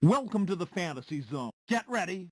Welcome to the Fantasy Zone. Get ready.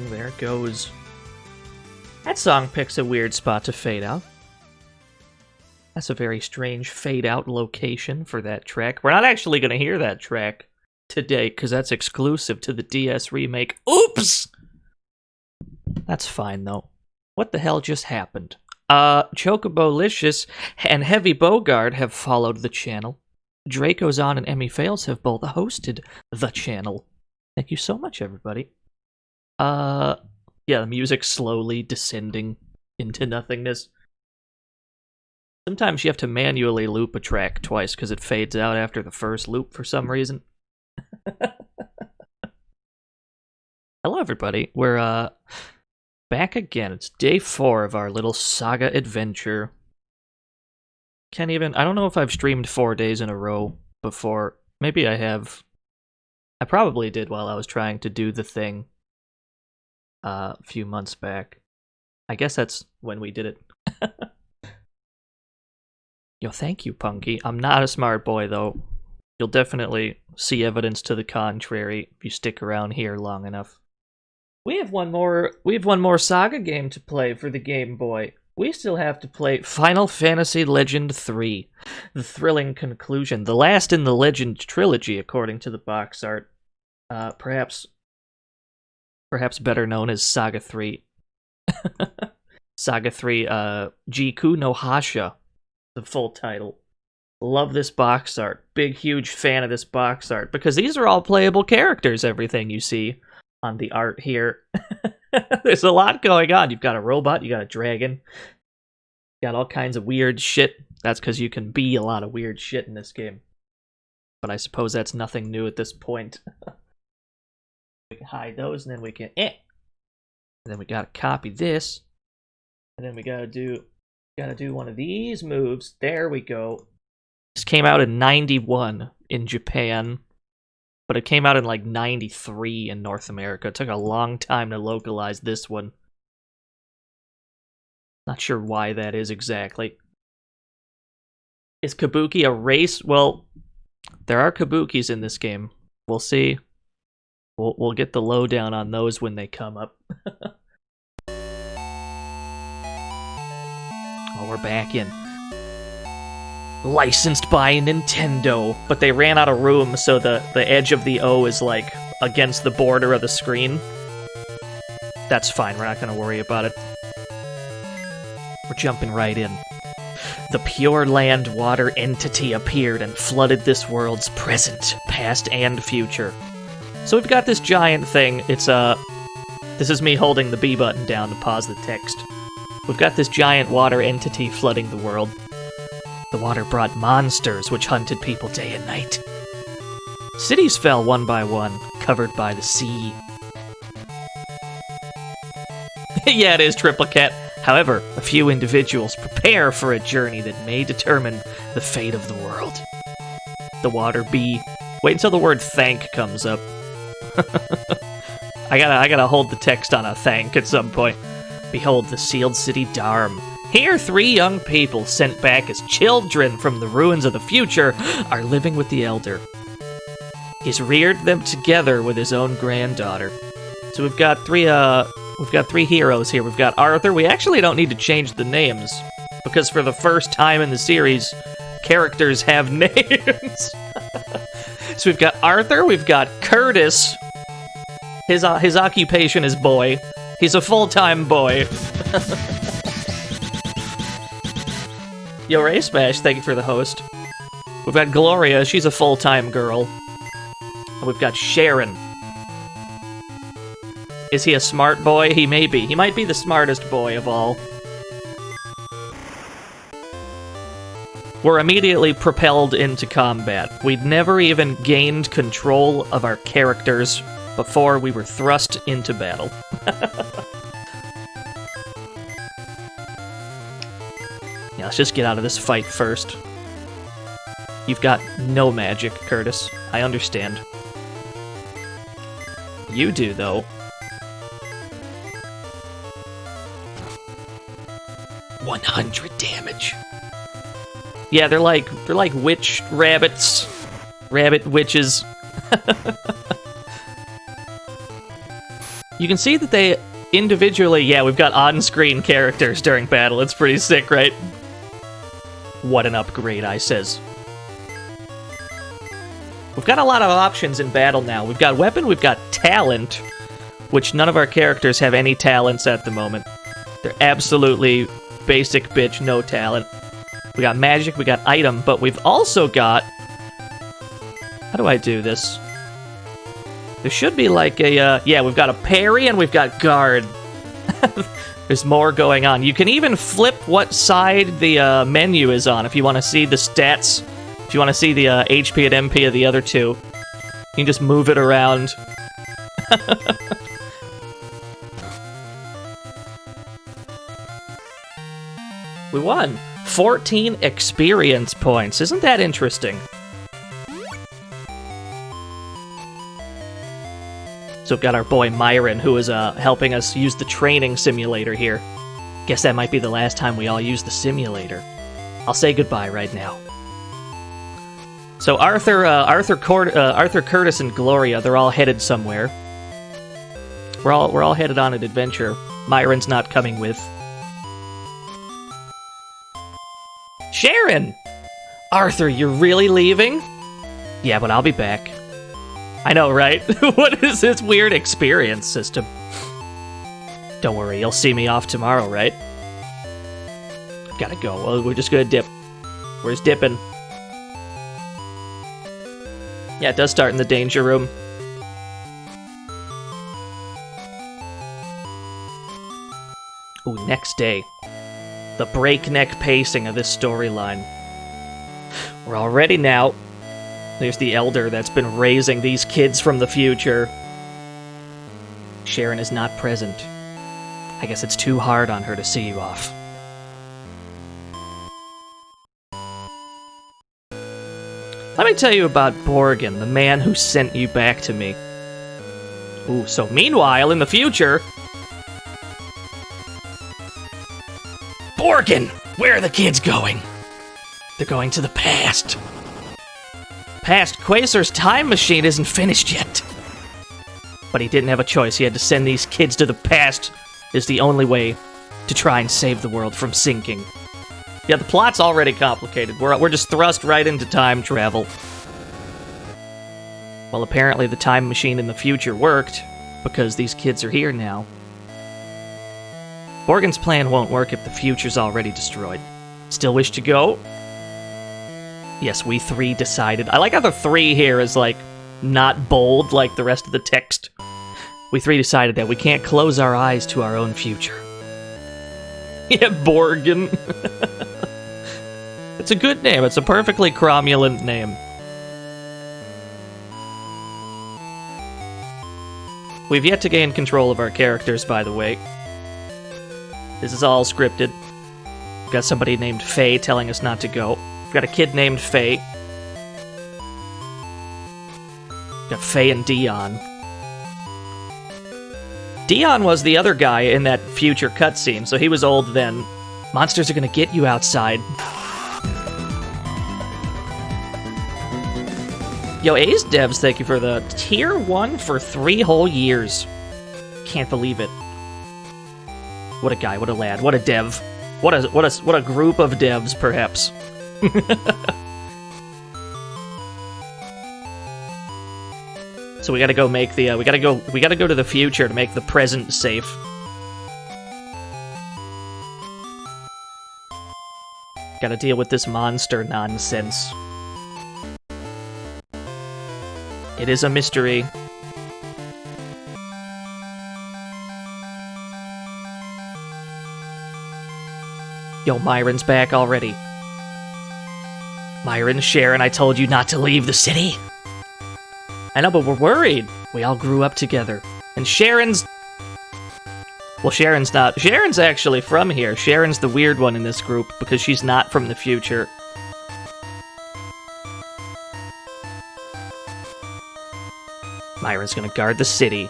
There it goes. That song picks a weird spot to fade out. That's a very strange fade-out location for that track. We're not actually going to hear that track today, because that's exclusive to the DS remake. Oops! That's fine, though. What the hell just happened? Chocobolicious and Heavy Bogard have followed the channel. Dracozon and Emmy Fails have both hosted the channel. Thank you so much, everybody. Yeah, the music's slowly descending into nothingness. Sometimes you have to manually loop a track twice because it fades out after the first loop for some reason. Hello, everybody. We're back again. It's day 4 of our little SaGa adventure. I don't know if I've streamed 4 days in a row before. Maybe I have. I probably did while I was trying to do the thing a few months back. I guess that's when we did it. Yo, thank you, Punky. I'm not a smart boy, though. You'll definitely see evidence to the contrary if you stick around here long enough. We have one more SaGa game to play for the Game Boy. We still have to play Final Fantasy Legend 3, the thrilling conclusion, the last in the Legend trilogy, according to the box art. Perhaps better known as SaGa 3. SaGa 3, Jiku no Hasha, the full title. Love this box art. Big, huge fan of this box art, because these are all playable characters, everything you see on the art here. There's a lot going on. You've got a robot, you got a dragon, you got all kinds of weird shit. That's because you can be a lot of weird shit in this game. But I suppose that's nothing new at this point. We can hide those, and then we can And then we gotta copy this. And then we gotta do one of these moves. There we go. This came out in 91 in Japan, but it came out in like 93 in North America. It took a long time to localize this one. Not sure why that is exactly. Is Kabuki a race? Well, there are Kabukis in this game. We'll see. We'll get the lowdown on those when they come up. Oh, we're back in. Licensed by Nintendo, but they ran out of room, so the edge of the O is like against the border of the screen. That's fine, we're not going to worry about it. We're jumping right in. The Pure Land Water entity appeared and flooded this world's present, past, and future. So we've got this giant thing. It's this is me holding the B button down to pause the text. We've got this giant water entity flooding the world. The water brought monsters which hunted people day and night. Cities fell one by one, covered by the sea. Yeah, it is triplicate. However, a few individuals prepare for a journey that may determine the fate of the world. The water bee. Wait until the word thank comes up. I gotta hold the text on a thank at some point. Behold the sealed city Dharm. Here 3 young people sent back as children from the ruins of the future are living with the elder. He's reared them together with his own granddaughter. So we've got 3 heroes here. We've got Arthur. We actually don't need to change the names, because for the first time in the series, characters have names. So we've got Arthur, we've got Curtis. His occupation is boy. He's a full-time boy. Yo, Ray Smash, thank you for the host. We've got Gloria, she's a full-time girl. And we've got Sharon. Is he a smart boy? He may be. He might be the smartest boy of all. We're immediately propelled into combat. We'd never even gained control of our characters before we were thrust into battle. Yeah, let's just get out of this fight first. You've got no magic, Curtis. I understand. You do, though. $100 damage. Yeah, they're like witch rabbits. Rabbit witches. You can see that they individually, yeah, we've got on-screen characters during battle. It's pretty sick, right? What an upgrade, I says. We've got a lot of options in battle now. We've got weapon, we've got talent, which none of our characters have any talents at the moment. They're absolutely basic bitch, no talent. We got magic, we got item, but we've also got... How do I do this? There should be like a, yeah, we've got a parry and we've got guard. There's more going on. You can even flip what side the menu is on if you want to see the stats. If you want to see the HP and MP of the other two. You can just move it around. We won 14 experience points. Isn't that interesting? So we've got our boy Myron, who is helping us use the training simulator here. Guess that might be the last time we all use the simulator. I'll say goodbye right now. So Arthur Curtis, and Gloria, they're all headed somewhere. We're all headed on an adventure. Myron's not coming with. Sharon! Arthur, you're really leaving? Yeah, but I'll be back. I know, right? What is this weird experience system? Don't worry, you'll see me off tomorrow, right? Gotta go. Well, we're just gonna dip. Where's dipping? Yeah, it does start in the danger room. Ooh, next day. The breakneck pacing of this storyline. We're all ready now. There's the elder that's been raising these kids from the future. Sharon is not present. I guess it's too hard on her to see you off. Let me tell you about Borgin, the man who sent you back to me. Ooh, so meanwhile, in the future... Borgin! Where are the kids going? They're going to the past. Past Quasar's time machine isn't finished yet. But he didn't have a choice. He had to send these kids to the past. Is the only way to try and save the world from sinking. Yeah, the plot's already complicated. We're just thrust right into time travel. Well, apparently the time machine in the future worked, because these kids are here now. Borgin's plan won't work if the future's already destroyed. Still wish to go? Yes, we three decided. I like how the three here is, like, not bold like the rest of the text. We three decided that we can't close our eyes to our own future. Yeah, Borgin. It's a good name. It's a perfectly cromulent name. We've yet to gain control of our characters, by the way. This is all scripted. We've got somebody named Faye telling us not to go. We've got a kid named Faye. We've got Faye and Dion. Dion was the other guy in that future cutscene, so he was old then. Monsters are gonna get you outside. Yo, Ace Devs, thank you for the tier 1 for 3 whole years. Can't believe it. What a guy, what a lad, what a dev. What a group of devs, perhaps. So we gotta go make the, we gotta go to the future to make the present safe. Gotta deal with this monster nonsense. It is a mystery. Yo, Myron's back already. Myron, Sharon, I told you not to leave the city. I know, but we're worried. We all grew up together. And Sharon's... Well, Sharon's not... Sharon's actually from here. Sharon's the weird one in this group, because she's not from the future. Myron's gonna guard the city.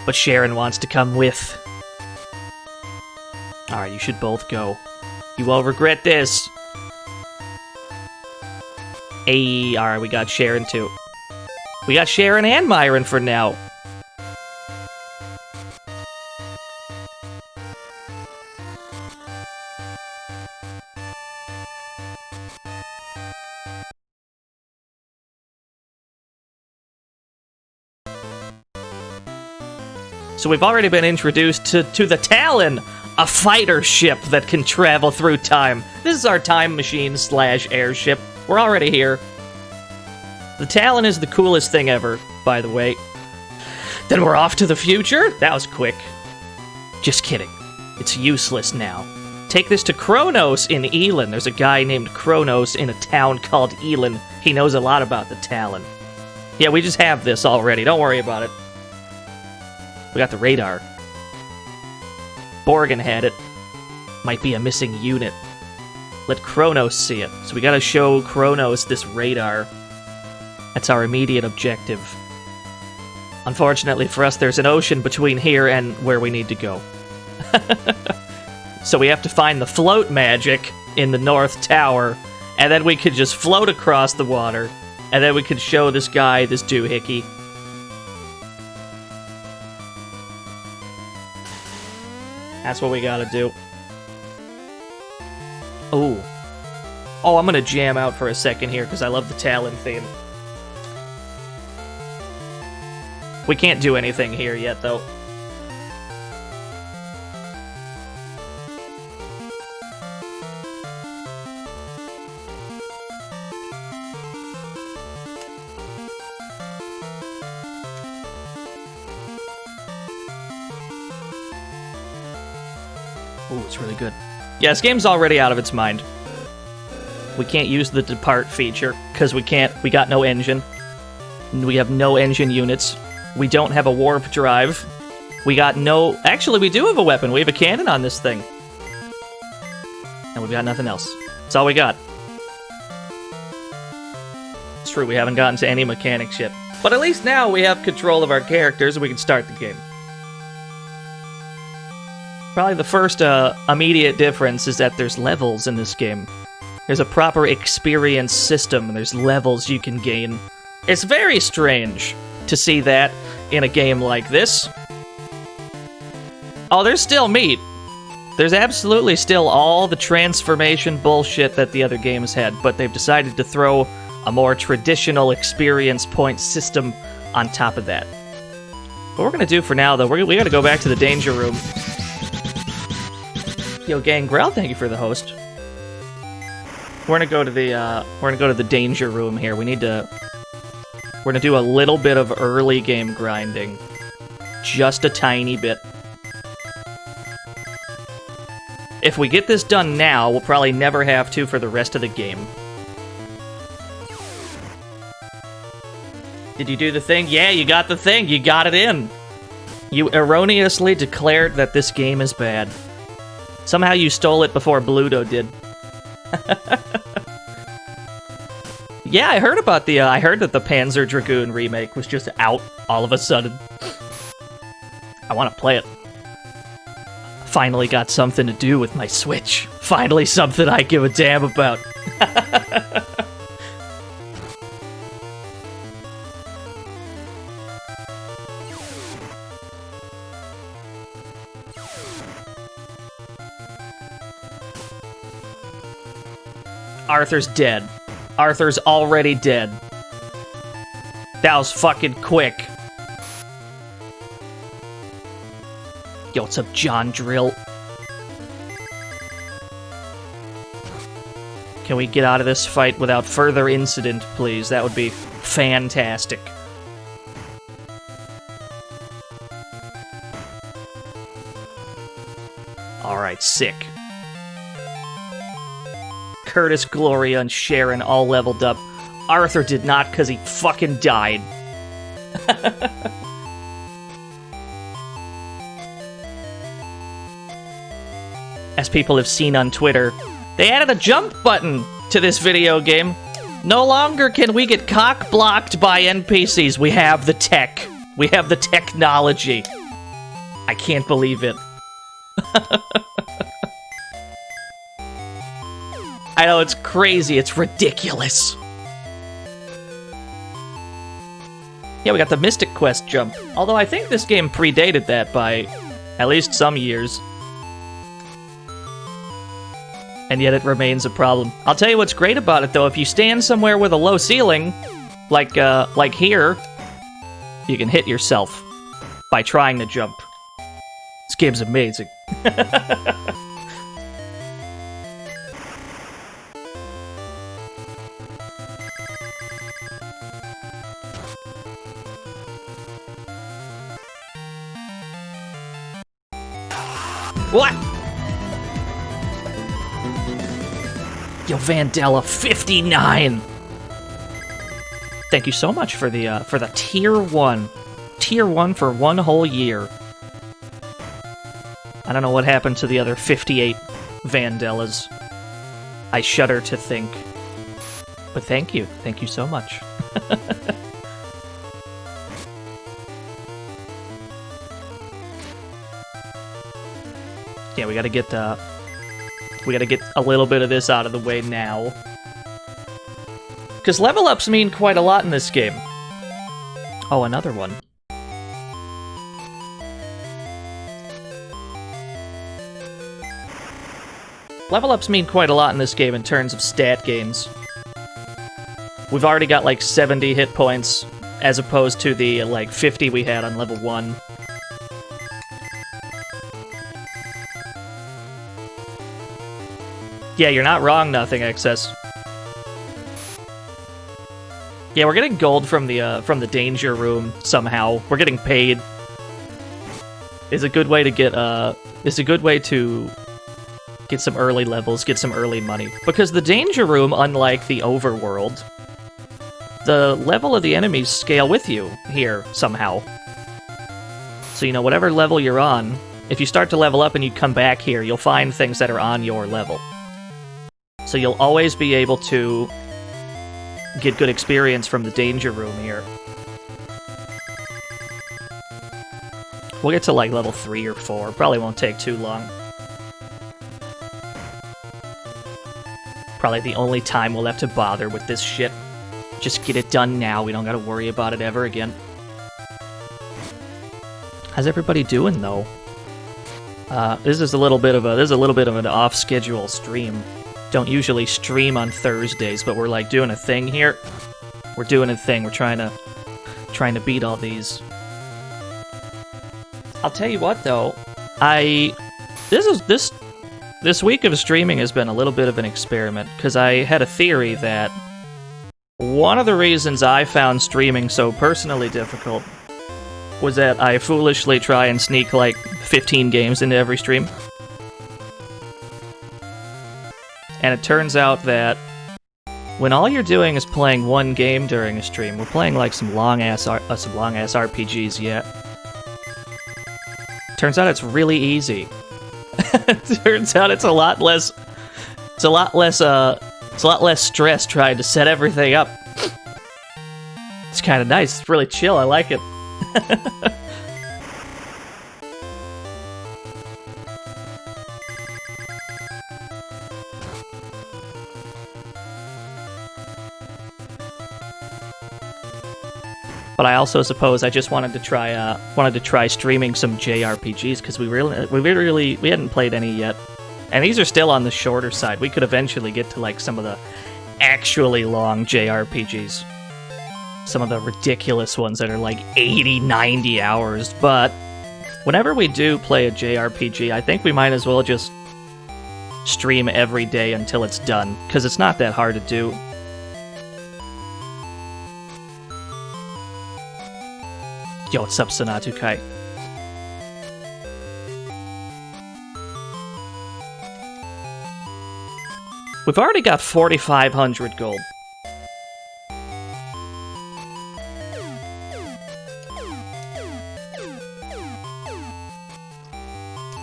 But Sharon wants to come with. Alright, you should both go. You won't regret this. Hey, alright, we got Sharon too. We got Sharon and Myron for now. So we've already been introduced to the Talon, a fighter ship that can travel through time. This is our time machine / airship. We're already here. The Talon is the coolest thing ever, by the way. Then we're off to the future? That was quick. Just kidding. It's useless now. Take this to Kronos in Elin. There's a guy named Kronos in a town called Elin. He knows a lot about the Talon. Yeah, we just have this already. Don't worry about it. We got the radar. Borgen had it. Might be a missing unit. Let Kronos see it. So we gotta show Kronos this radar. That's our immediate objective. Unfortunately for us, there's an ocean between here and where we need to go. So we have to find the float magic in the North Tower, and then we could just float across the water, and then we could show this guy this doohickey. That's what we gotta do. Ooh. Oh, I'm gonna jam out for a second here, because I love the Talon theme. We can't do anything here yet, though. Ooh, it's really good. Yeah, this game's already out of its mind. We can't use the depart feature, because we got no engine. We have no engine units. We don't have a warp drive. We got no... Actually, we do have a weapon. We have a cannon on this thing. And we've got nothing else. That's all we got. It's true, we haven't gotten to any mechanics yet. But at least now we have control of our characters and we can start the game. Probably the first immediate difference is that there's levels in this game. There's a proper experience system, and there's levels you can gain. It's very strange to see that in a game like this. Oh, there's still meat. There's absolutely still all the transformation bullshit that the other games had, but they've decided to throw a more traditional experience point system on top of that. What we're gonna do for now, though, we gotta go back to the danger room. Yo, Gangrel, thank you for the host. We're gonna go to the danger room here. We're gonna do a little bit of early game grinding. Just a tiny bit. If we get this done now, we'll probably never have to for the rest of the game. Did you do the thing? Yeah, you got the thing. You got it in. You erroneously declared that this game is bad. Somehow you stole it before Bluto did. Yeah, I heard about the, I heard that the Panzer Dragoon remake was just out all of a sudden. I want to play it. Finally got something to do with my Switch. Finally something I give a damn about. Arthur's dead. Arthur's already dead. That was fucking quick. Yo, what's up, John Drill? Can we get out of this fight without further incident, please? That would be fantastic. Alright, sick. Curtis, Gloria, and Sharon all leveled up. Arthur did not because he fucking died. As people have seen on Twitter, they added a jump button to this video game. No longer can we get cock-blocked by NPCs. We have the tech. We have the technology. I can't believe it. I know, it's crazy. It's ridiculous. Yeah, we got the Mystic Quest jump. Although I think this game predated that by at least some years. And yet it remains a problem. I'll tell you what's great about it, though. If you stand somewhere with a low ceiling, like here, you can hit yourself by trying to jump. game's amazing. What? Yo, Vandella 59. Thank you so much for the tier 1. Tier 1 for 1 whole year. I don't know what happened to the other 58 Vandellas. I shudder to think. But thank you. Thank you so much. Yeah, we gotta get a little bit of this out of the way now. Because level ups mean quite a lot in this game. Oh, another one. Level ups mean quite a lot in this game in terms of stat gains. We've already got like 70 hit points, as opposed to the like 50 we had on level 1. Yeah, you're not wrong, Nothing Excess. Yeah, we're getting gold from the danger room somehow. We're getting paid. Is a good way to get get some early levels, get some early money. Because the danger room, unlike the overworld, the level of the enemies scale with you here somehow. So, you know, whatever level you're on, if you start to level up and you come back here, you'll find things that are on your level. So you'll always be able to get good experience from the danger room here. We'll get to like level 3 or 4. Probably won't take too long. Probably the only time we'll have to bother with this shit. Just get it done now. We don't gotta worry about it ever again. How's everybody doing though? This is a little bit of an off-schedule stream. Don't usually stream on Thursdays, but we're like doing a thing here. We're doing a thing. We're trying to beat all these. I'll tell you what though, this week of streaming has been a little bit of an experiment because I had a theory that one of the reasons I found streaming so personally difficult was that I foolishly try and sneak like 15 games into every stream. And it turns out that when all you're doing is playing one game during a stream, we're playing like some long ass RPGs yet. Turns out it's really easy. Turns out it's a lot less stress trying to set everything up. It's kind of nice. It's really chill. I like it. But I also suppose I just wanted to try streaming some JRPGs because we hadn't played any yet, and these are still on the shorter side. We could eventually get to like some of the actually long JRPGs, some of the ridiculous ones that are like 80, 90 hours. But whenever we do play a JRPG, I think we might as well just stream every day until it's done because it's not that hard to do. Yo, what's up, Sanatu Kai? We've already got 4,500 gold.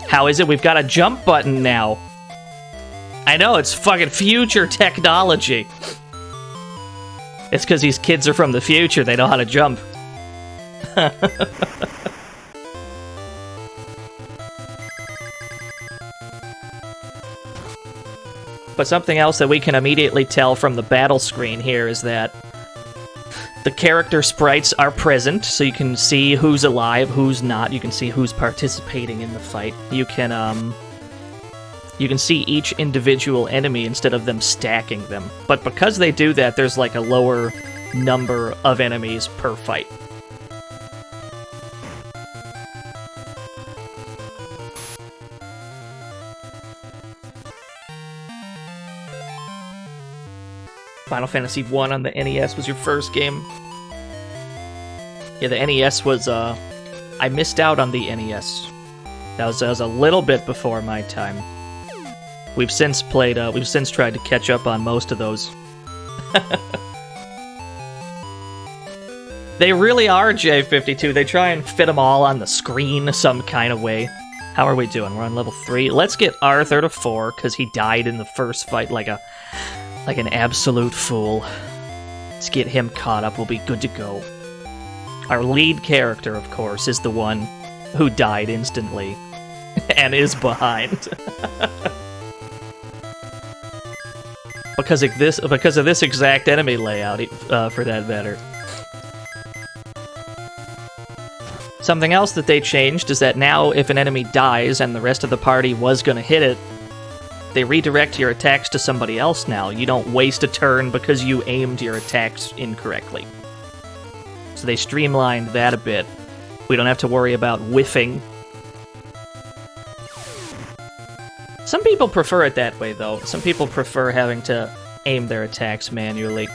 How is it we've got a jump button now? I know, it's fucking future technology. It's because these kids are from the future, they know how to jump. But something else that we can immediately tell from the battle screen here is that the character sprites are present, so you can see who's alive, who's not. You can see who's participating in the fight. You can see each individual enemy instead of them stacking them. But because they do that, there's like a lower number of enemies per fight. Final Fantasy 1 on the NES was your first game. Yeah, the NES was, I missed out on the NES. That was a little bit before my time. We've since tried to catch up on most of those. They really are J52. They try and fit them all on the screen some kind of way. How are we doing? We're on level 3. Let's get Arthur to 4, because he died in the first fight like an absolute fool. Let's get him caught up. We'll be good to go. Our lead character, of course, is the one who died instantly and is behind. because of this exact enemy layout, for that matter. Something else that they changed is that now if an enemy dies and the rest of the party was going to hit it, they redirect your attacks to somebody else now. You don't waste a turn because you aimed your attacks incorrectly. So they streamlined that a bit. We don't have to worry about whiffing. Some people prefer it that way, though. Some people prefer having to aim their attacks manually.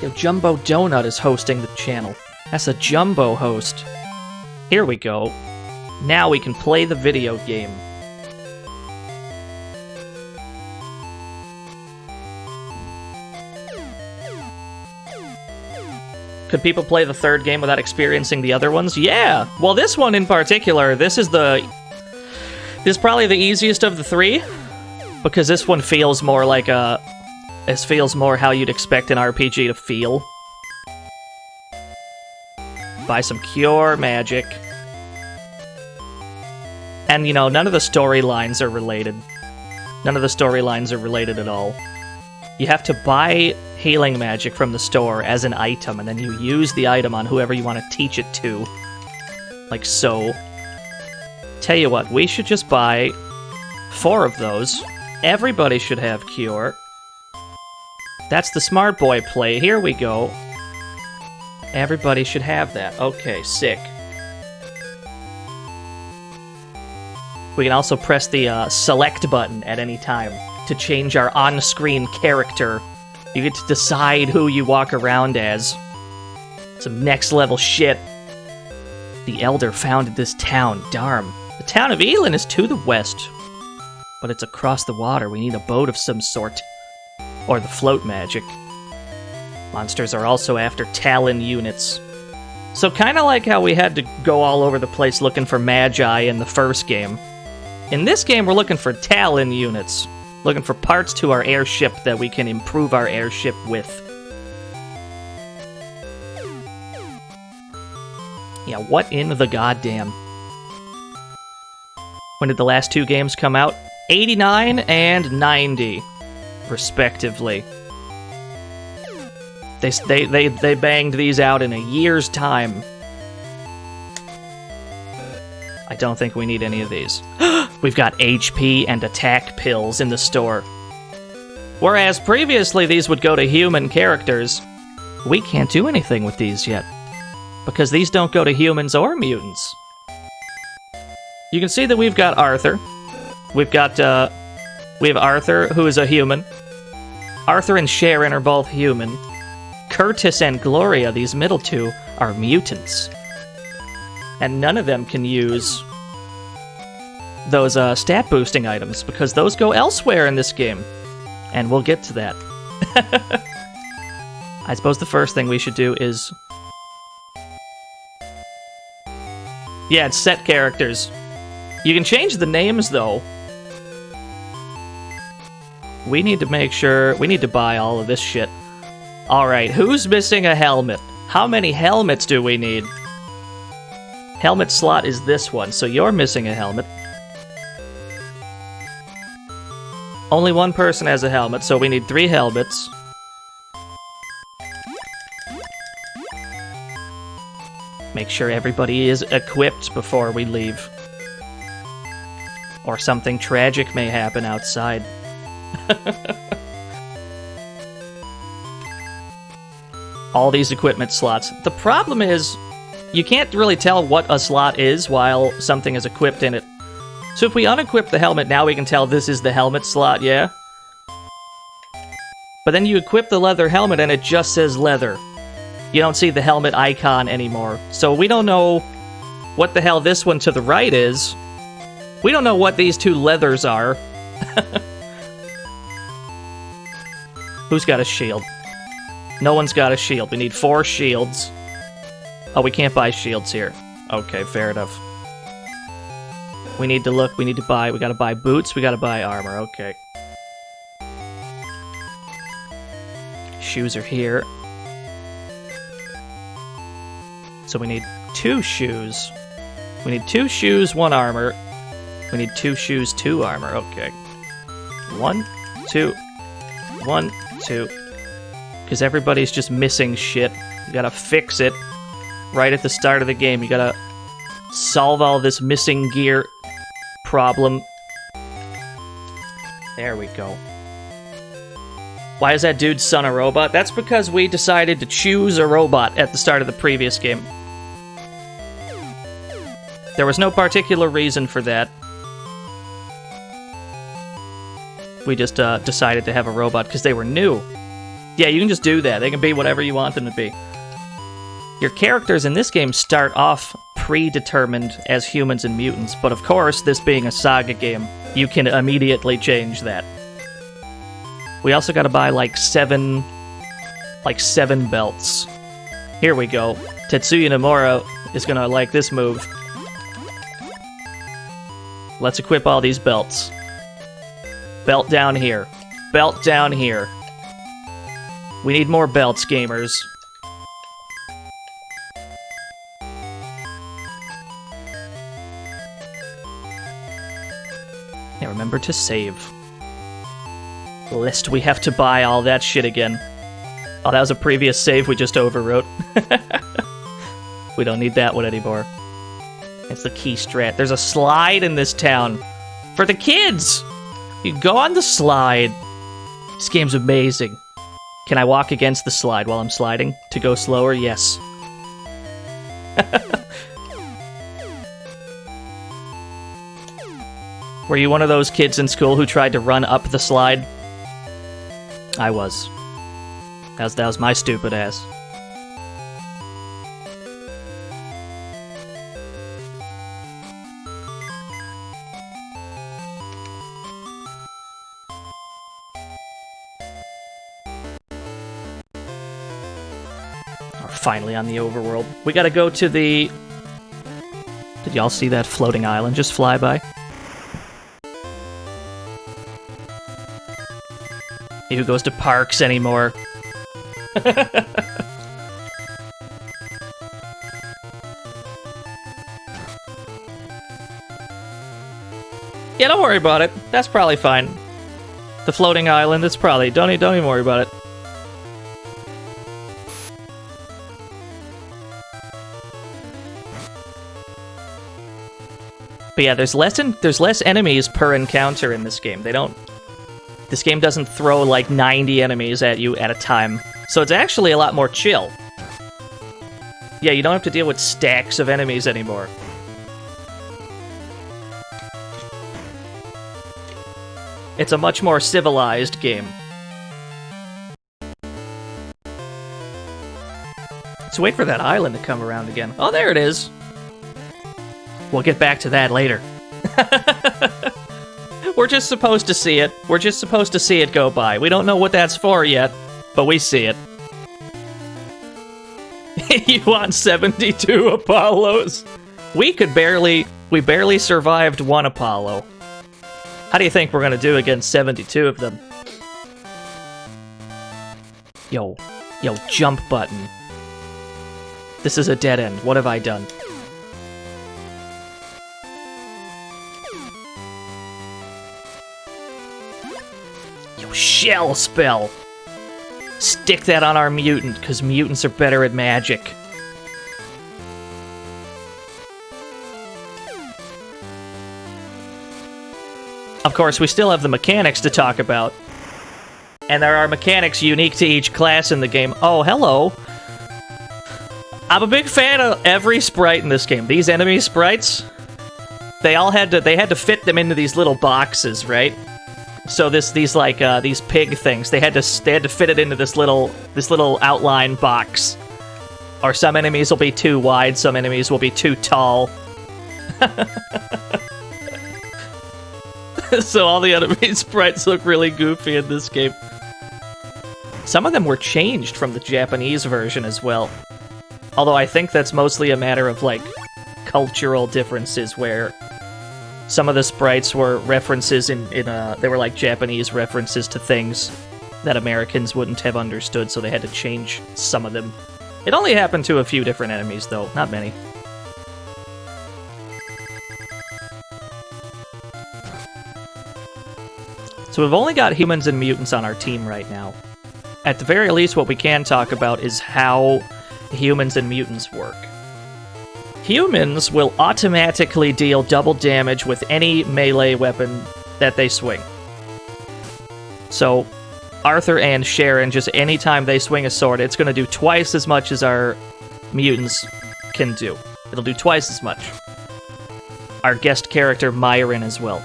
Yo, Jumbo Donut is hosting the channel. That's a Jumbo host. Here we go. Now we can play the video game. Could people play the third game without experiencing the other ones? Yeah! Well, this one in particular, this is probably the easiest of the three, because this one feels more like a... This feels more how you'd expect an RPG to feel. Buy some cure magic. And, you know, none of the storylines are related. None of the storylines are related at all. You have to buy healing magic from the store as an item, and then you use the item on whoever you want to teach it to. Like so. Tell you what, we should just buy 4 of those. Everybody should have cure. That's the smart boy play. Here we go. Everybody should have that. Okay, sick. We can also press the select button at any time to change our on-screen character. You get to decide who you walk around as. Some next-level shit. The Elder founded this town. Darn. The town of Elin is to the west. But it's across the water. We need a boat of some sort. Or the float magic. Monsters are also after Talon units. So kinda like how we had to go all over the place looking for Magi in the first game. In this game, we're looking for Talon units. Looking for parts to our airship that we can improve our airship with. Yeah, what in the goddamn? When did the last 2 games come out? 89 and 90. Respectively. They banged these out in a year's time. I don't think we need any of these. We've got HP and attack pills in the store. Whereas previously these would go to human characters, we can't do anything with these yet. Because these don't go to humans or mutants. You can see that we've got Arthur. We have Arthur, who is a human. Arthur and Sharon are both human. Curtis and Gloria, these middle 2, are mutants. And none of them can use those stat boosting items, because those go elsewhere in this game. And we'll get to that. I suppose the first thing we should do is... Yeah, it's set characters. You can change the names, though. We need to make sure... We need to buy all of this shit. Alright, who's missing a helmet? How many helmets do we need? Helmet slot is this one, so you're missing a helmet. Only one person has a helmet, so we need 3 helmets. Make sure everybody is equipped before we leave. Or something tragic may happen outside. All these equipment slots. The problem is, you can't really tell what a slot is while something is equipped in it. So if we unequip the helmet, now we can tell this is the helmet slot, yeah? But then you equip the leather helmet and it just says leather. You don't see the helmet icon anymore. So we don't know what the hell this one to the right is. We don't know what these two leathers are. Who's got a shield? No one's got a shield. We need 4 shields. Oh, we can't buy shields here. Okay, fair enough. We need to look, we need to buy, we gotta buy boots, we gotta buy armor, okay. Shoes are here. So we need 2 shoes. We need 2 shoes, 1 armor. We need 2 shoes, 2 armor, okay. 1, 2, 1, 2. Because everybody's just missing shit. You gotta fix it right at the start of the game. You gotta solve all this missing gear problem. There we go. Why is that dude's son a robot? That's because we decided to choose a robot at the start of the previous game. There was no particular reason for that. We just decided to have a robot because they were new. Yeah, you can just do that. They can be whatever you want them to be. Your characters in this game start off predetermined as humans and mutants, but of course, this being a SaGa game, you can immediately change that. We also gotta buy like 7 belts. Here we go. Tetsuya Nomura is gonna like this move. Let's equip all these belts. Belt down here. Belt down here. We need more belts, gamers. Yeah, remember to save. Lest we have to buy all that shit again. Oh, that was a previous save we just overwrote. We don't need that one anymore. It's the key strat. There's a slide in this town. For the kids! You can go on the slide. This game's amazing. Can I walk against the slide while I'm sliding? To go slower? Yes. Were you one of those kids in school who tried to run up the slide? I was. That was my stupid ass. We're finally on the overworld. We gotta go to the... Did y'all see that floating island just fly by? Who goes to parks anymore? Yeah, don't worry about it. That's probably fine. The floating island, it's probably... Don't even worry about it. But yeah, there's less enemies per encounter in this game. This game doesn't throw like 90 enemies at you at a time. So it's actually a lot more chill. Yeah, you don't have to deal with stacks of enemies anymore. It's a much more civilized game. Let's wait for that island to come around again. Oh, there it is. We'll get back to that later. We're just supposed to see it. We're just supposed to see it go by. We don't know what that's for yet, but we see it. You want 72 Apollos? We barely survived 1 Apollo. How do you think we're gonna do against 72 of them? Yo, jump button. This is a dead end. What have I done? Yo, shell spell. Stick that on our mutant, because mutants are better at magic. Of course, we still have the mechanics to talk about. And there are mechanics unique to each class in the game. Oh, hello! I'm a big fan of every sprite in this game. These enemy sprites, they had to fit them into these little boxes, right? So these pig things, they had to fit it into this little outline box. Or some enemies will be too wide, some enemies will be too tall. So all the enemy sprites look really goofy in this game. Some of them were changed from the Japanese version as well. Although I think that's mostly a matter of, like, cultural differences where some of the sprites were references they were like Japanese references to things that Americans wouldn't have understood, so they had to change some of them. It only happened to a few different enemies, though, not many. So we've only got humans and mutants on our team right now. At the very least, what we can talk about is how humans and mutants work. Humans will automatically deal double damage with any melee weapon that they swing. So, Arthur and Sharon, just anytime they swing a sword, it's going to do twice as much as our mutants can do. It'll do twice as much. Our guest character, Myron, as well.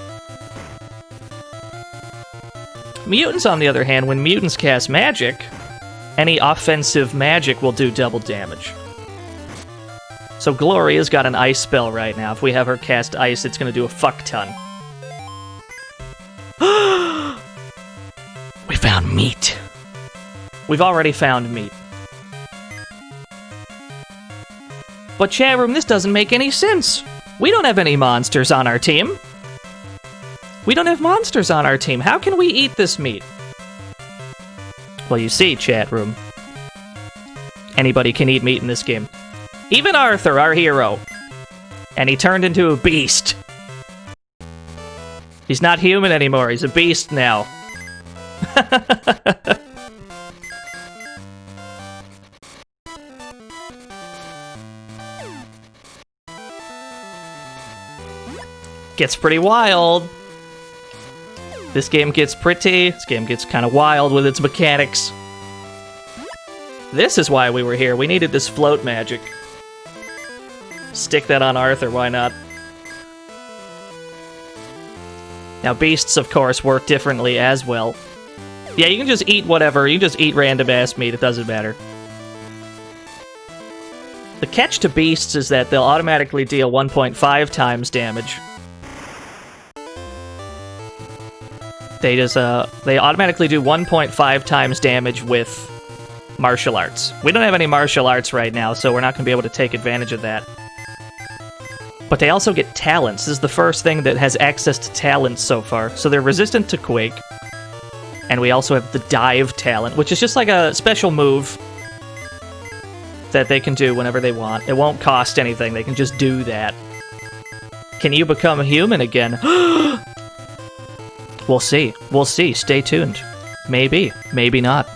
Mutants, on the other hand, when mutants cast magic, any offensive magic will do double damage. So Gloria's got an ice spell right now. If we have her cast ice, it's going to do a fuck ton. We found meat. We've already found meat. But chat room, this doesn't make any sense. We don't have any monsters on our team. We don't have monsters on our team. How can we eat this meat? Well, you see, chat room. Anybody can eat meat in this game. Even Arthur, our hero. And he turned into a beast. He's not human anymore, he's a beast now. Gets pretty wild. This game gets kind of wild with its mechanics. This is why we were here. We needed this float magic. Stick that on Arthur, why not? Now, beasts, of course, work differently as well. Yeah, you can just eat whatever. You can just eat random-ass meat. It doesn't matter. The catch to beasts is that they'll automatically deal 1.5 times damage. They automatically do 1.5 times damage with martial arts. We don't have any martial arts right now, so we're not going to be able to take advantage of that. But they also get talents. This is the first thing that has access to talents so far. So they're resistant to Quake. And we also have the Dive talent, which is just like a special move that they can do whenever they want. It won't cost anything. They can just do that. Can you become a human again? We'll see. We'll see. Stay tuned. Maybe. Maybe not.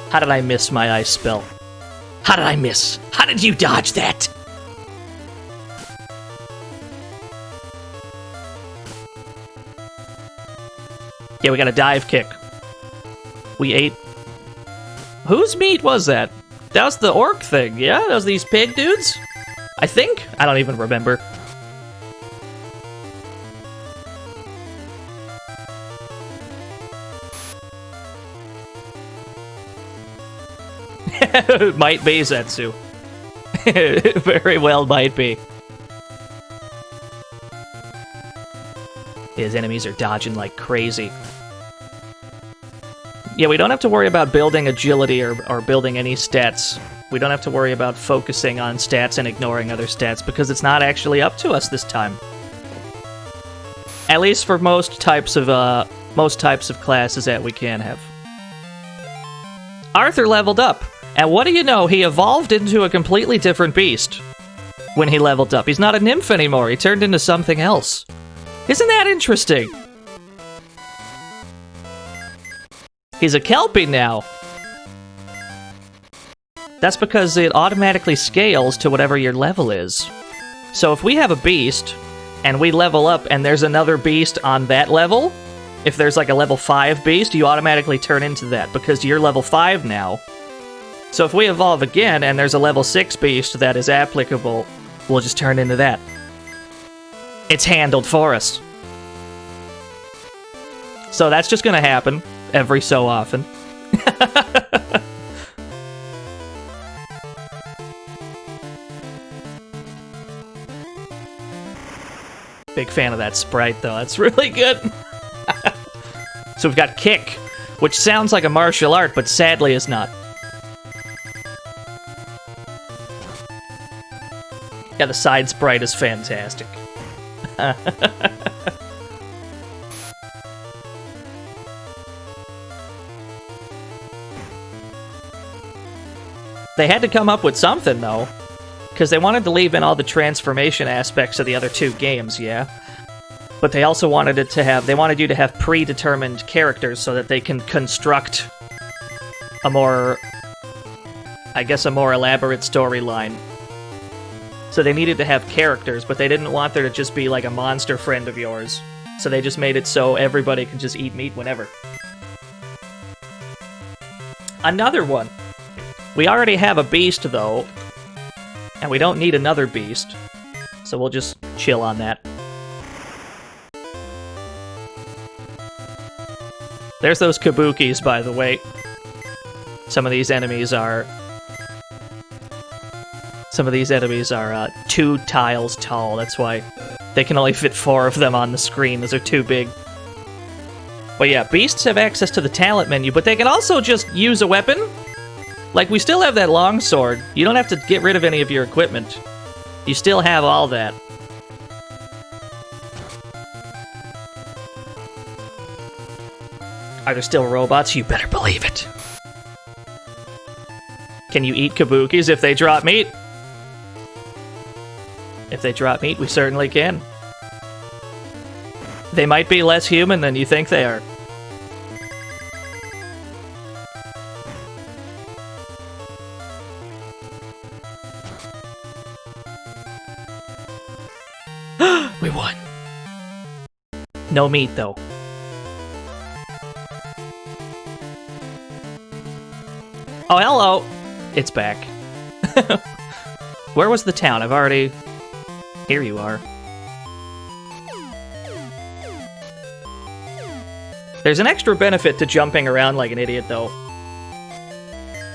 How did I miss my ice spell? How did I miss? How did you dodge that? Yeah, we got a dive kick. We ate... Whose meat was that? That was the orc thing, yeah? That was these pig dudes? I think? I don't even remember. Might be, Zetsu. Very well might be. His enemies are dodging like crazy. Yeah, we don't have to worry about building agility or building any stats. We don't have to worry about focusing on stats and ignoring other stats because it's not actually up to us this time. At least for most types of classes that we can have. Arthur leveled up, and what do you know? He evolved into a completely different beast when he leveled up. He's not a nymph anymore. He turned into something else. Isn't that interesting? He's a Kelpie now. That's because it automatically scales to whatever your level is. So if we have a beast, and we level up, and there's another beast on that level, if there's like a level 5 beast, you automatically turn into that because you're level 5 now. So if we evolve again and there's a level 6 beast that is applicable, we'll just turn into that. It's handled for us. So that's just gonna happen every so often. Big fan of that sprite, though. That's really good. So we've got Kick, which sounds like a martial art, but sadly is not. Yeah, the side sprite is fantastic. They had to come up with something, though. Because they wanted to leave in all the transformation aspects of the other 2 games, yeah. But they also wanted it to have... They wanted you to have predetermined characters so that they can construct a more... I guess a more elaborate storyline. So they needed to have characters, but they didn't want there to just be like a monster friend of yours. So they just made it so everybody can just eat meat whenever. Another one. We already have a beast, though. And we don't need another beast, so we'll just chill on that. There's those kabukis, by the way. Some of these enemies are 2 tiles tall. That's why they can only fit 4 of them on the screen. Those are too big. But yeah, beasts have access to the talent menu, but they can also just use a weapon. Like, we still have that longsword. You don't have to get rid of any of your equipment. You still have all that. Are there still robots? You better believe it. Can you eat kabukis if they drop meat? If they drop meat, we certainly can. They might be less human than you think they are. We won. No meat, though. Oh, hello! It's back. Where was the town? I've already... Here you are. There's an extra benefit to jumping around like an idiot, though.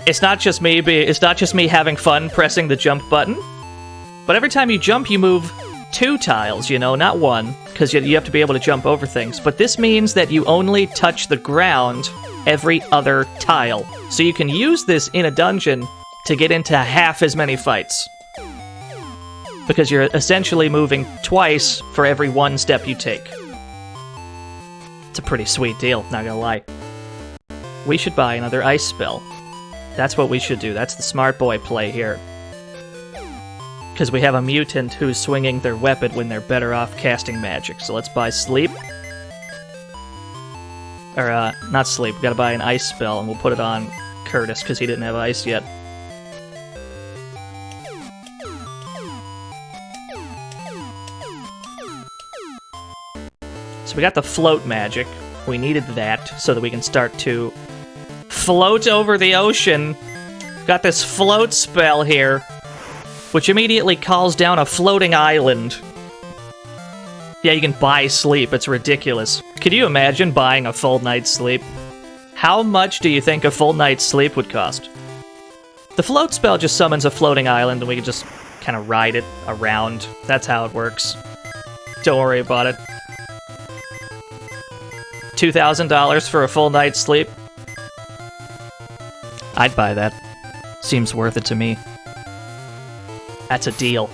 It's not just me having fun pressing the jump button, but every time you jump, you move 2 tiles, you know, not 1, because you have to be able to jump over things. But this means that you only touch the ground every other tile. So you can use this in a dungeon to get into half as many fights. Because you're essentially moving twice for every 1 step you take. It's a pretty sweet deal, not gonna lie. We should buy another ice spell. That's what we should do. That's the smart boy play here. Because we have a mutant who's swinging their weapon when they're better off casting magic. So let's buy sleep. Or, not sleep. We gotta buy an ice spell, and we'll put it on Curtis, because he didn't have ice yet. So we got the float magic. We needed that, so that we can start to float over the ocean. Got this float spell here, which immediately calls down a floating island. Yeah, you can buy sleep. It's ridiculous. Could you imagine buying a full night's sleep? How much do you think a full night's sleep would cost? The float spell just summons a floating island, and we can just kind of ride it around. That's how it works. Don't worry about it. $2,000 for a full night's sleep? I'd buy that. Seems worth it to me. That's a deal.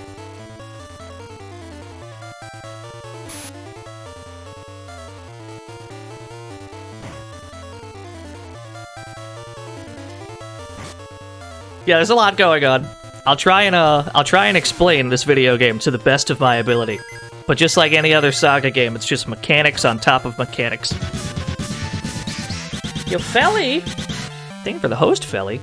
Yeah, there's a lot going on. I'll try and explain this video game to the best of my ability. But just like any other SaGa game, it's just mechanics on top of mechanics. Yo, Felly! Thing for the host, Felly.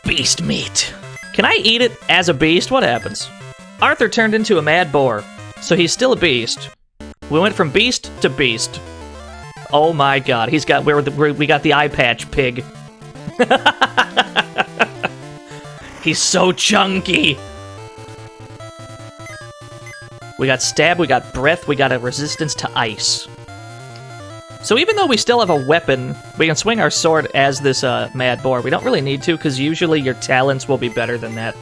Beast meat. Can I eat it as a beast? What happens? Arthur turned into a mad boar, so he's still a beast. We went from beast to beast. Oh my god, we got the eye patch pig. He's so chunky. We got stab, we got breath, we got a resistance to ice. So even though we still have a weapon, we can swing our sword as this mad boar. We don't really need to, because usually your talents will be better than that.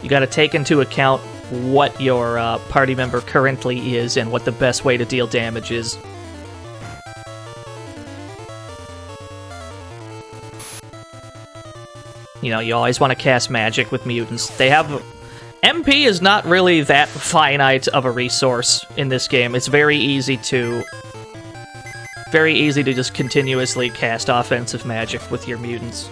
You gotta take into account what your party member currently is and what the best way to deal damage is. You know, you always want to cast magic with mutants. They have... MP is not really that finite of a resource in this game. It's very easy to just continuously cast offensive magic with your mutants.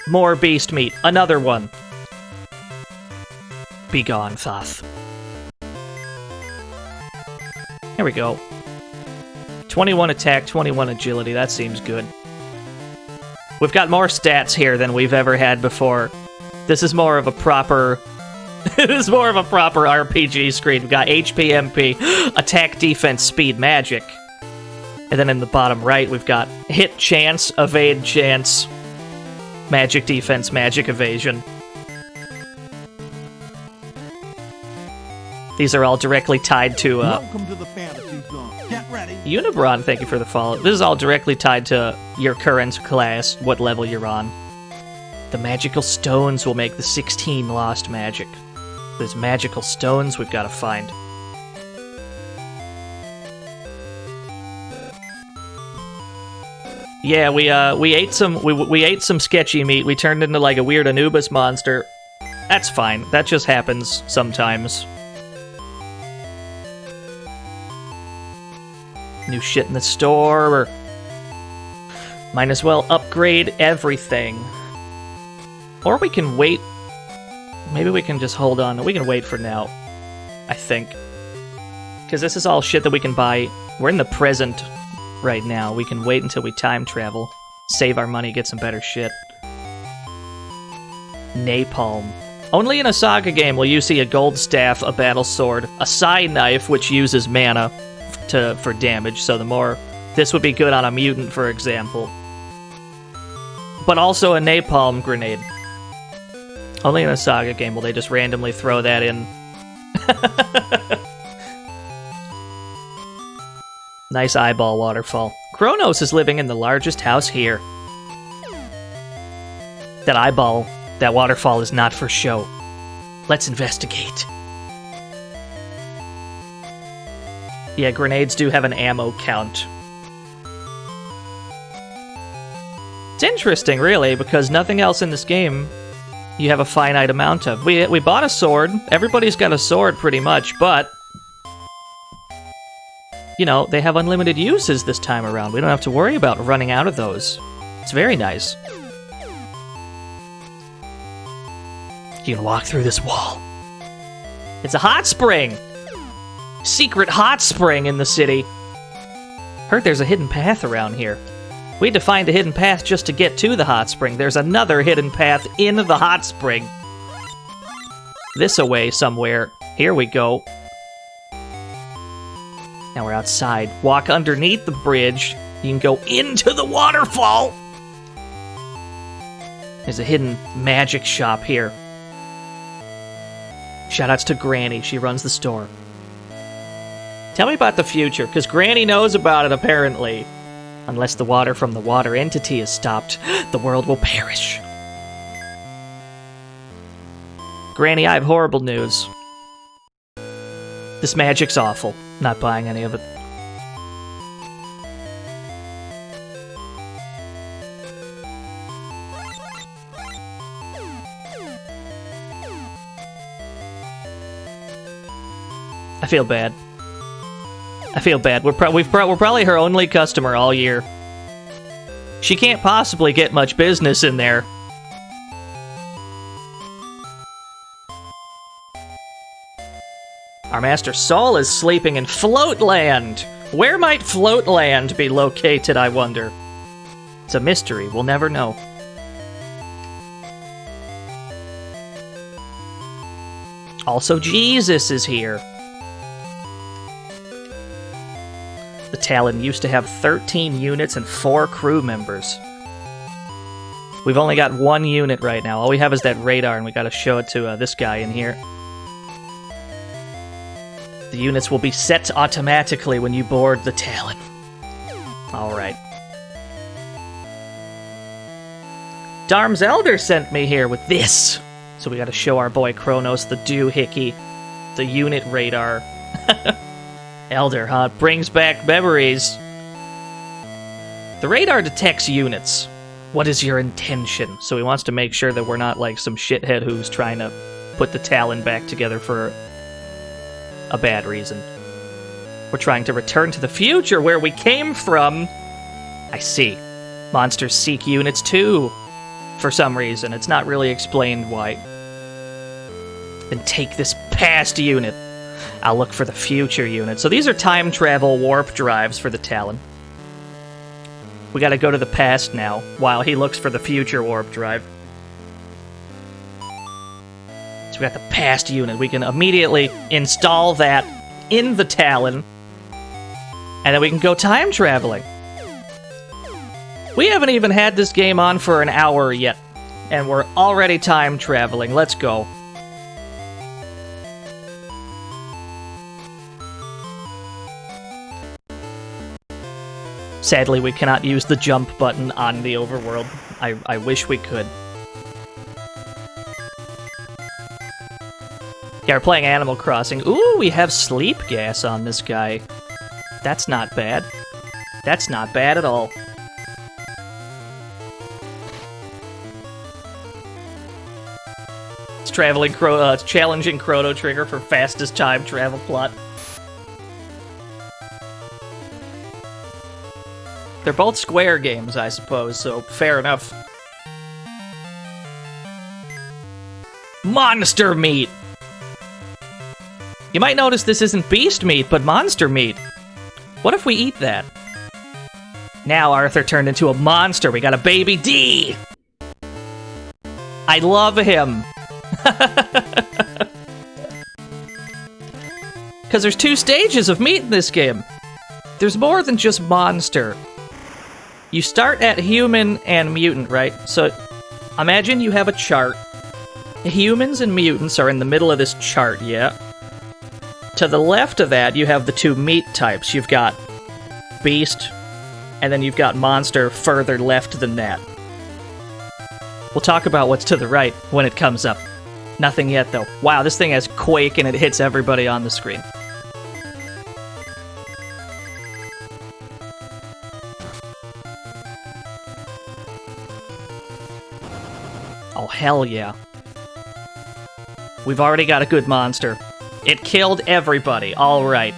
More beast meat. Another one. Be gone, Thoth. Here we go. 21 attack, 21 agility. That seems good. We've got more stats here than we've ever had before. This is more of a proper... this is more of a proper RPG screen. We've got HP, MP, attack, defense, speed, magic. And then in the bottom right, we've got hit chance, evade chance, magic defense, magic evasion. These are all directly tied to... Welcome to the fantasy zone. Get ready. Unibron, thank you for the follow. This is all directly tied to your current class, what level you're on. The magical stones will make the 16 lost magic. There's magical stones we've got to find. Yeah, we ate some sketchy meat. We turned into like a weird Anubis monster. That's fine. That just happens sometimes. New shit in the store, or might as well upgrade everything. Or we can wait. Maybe we can just hold on. We can wait for now, I think. Because this is all shit that we can buy. We're in the present right now. We can wait until we time travel, save our money, get some better shit. Napalm. Only in a SaGa game will you see a gold staff, a battle sword, a sai knife, which uses mana for damage, so the more... This would be good on a mutant, for example. But also a napalm grenade. Only in a SaGa game will they just randomly throw that in. Nice eyeball waterfall. Kronos is living in the largest house here. That eyeball, that waterfall is not for show. Let's investigate. Yeah, grenades do have an ammo count. It's interesting, really, because nothing else in this game you have a finite amount of. We bought a sword. Everybody's got a sword, pretty much, but... You know, they have unlimited uses this time around. We don't have to worry about running out of those. It's very nice. You can walk through this wall. It's a hot spring! Secret hot spring in the city. Heard there's a hidden path around here. We had to find a hidden path just to get to the hot spring. There's another hidden path in the hot spring. This away somewhere. Here we go. Now we're outside. Walk underneath the bridge. You can go into the waterfall. There's a hidden magic shop here. Shoutouts to Granny. She runs the store. Tell me about the future, because Granny knows about it, apparently. Unless the water from the water entity is stopped, the world will perish. Granny, I have horrible news. This magic's awful. Not buying any of it. I feel bad. I feel bad. We're probably her only customer all year. She can't possibly get much business in there. Our Master Saul is sleeping in Floatland. Where might Floatland be located, I wonder? It's a mystery. We'll never know. Also, Jesus is here. The Talon used to have 13 units and 4 crew members. We've only got 1 unit right now. All we have is that radar, and we gotta show it to this guy in here. The units will be set automatically when you board the Talon. Alright. Darm's Elder sent me here with this. So we gotta show our boy Kronos the doohickey, the unit radar. Elder, huh? Brings back memories. The radar detects units. What is your intention? So he wants to make sure that we're not like some shithead who's trying to put the Talon back together for a bad reason. We're trying to return to the future where we came from. I see. Monsters seek units too. For some reason. It's not really explained why. Then take this past unit. I'll look for the future unit. So these are time travel warp drives for the Talon. We gotta go to the past now, while he looks for the future warp drive. So we got the past unit. We can immediately install that in the Talon, and then we can go time traveling. We haven't even had this game on for an hour yet, and we're already time traveling. Let's go. Sadly, we cannot use the jump button on the overworld. I wish we could. Yeah, we're playing Animal Crossing. Ooh, we have sleep gas on this guy. That's not bad. That's not bad at all. It's challenging Chrono Trigger for fastest time travel plot. They're both Square games, I suppose, so fair enough. Monster meat! You might notice this isn't beast meat, but monster meat. What if we eat that? Now Arthur turned into a monster. We got a baby D! I love him! Because there's 2 stages of meat in this game. There's more than just monster. You start at human and mutant, right? So imagine you have a chart. Humans and mutants are in the middle of this chart, yeah? To the left of that, you have the 2 meat types. You've got beast, and then you've got monster further left than that. We'll talk about what's to the right when it comes up. Nothing yet, though. Wow, this thing has Quake, and it hits everybody on the screen. Oh, hell yeah. We've already got a good monster. It killed everybody. Alright.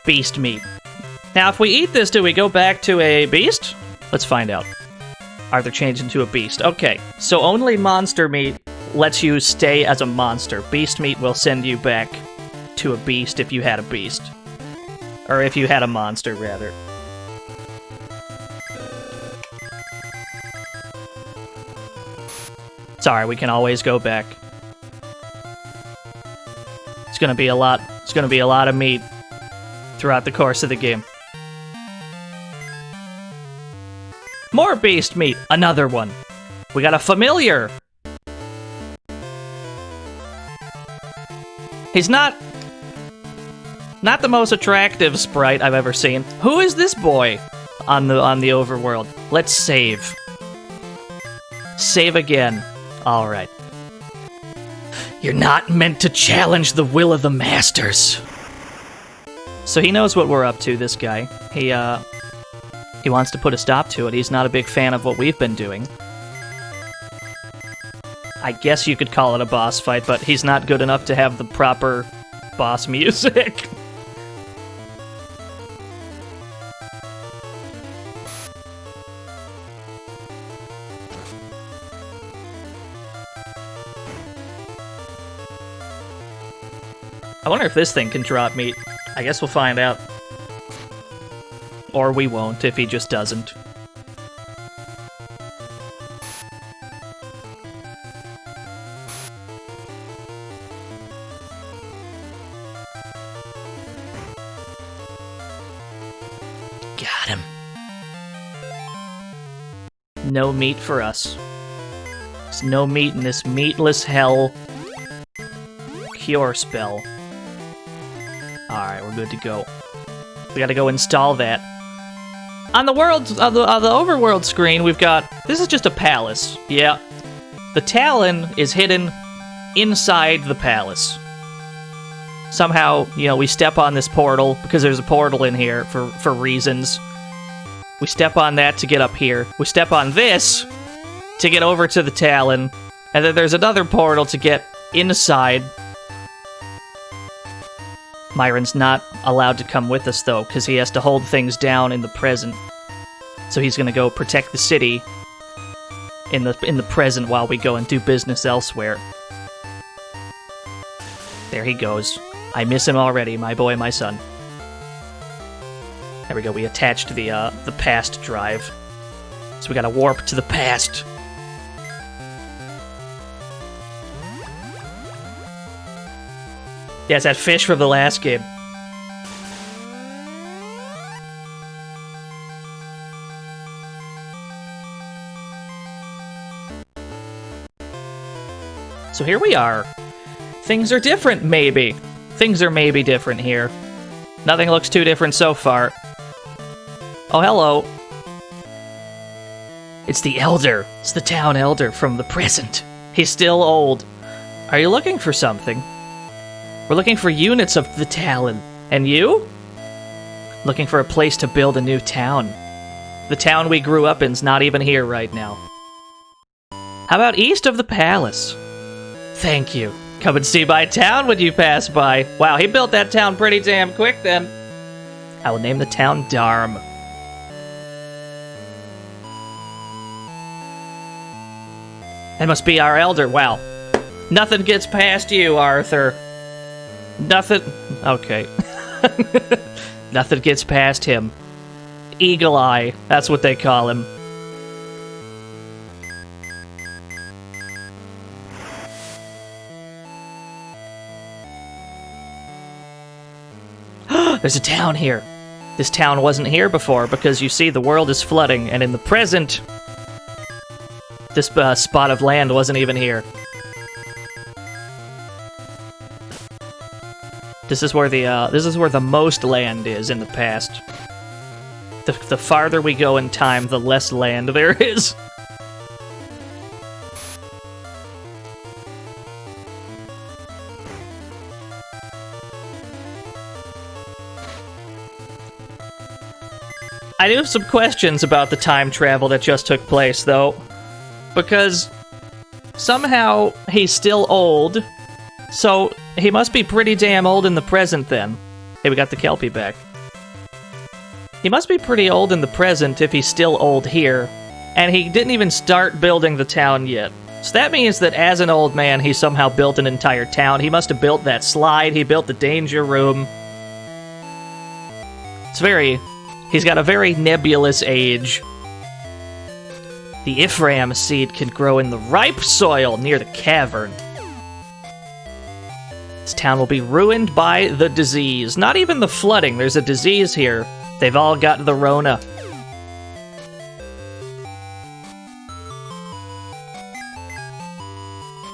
Beast meat. Now, if we eat this, do we go back to a beast? Let's find out. Arthur changed into a beast. Okay, so only monster meat lets you stay as a monster. Beast meat will send you back to a beast if you had a beast. Or if you had a monster, rather. Sorry, we can always go back. It's gonna be a lot. It's gonna be a lot of meat throughout the course of the game. More beast meat. Another one. We got a familiar. He's not the most attractive sprite I've ever seen. Who is this boy on the overworld? Let's save. Save again. All right. You're not meant to challenge the will of the masters. So he knows what we're up to, this guy. He wants to put a stop to it. He's not a big fan of what we've been doing. I guess you could call it a boss fight, but he's not good enough to have the proper boss music. I wonder if this thing can drop meat. I guess we'll find out. Or we won't, if he just doesn't. no meat for us. There's no meat in this meatless hell cure spell. Alright, we're good to go. We gotta go install that. On the overworld screen, we've got... This is just a palace. Yeah. The Talon is hidden inside the palace. Somehow, you know, we step on this portal, because there's a portal in here for reasons. We step on that to get up here. We step on this to get over to the Talon. And then there's another portal to get inside. Myron's not allowed to come with us, though, because he has to hold things down in the present. So he's gonna go protect the city in the present while we go and do business elsewhere. There he goes. I miss him already, my boy, my son. There we go, we attached the past drive. So we gotta warp to the past. Yeah, it's that fish from the last game. So here we are. Things are different, maybe. Things are maybe different here. Nothing looks too different so far. Oh, hello. It's the Elder. It's the town Elder from the present. He's still old. Are you looking for something? We're looking for units of the Talon. And you? Looking for a place to build a new town. The town we grew up in's not even here right now. How about east of the palace? Thank you. Come and see my town when you pass by. Wow, he built that town pretty damn quick then. I will name the town Darm. That must be our elder. Wow. Nothing gets past you, Arthur. Nothing... Okay. Nothing gets past him. Eagle Eye. That's what they call him. There's a town here. This town wasn't here before because, you see, the world is flooding, and in the present, this spot of land wasn't even here. This is where the most land is in the past. The farther we go in time, the less land there is. I do have some questions about the time travel that just took place, though. Because somehow he's still old, so he must be pretty damn old in the present then. Hey, we got the Kelpie back. He must be pretty old in the present if he's still old here, and he didn't even start building the town yet. So that means that as an old man, he somehow built an entire town. He must have built that slide, he built the danger room. He's got a very nebulous age. The Ephraim seed can grow in the ripe soil near the cavern. This town will be ruined by the disease. Not even the flooding, there's a disease here. They've all got the Rona.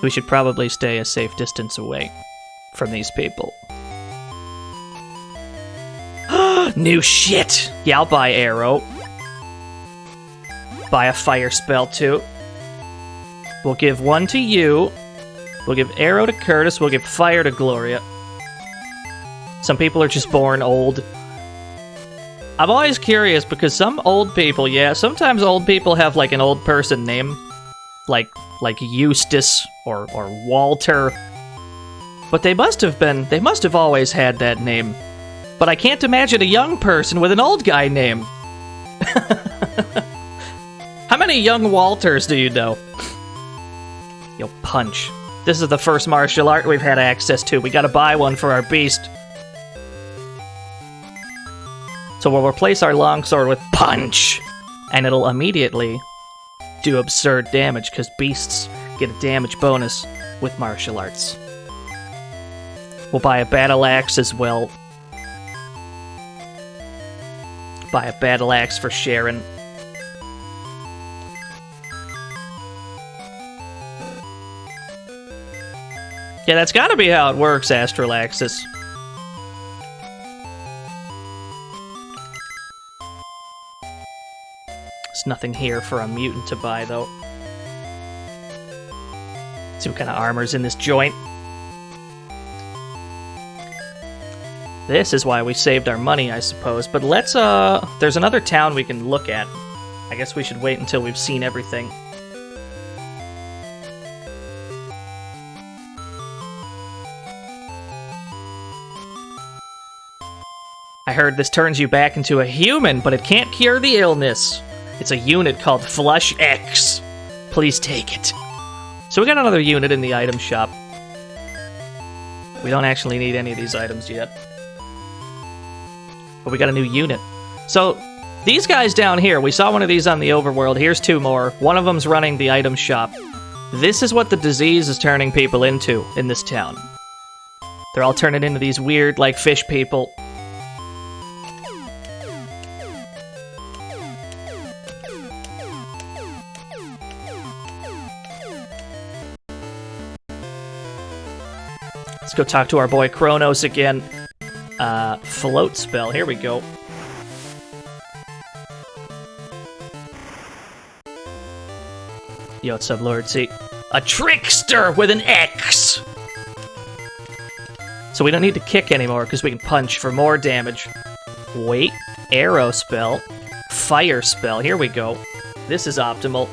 We should probably stay a safe distance away from these people. New shit! Yeah, I'll buy arrow. Buy a fire spell, too. We'll give one to you. We'll give arrow to Curtis. We'll give fire to Gloria. Some people are just born old. I'm always curious because some old people, yeah, sometimes old people have like an old person name. Like Eustace or Walter. But they must have always had that name. But I can't imagine a young person with an old guy name. How many young Walters do you know? Yo, punch. This is the first martial art we've had access to. We gotta buy one for our beast. So we'll replace our longsword with punch. And it'll immediately do absurd damage, because beasts get a damage bonus with martial arts. We'll buy a battle axe as well. Buy a battle axe for Sharon. Yeah, that's gotta be how it works, Astralaxis. There's nothing here for a mutant to buy, though. See what kind of armor's in this joint. This is why we saved our money, I suppose. But let's, there's another town we can look at. I guess we should wait until we've seen everything. I heard this turns you back into a human, but it can't cure the illness. It's a unit called Flush X. Please take it. So we got another unit in the item shop. We don't actually need any of these items yet. But we got a new unit. So, these guys down here, we saw one of these on the overworld. Here's two more. One of them's running the item shop. This is what the disease is turning people into in this town. They're all turning into these weird, like, fish people. Let's go talk to our boy Kronos again. Float spell. Here we go. Yo, what's up, Lord? See? A trickster with an X! So we don't need to kick anymore, because we can punch for more damage. Wait. Arrow spell. Fire spell. Here we go. This is optimal.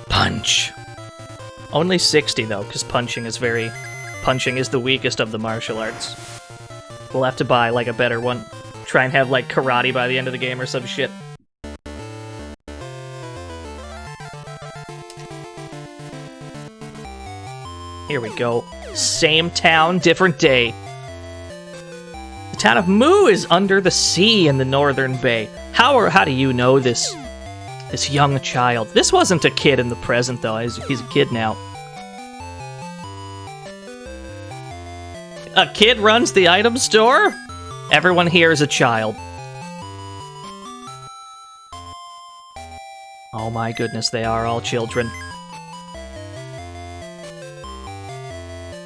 Punch. Only 60 though, because punching is the weakest of the martial arts. We'll have to buy like a better one. Try and have like karate by the end of the game or some shit. Here we go. Same town, different day. The town of Mu is under the sea in the northern bay. How do you know this? This young child. This wasn't a kid in the present, though. He's a kid now. A kid runs the item store? Everyone here is a child. Oh my goodness, they are all children.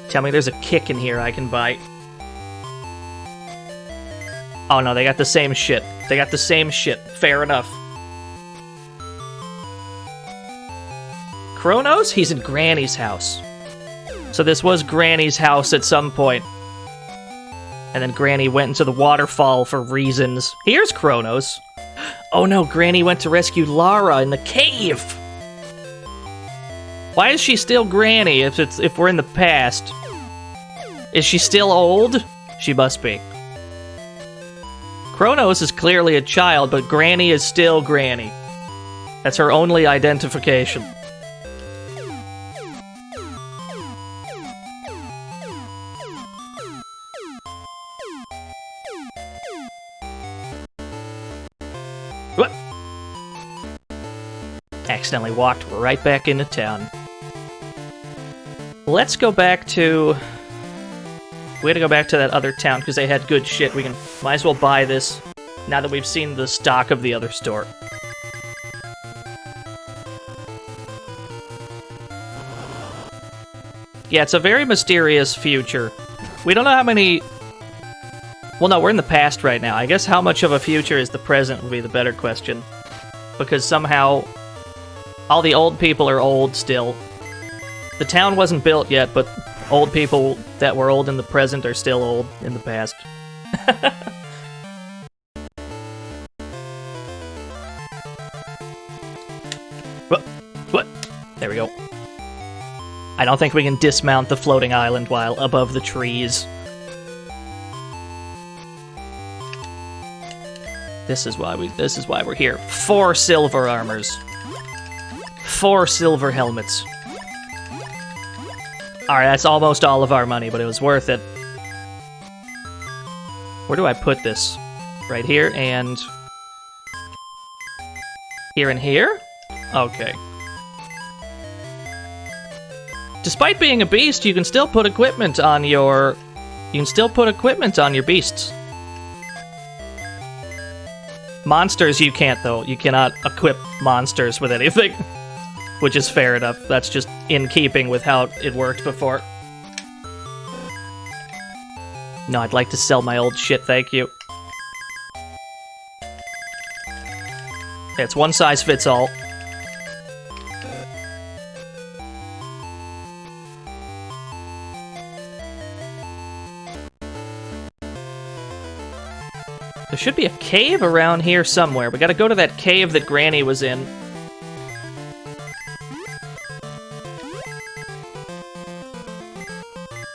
Tell me there's a kick in here I can buy. Oh no, they got the same shit. They got the same shit. Fair enough. Kronos? He's in Granny's house. So this was Granny's house at some point. And then Granny went into the waterfall for reasons. Here's Kronos. Oh no, Granny went to rescue Lara in the cave! Why is she still Granny if we're in the past? Is she still old? She must be. Kronos is clearly a child, but Granny is still Granny. That's her only identification. What? Accidentally walked right back into town. Let's go back to... We had to go back to that other town because they had good shit. We can might as well buy this now that we've seen the stock of the other store. Yeah, it's a very mysterious future. We don't know how many... Well, no, we're in the past right now. I guess how much of a future is the present would be the better question. Because somehow all the old people are old still. The town wasn't built yet, but old people that were old in the present are still old in the past. What? There we go. I don't think we can dismount the floating island while above the trees. This is why we're here. 4 silver armors. 4 silver helmets. Alright, that's almost all of our money, but it was worth it. Where do I put this? Right here and... Here and here? Okay. Despite being a beast, you can still put equipment on your You can still put equipment on your beasts. Monsters you can't, though. You cannot equip monsters with anything. Which is fair enough. That's just in keeping with how it worked before. No, I'd like to sell my old shit, thank you. It's one size fits all. There should be a cave around here somewhere. We gotta go to that cave that Granny was in.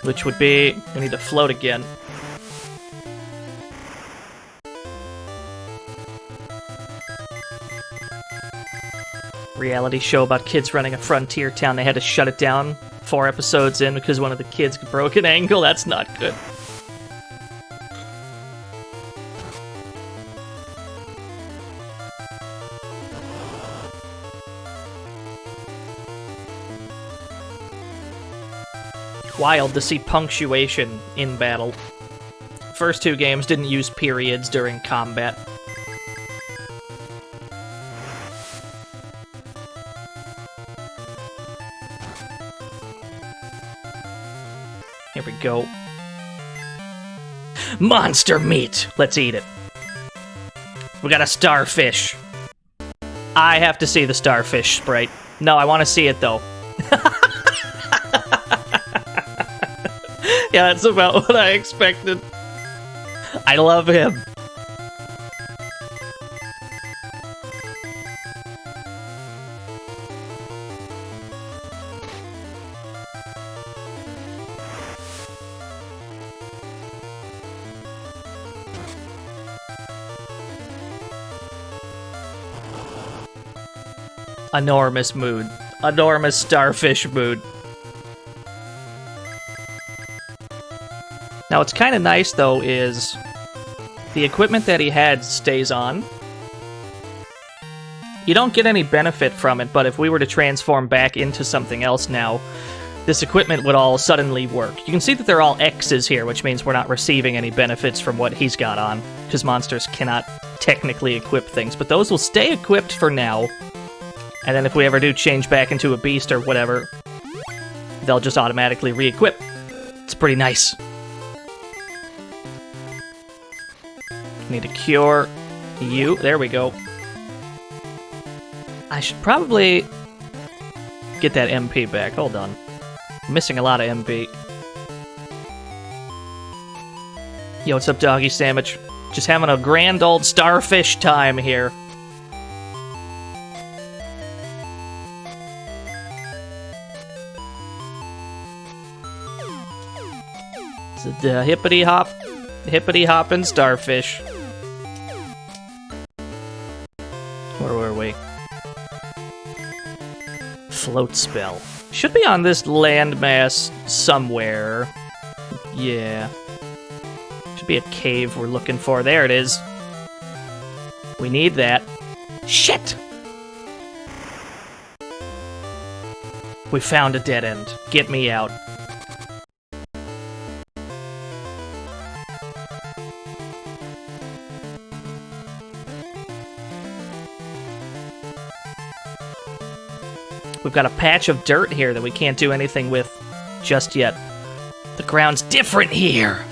Which would be... we need to float again. Reality show about kids running a frontier town. They had to shut it down 4 episodes in because one of the kids broke an ankle. That's not good. Wild to see punctuation in battle. First 2 games didn't use periods during combat. Here we go. Monster meat! Let's eat it. We got a starfish. I have to see the starfish sprite. No, I want to see it though. Yeah, that's about what I expected. I love him. Enormous mood. Enormous starfish mood. Now, what's kind of nice, though, is the equipment that he had stays on. You don't get any benefit from it, but if we were to transform back into something else now, this equipment would all suddenly work. You can see that they're all X's here, which means we're not receiving any benefits from what he's got on, because monsters cannot technically equip things, but those will stay equipped for now, and then if we ever do change back into a beast or whatever, they'll just automatically re-equip. It's pretty nice. Need to cure you. There we go. I should probably get that MP back. Hold on. I'm missing a lot of MP. Yo, what's up, Doggy Sandwich? Just having a grand old starfish time here. It's a hippity hoppin' starfish. Where were we? Float spell. Should be on this landmass somewhere. Yeah. Should be a cave we're looking for. There it is. We need that. Shit! We found a dead end. Get me out. We've got a patch of dirt here that we can't do anything with just yet. The ground's different here!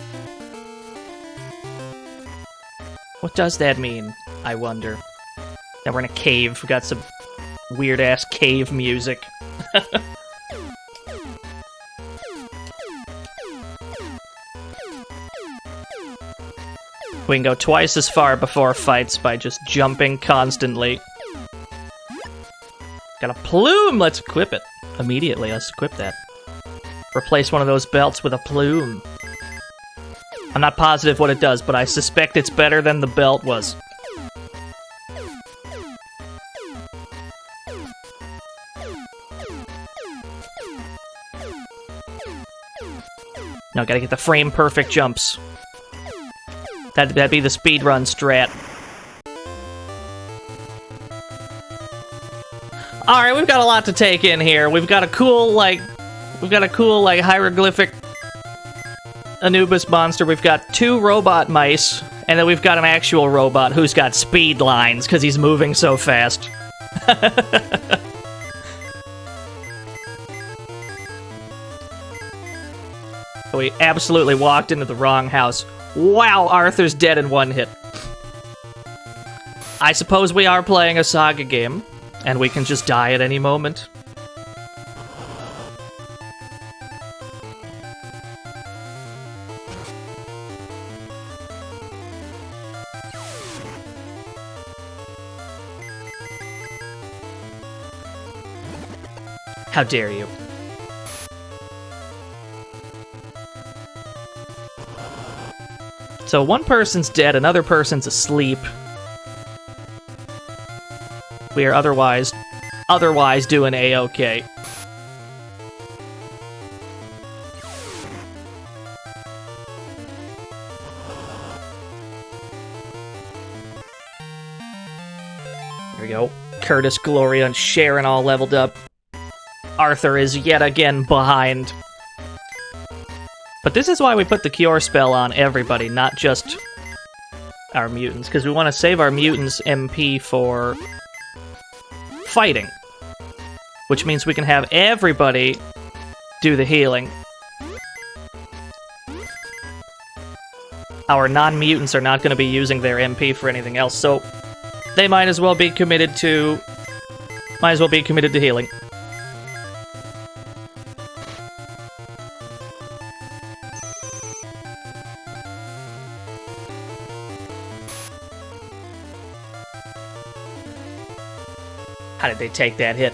What does that mean, I wonder? Now we're in a cave. We've got some weird-ass cave music. We can go twice as far before fights by just jumping constantly. Got a plume! Let's equip it. Immediately, let's equip that. Replace one of those belts with a plume. I'm not positive what it does, but I suspect it's better than the belt was. Now, gotta get the frame-perfect jumps. That'd be the speedrun strat. Alright, we've got a lot to take in here. We've got a cool, like, hieroglyphic Anubis monster, we've got 2 robot mice, and then we've got an actual robot who's got speed lines because he's moving so fast. We absolutely walked into the wrong house. Wow, Arthur's dead in 1 hit. I suppose we are playing a SaGa game, and we can just die at any moment. How dare you? So one person's dead, another person's asleep. We are otherwise doing A-okay. There we go. Curtis, Gloria, and Sharon all leveled up. Arthur is yet again behind. But this is why we put the cure spell on everybody, not just our mutants, because we want to save our mutants' MP for fighting. Which means we can have everybody do the healing. Our non-mutants are not going to be using their MP for anything else, so they might as well be committed to healing. How did they take that hit?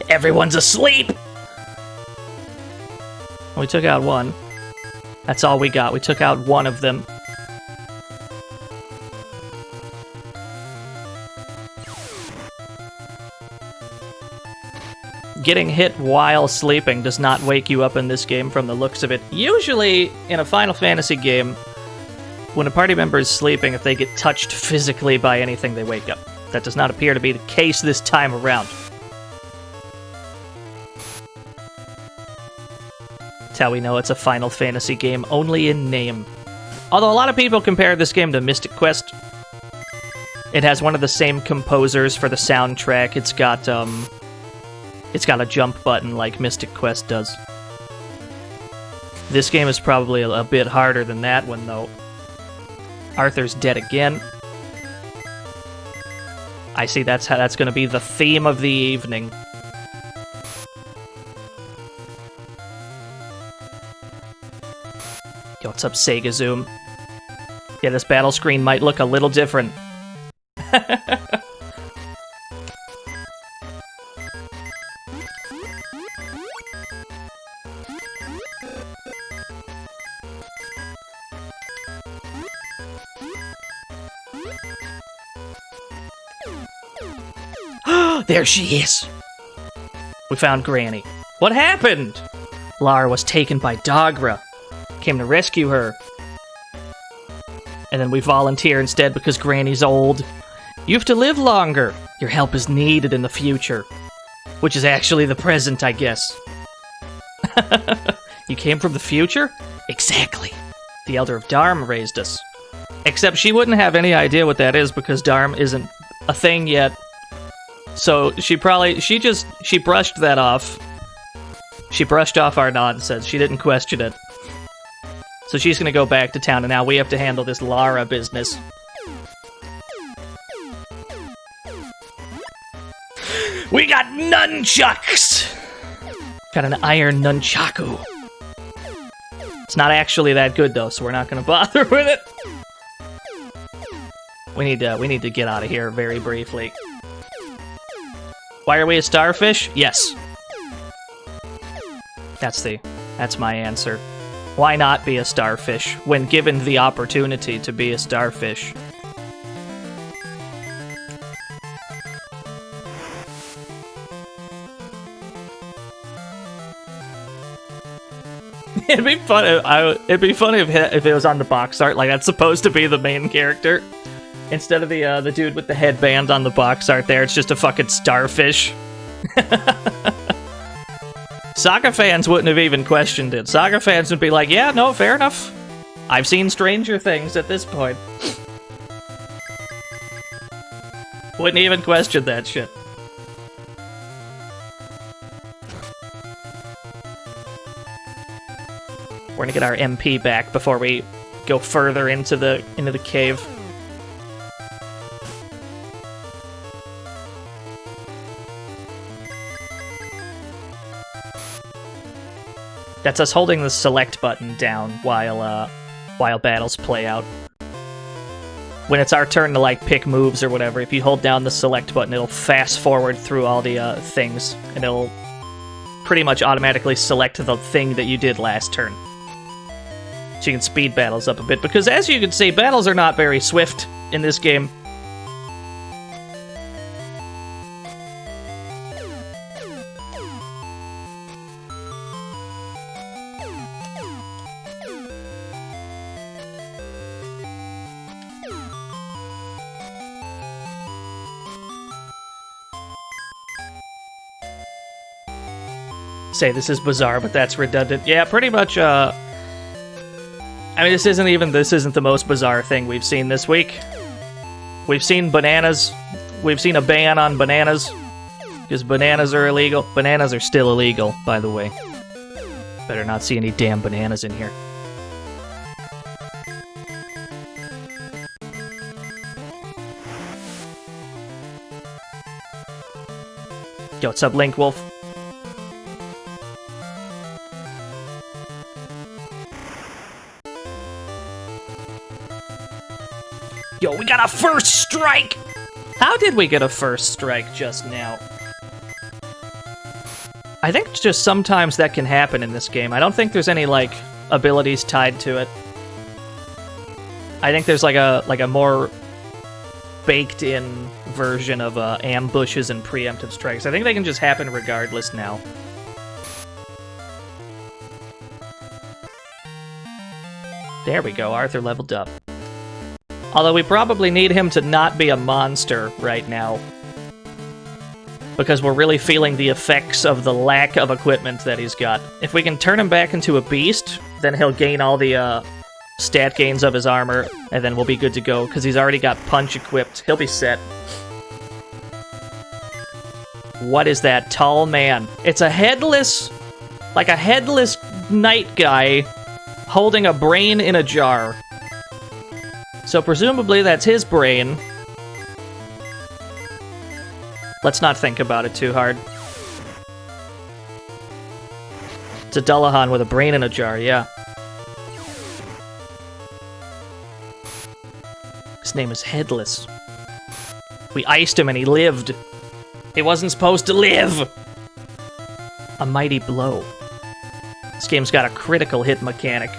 Everyone's asleep! We took out one. That's all we got. We took out one of them. Getting hit while sleeping does not wake you up in this game from the looks of it. Usually, in a Final Fantasy game, when a party member is sleeping, if they get touched physically by anything, they wake up. That does not appear to be the case this time around. That's how we know it's a Final Fantasy game, only in name. Although a lot of people compare this game to Mystic Quest. It has one of the same composers for the soundtrack. It's got a jump button like Mystic Quest does. This game is probably a bit harder than that one, though. Arthur's dead again. I see that's going to be the theme of the evening. Yo, what's up, SaGa Zoom? Yeah, this battle screen might look a little different. There she is! We found Granny. What happened? Lara was taken by Dagra. Came to rescue her. And then we volunteer instead because Granny's old. You have to live longer. Your help is needed in the future. Which is actually the present, I guess. You came from the future? Exactly. The Elder of Dharm raised us. Except she wouldn't have any idea what that is because Dharm isn't a thing yet. So she brushed that off. She brushed off our nonsense. She didn't question it. So she's gonna go back to town, and now we have to handle this Lara business. We got nunchucks! Got an iron nunchaku. It's not actually that good, though, so we're not gonna bother with it. We need to get out of here very briefly. Why are we a starfish? Yes. That's my answer. Why not be a starfish when given the opportunity to be a starfish? It'd be funny if it was on the box art, like that's supposed to be the main character. Instead of the dude with the headband on the box art there, it's just a fucking starfish. SaGa fans wouldn't have even questioned it. SaGa fans would be like, yeah, no, fair enough. I've seen stranger things at this point. Wouldn't even question that shit. We're gonna get our MP back before we go further into the cave. That's us holding the select button down while battles play out. When it's our turn to like pick moves or whatever, if you hold down the select button, it'll fast forward through all the things, and it'll pretty much automatically select the thing that you did last turn. So you can speed battles up a bit, because as you can see, battles are not very swift in this game. Say this is bizarre, but that's redundant. Yeah, pretty much, I mean, this isn't the most bizarre thing we've seen this week. We've seen bananas. We've seen a ban on bananas, because bananas are illegal. Bananas are still illegal, by the way. Better not see any damn bananas in here. Yo, what's up, Link Wolf? Yo, we got a first strike! How did we get a first strike just now? I think just sometimes that can happen in this game. I don't think there's any, like, abilities tied to it. I think there's like a more baked-in version of ambushes and preemptive strikes. I think they can just happen regardless now. There we go, Arthur leveled up. Although we probably need him to not be a monster right now, because we're really feeling the effects of the lack of equipment that he's got. If we can turn him back into a beast, then he'll gain all the stat gains of his armor, and then we'll be good to go, because he's already got punch equipped. He'll be set. What is that tall man? It's a headless, like a headless knight guy holding a brain in a jar. So presumably that's his brain. Let's not think about it too hard. It's a Dullahan with a brain in a jar, yeah. His name is Headless. We iced him and he lived. He wasn't supposed to live! A mighty blow. This game's got a critical hit mechanic.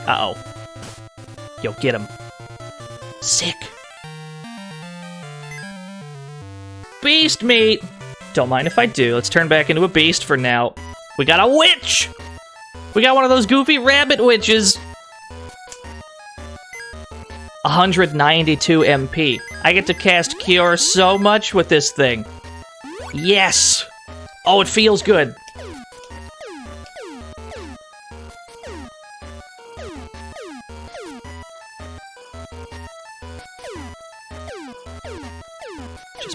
Uh-oh. Yo, get him. Sick. Beast meat! Don't mind if I do. Let's turn back into a beast for now. We got a witch! We got one of those goofy rabbit witches! 192 MP. I get to cast Cure so much with this thing. Yes! Oh, it feels good.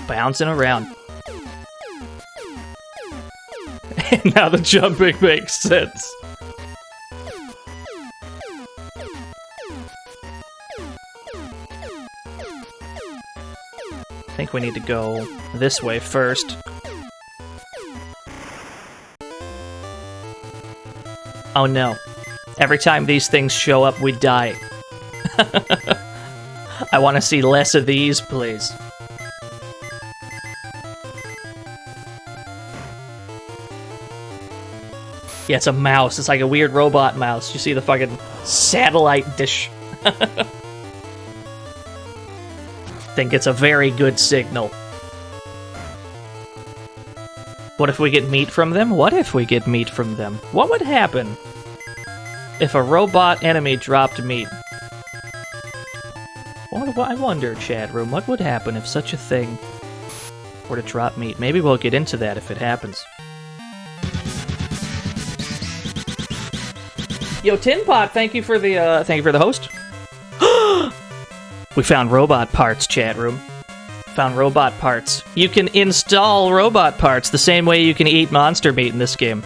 Bouncing around. And now the jumping makes sense. I think we need to go this way first. Oh no. Every time these things show up, we die. I want to see less of these, please. Yeah, it's a mouse. It's like a weird robot mouse. You see the fucking satellite dish. Think it's a very good signal. What if we get meat from them? What if we get meat from them? What would happen if a robot enemy dropped meat? I wonder, chat room, what would happen if such a thing were to drop meat? Maybe we'll get into that if it happens. Yo, Tin Pot, thank you for the host. We found robot parts, chat room. Found robot parts. You can install robot parts the same way you can eat monster meat in this game.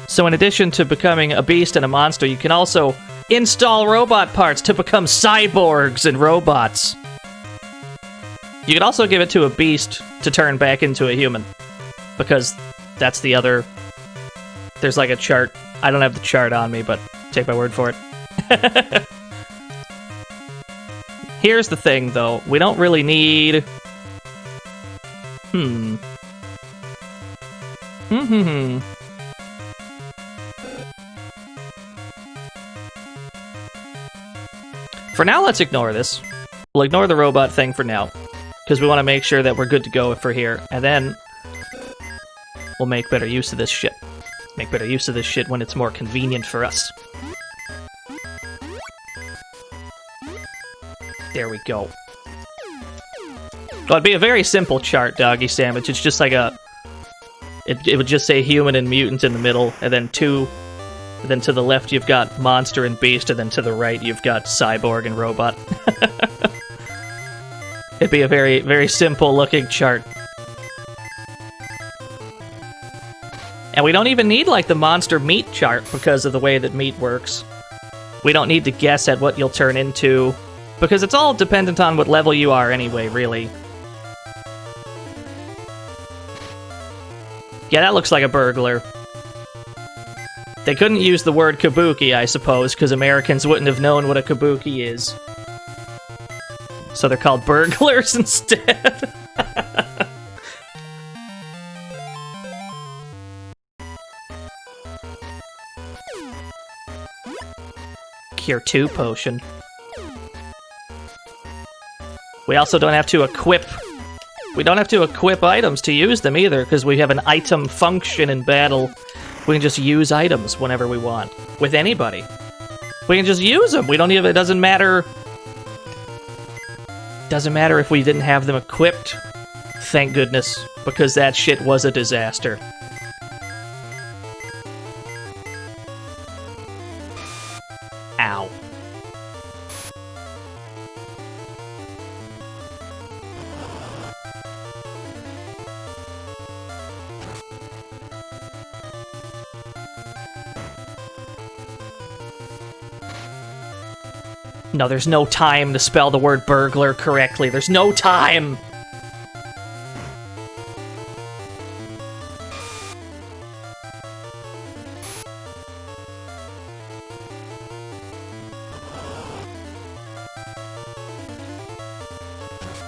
So in addition to becoming a beast and a monster, you can also install robot parts to become cyborgs and robots. You can also give it to a beast to turn back into a human. Because that's the other... There's like a chart. I don't have the chart on me, but take my word for it. Here's the thing, though. We don't really need... For now, let's ignore this. We'll ignore the robot thing for now, because we want to make sure that we're good to go if we're here, and then we'll make better use of this shit. Make better use of this shit when it's more convenient for us. There we go. Well, it'd be a very simple chart, Doggy Sandwich. It's just like a... It would just say human and mutant in the middle, and then then to the left you've got monster and beast, and then to the right you've got cyborg and robot. It'd be a very, very simple looking chart. And we don't even need like the monster meat chart because of the way that meat works. We don't need to guess at what you'll turn into, because it's all dependent on what level you are anyway, really. Yeah, that looks like a burglar. They couldn't use the word kabuki, I suppose, because Americans wouldn't have known what a kabuki is. So they're called burglars instead. Cure 2 potion. We also don't have to equip... We don't have to equip items to use them either, because we have an item function in battle. We can just use items whenever we want. With anybody. We can just use them. We don't even... It doesn't matter... Doesn't matter if we didn't have them equipped. Thank goodness. Because that shit was a disaster. Ow. No, there's no time to spell the word burglar correctly. There's no time!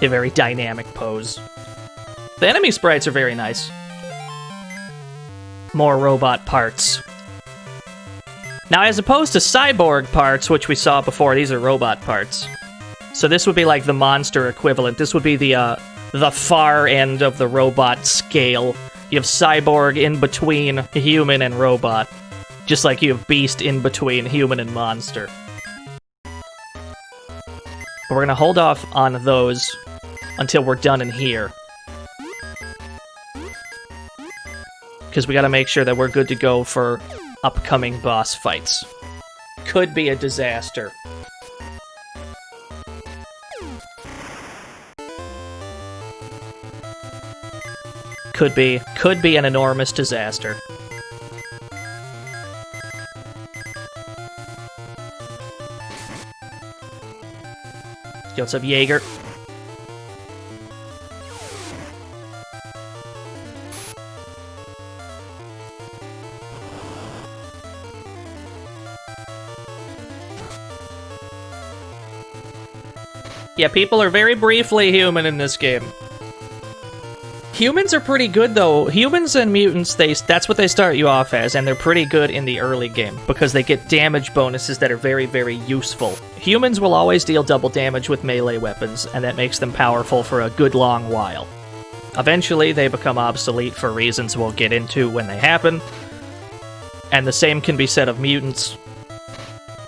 A very dynamic pose. The enemy sprites are very nice. More robot parts. Now, as opposed to cyborg parts, which we saw before, these are robot parts. So this would be like the monster equivalent. This would be the far end of the robot scale. You have cyborg in between human and robot. Just like you have beast in between human and monster. But we're gonna hold off on those until we're done in here. Because we gotta make sure that we're good to go for upcoming boss fights. Could be a disaster. Could be an enormous disaster. Yo, what's up, Jaeger? Yeah, people are very briefly human in this game. Humans are pretty good, though. Humans and mutants, that's what they start you off as, and they're pretty good in the early game, because they get damage bonuses that are very, very useful. Humans will always deal double damage with melee weapons, and that makes them powerful for a good long while. Eventually, they become obsolete for reasons we'll get into when they happen. And the same can be said of mutants.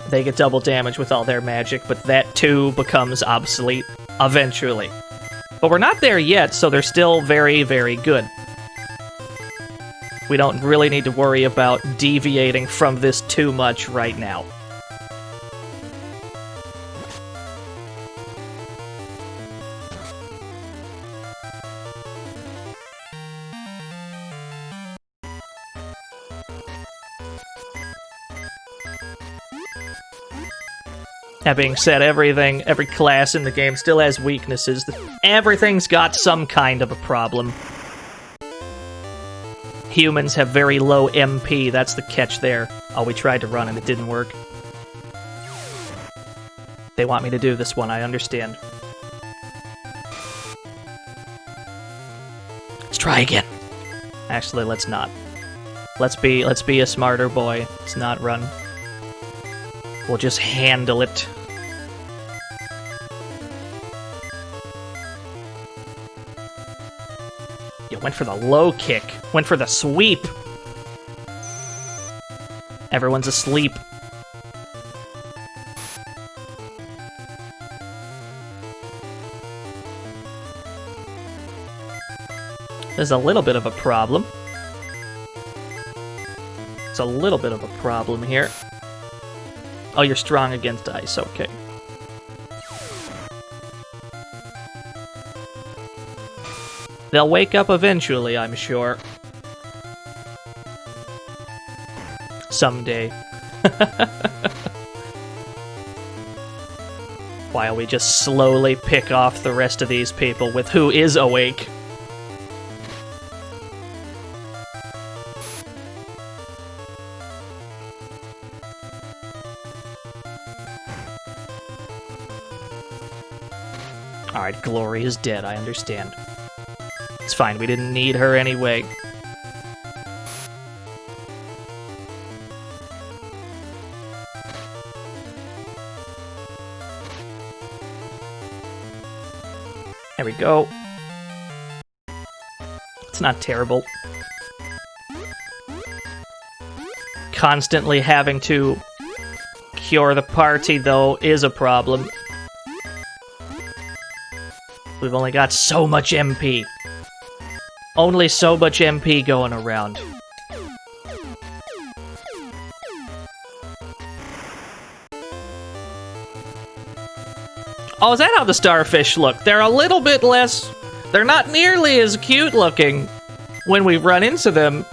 They get double damage with all their magic, but that too becomes obsolete eventually. But we're not there yet, so they're still very, very good. We don't really need to worry about deviating from this too much right now. That being said, every class in the game still has weaknesses. Everything's got some kind of a problem. Humans have very low MP, that's the catch there. Oh, we tried to run and it didn't work. They want me to do this one, I understand. Let's try again. Actually, let's not. Let's be a smarter boy. Let's not run. We'll just handle it. You went for the low kick. Went for the sweep. Everyone's asleep. There's a little bit of a problem. It's a little bit of a problem here. Oh, you're strong against ice, okay. They'll wake up eventually, I'm sure. Someday. While we just slowly pick off the rest of these people with who is awake. Alright, Glory is dead, I understand. It's fine, we didn't need her anyway. There we go. It's not terrible. Constantly having to cure the party, though, is a problem. We've only got so much MP. Only so much MP going around. Oh, is that how the starfish look? They're a little bit less... They're not nearly as cute looking when we run into them.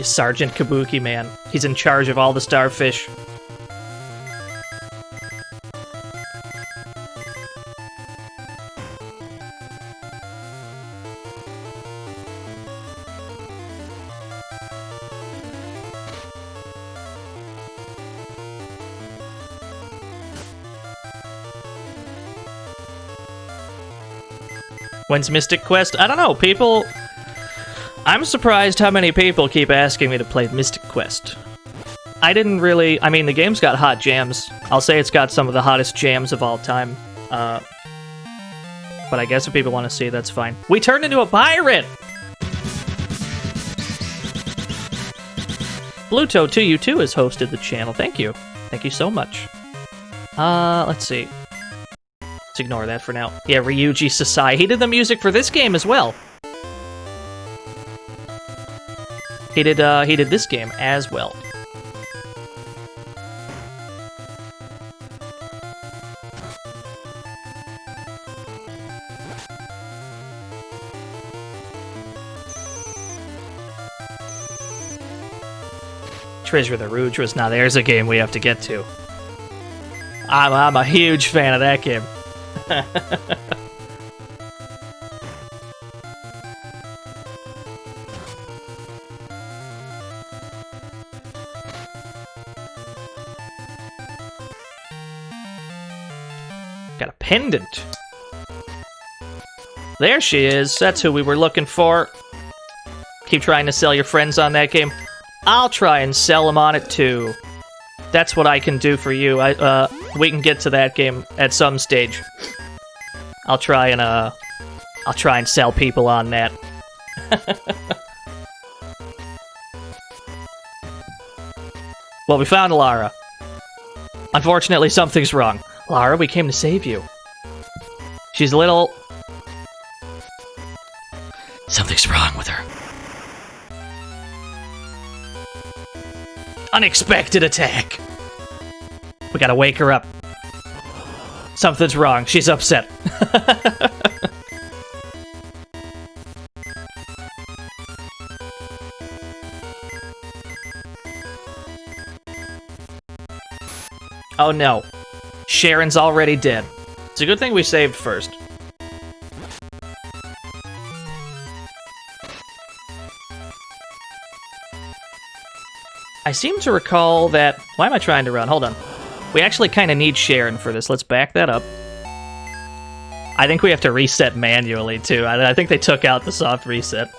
Sergeant Kabuki Man. He's in charge of all the starfish. When's Mystic Quest? I don't know, people... I'm surprised how many people keep asking me to play Mystic Quest. I didn't really... I mean, the game's got hot jams. I'll say it's got some of the hottest jams of all time. But I guess if people want to see, that's fine. We turned into a pirate! Bluto2U2 has hosted the channel. Thank you. Thank you so much. Let's see. Let's ignore that for now. Yeah, Ryuji Sasai. He did the music for this game as well. He did this game as well. Treasure the Rudras. Now there's a game we have to get to. I'm a huge fan of that game. Got a pendant. There she is. That's who we were looking for. Keep trying to sell your friends on that game. I'll try and sell them on it too. That's what I can do for you. We can get to that game at some stage. I'll try and sell people on that. Well, we found Lara. Unfortunately, something's wrong. Lara, we came to save you. She's a little... Something's wrong with her. Unexpected attack. We gotta wake her up. Something's wrong. She's upset. Oh no. Sharon's already dead. It's a good thing we saved first. I seem to recall that... Why am I trying to run? Hold on. We actually kind of need Sharon for this. Let's back that up. I think we have to reset manually, too. I think they took out the soft reset.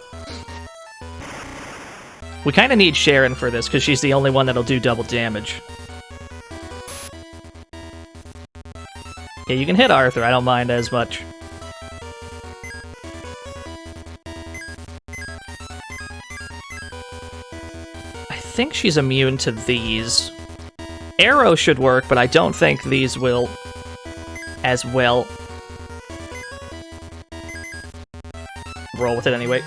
We kind of need Sharon for this, because she's the only one that'll do double damage. Yeah, you can hit Arthur. I don't mind as much. I think she's immune to these. Arrow should work, but I don't think these will as well. Roll with it anyway.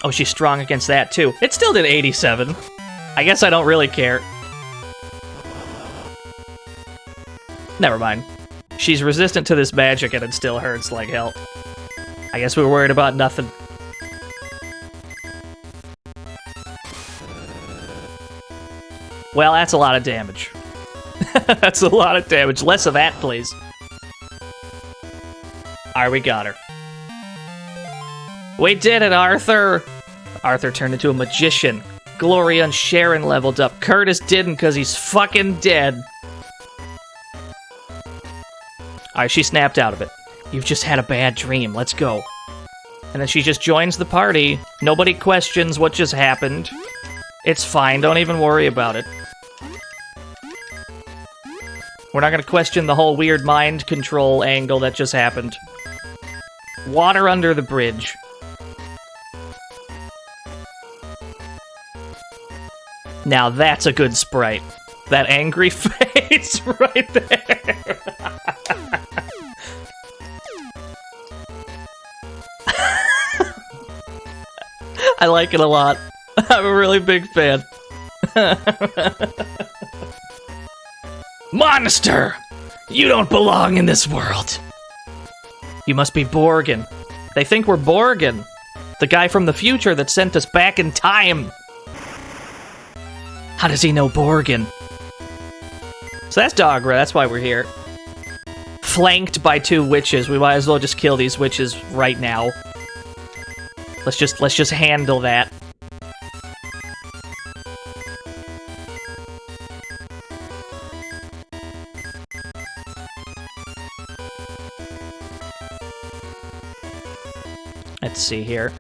Oh, she's strong against that too. It still did 87. I guess I don't really care. Never mind. She's resistant to this magic and it still hurts like hell. I guess we were worried about nothing. Well, that's a lot of damage. That's a lot of damage. Less of that, please. Alright, we got her. We did it, Arthur! Arthur turned into a magician. Gloria and Sharon leveled up. Curtis didn't because he's fucking dead. Alright, she snapped out of it. You've just had a bad dream. Let's go. And then she just joins the party. Nobody questions what just happened. It's fine. Don't even worry about it. We're not going to question the whole weird mind control angle that just happened. Water under the bridge. Now that's a good sprite. That angry face right there. I like it a lot. I'm a really big fan. Monster! You don't belong in this world. You must be Borgin. They think we're Borgin. The guy from the future that sent us back in time. How does he know Borgin? So that's Dogra, that's why we're here. Flanked by 2 witches. We might as well just kill these witches right now. Let's just handle that. Let's see here.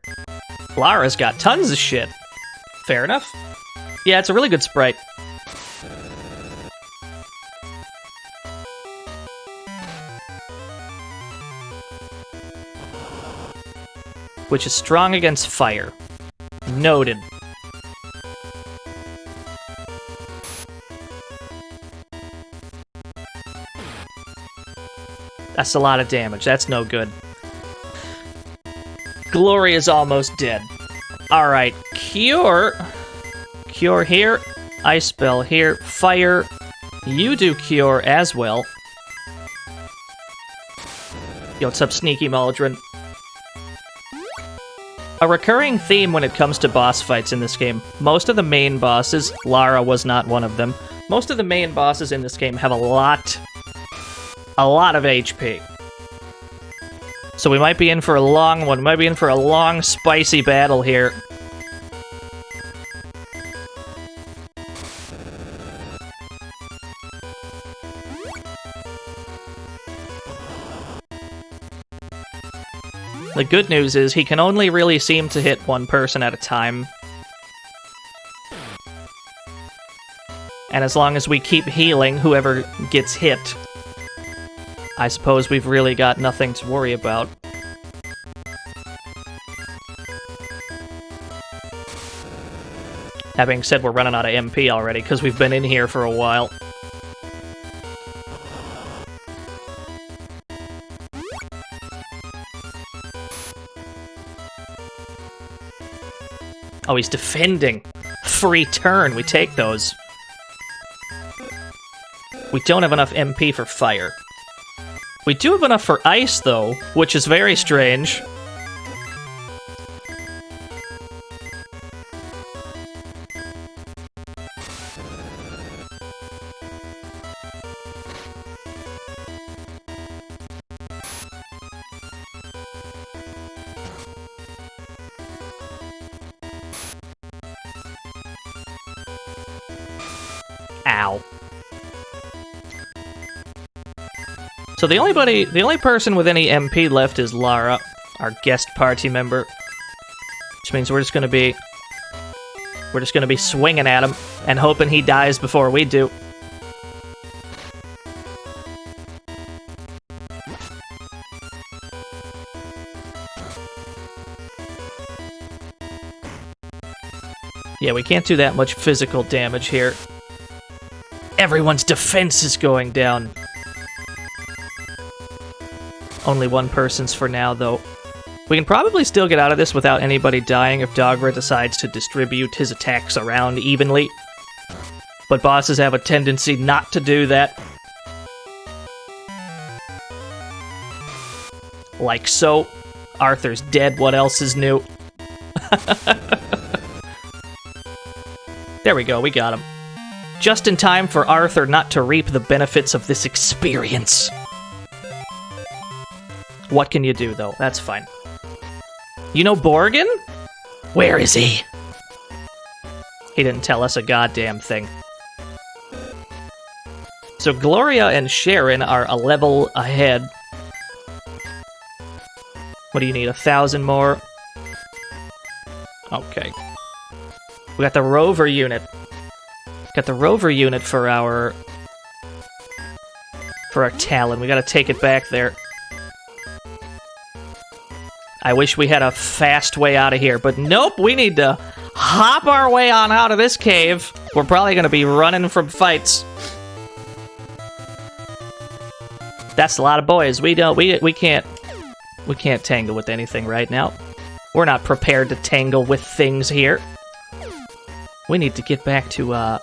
Lara's got tons of shit. Fair enough. Yeah, it's a really good sprite. Which is strong against fire. Noted. That's a lot of damage. That's no good. Gloria's almost dead. Alright, Cure. Cure here. Ice Spell here. Fire. You do Cure as well. Yo, what's up, Sneaky Maldron? A recurring theme when it comes to boss fights in this game. Most of the main bosses, Lara was not one of them, most of the main bosses in this game have a lot of HP. So we might be in for a long one, might be in for a long, spicy battle here. The good news is he can only really seem to hit one person at a time. And as long as we keep healing whoever gets hit, I suppose we've really got nothing to worry about. That being said, we're running out of MP already because we've been in here for a while. Oh, he's defending. Free turn, we take those. We don't have enough MP for fire. We do have enough for ice, though, which is very strange. Ow. So the only person with any MP left is Lara, our guest party member. Which means we're just gonna be swinging at him and hoping he dies before we do. Yeah, we can't do that much physical damage here. Everyone's defense is going down. Only one person's for now, though. We can probably still get out of this without anybody dying if Dogra decides to distribute his attacks around evenly. But bosses have a tendency not to do that. Like so. Arthur's dead, what else is new? There we go, we got him. Just in time for Arthur not to reap the benefits of this experience. What can you do, though? That's fine. You know Borgin? Where is he? He didn't tell us a goddamn thing. So Gloria and Sharon are a level ahead. What do you need, 1,000 more? Okay. We got the rover unit. Got the rover unit for our Talon. We gotta take it back there. I wish we had a fast way out of here, but nope, we need to hop our way on out of this cave. We're probably gonna be running from fights. That's a lot of boys. We can't tangle with anything right now. We're not prepared to tangle with things here. We need to get back to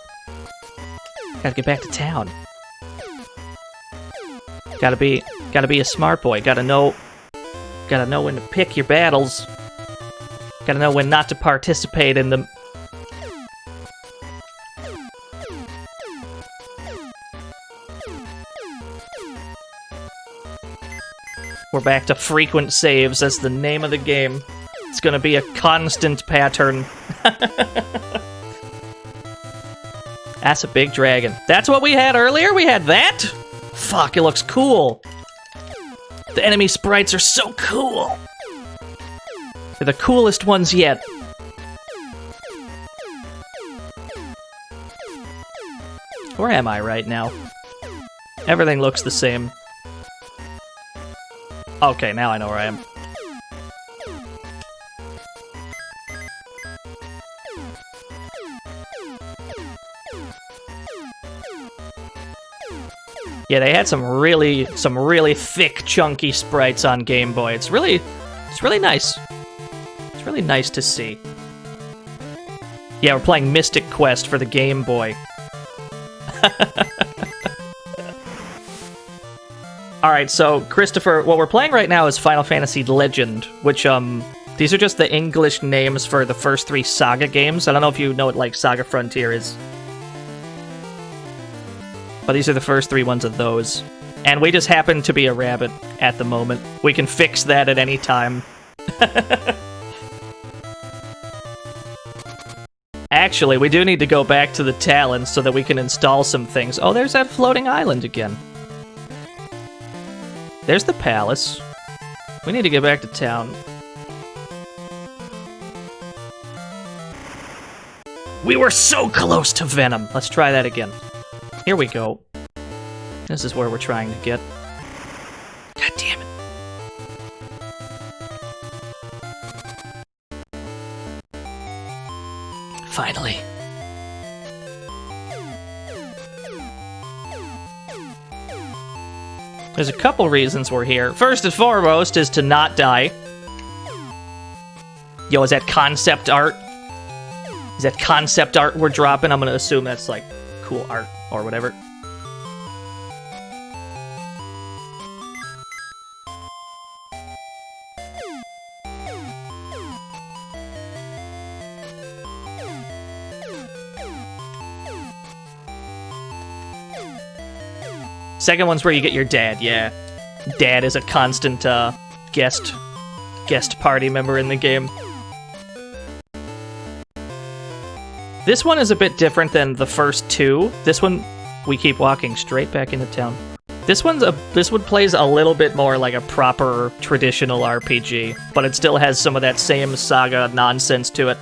gotta get back to town. Gotta be a smart boy. Gotta know when to pick your battles. Gotta know when not to participate in them. We're back to frequent saves. That's the name of the game. It's gonna be a constant pattern. That's a big dragon. That's what we had earlier? We had that? Fuck, it looks cool. The enemy sprites are so cool. They're the coolest ones yet. Where am I right now? Everything looks the same. Okay, now I know where I am. Yeah, they had some really thick, chunky sprites on Game Boy. It's really nice. It's really nice to see. Yeah, we're playing Mystic Quest for the Game Boy. Alright, so, Christopher, what we're playing right now is Final Fantasy Legend, which, these are just the English names for the first 3 SaGa games. I don't know if you know what, like, SaGa Frontier is. But these are the first 3 ones of those. And we just happen to be a rabbit at the moment. We can fix that at any time. Actually, we do need to go back to the Talon so that we can install some things. Oh, there's that floating island again. There's the palace. We need to get back to town. We were so close to Venom. Let's try that again. Here we go. This is where we're trying to get. God damn it. Finally. There's a couple reasons we're here. First and foremost is to not die. Yo, is that concept art? Is that concept art we're dropping? I'm gonna assume that's like cool art or whatever. Second one's where you get your dad, yeah. Dad is a constant guest party member in the game. This one is a bit different than the first two. This one, we keep walking straight back into town. This one plays a little bit more like a proper traditional RPG, but it still has some of that same SaGa nonsense to it.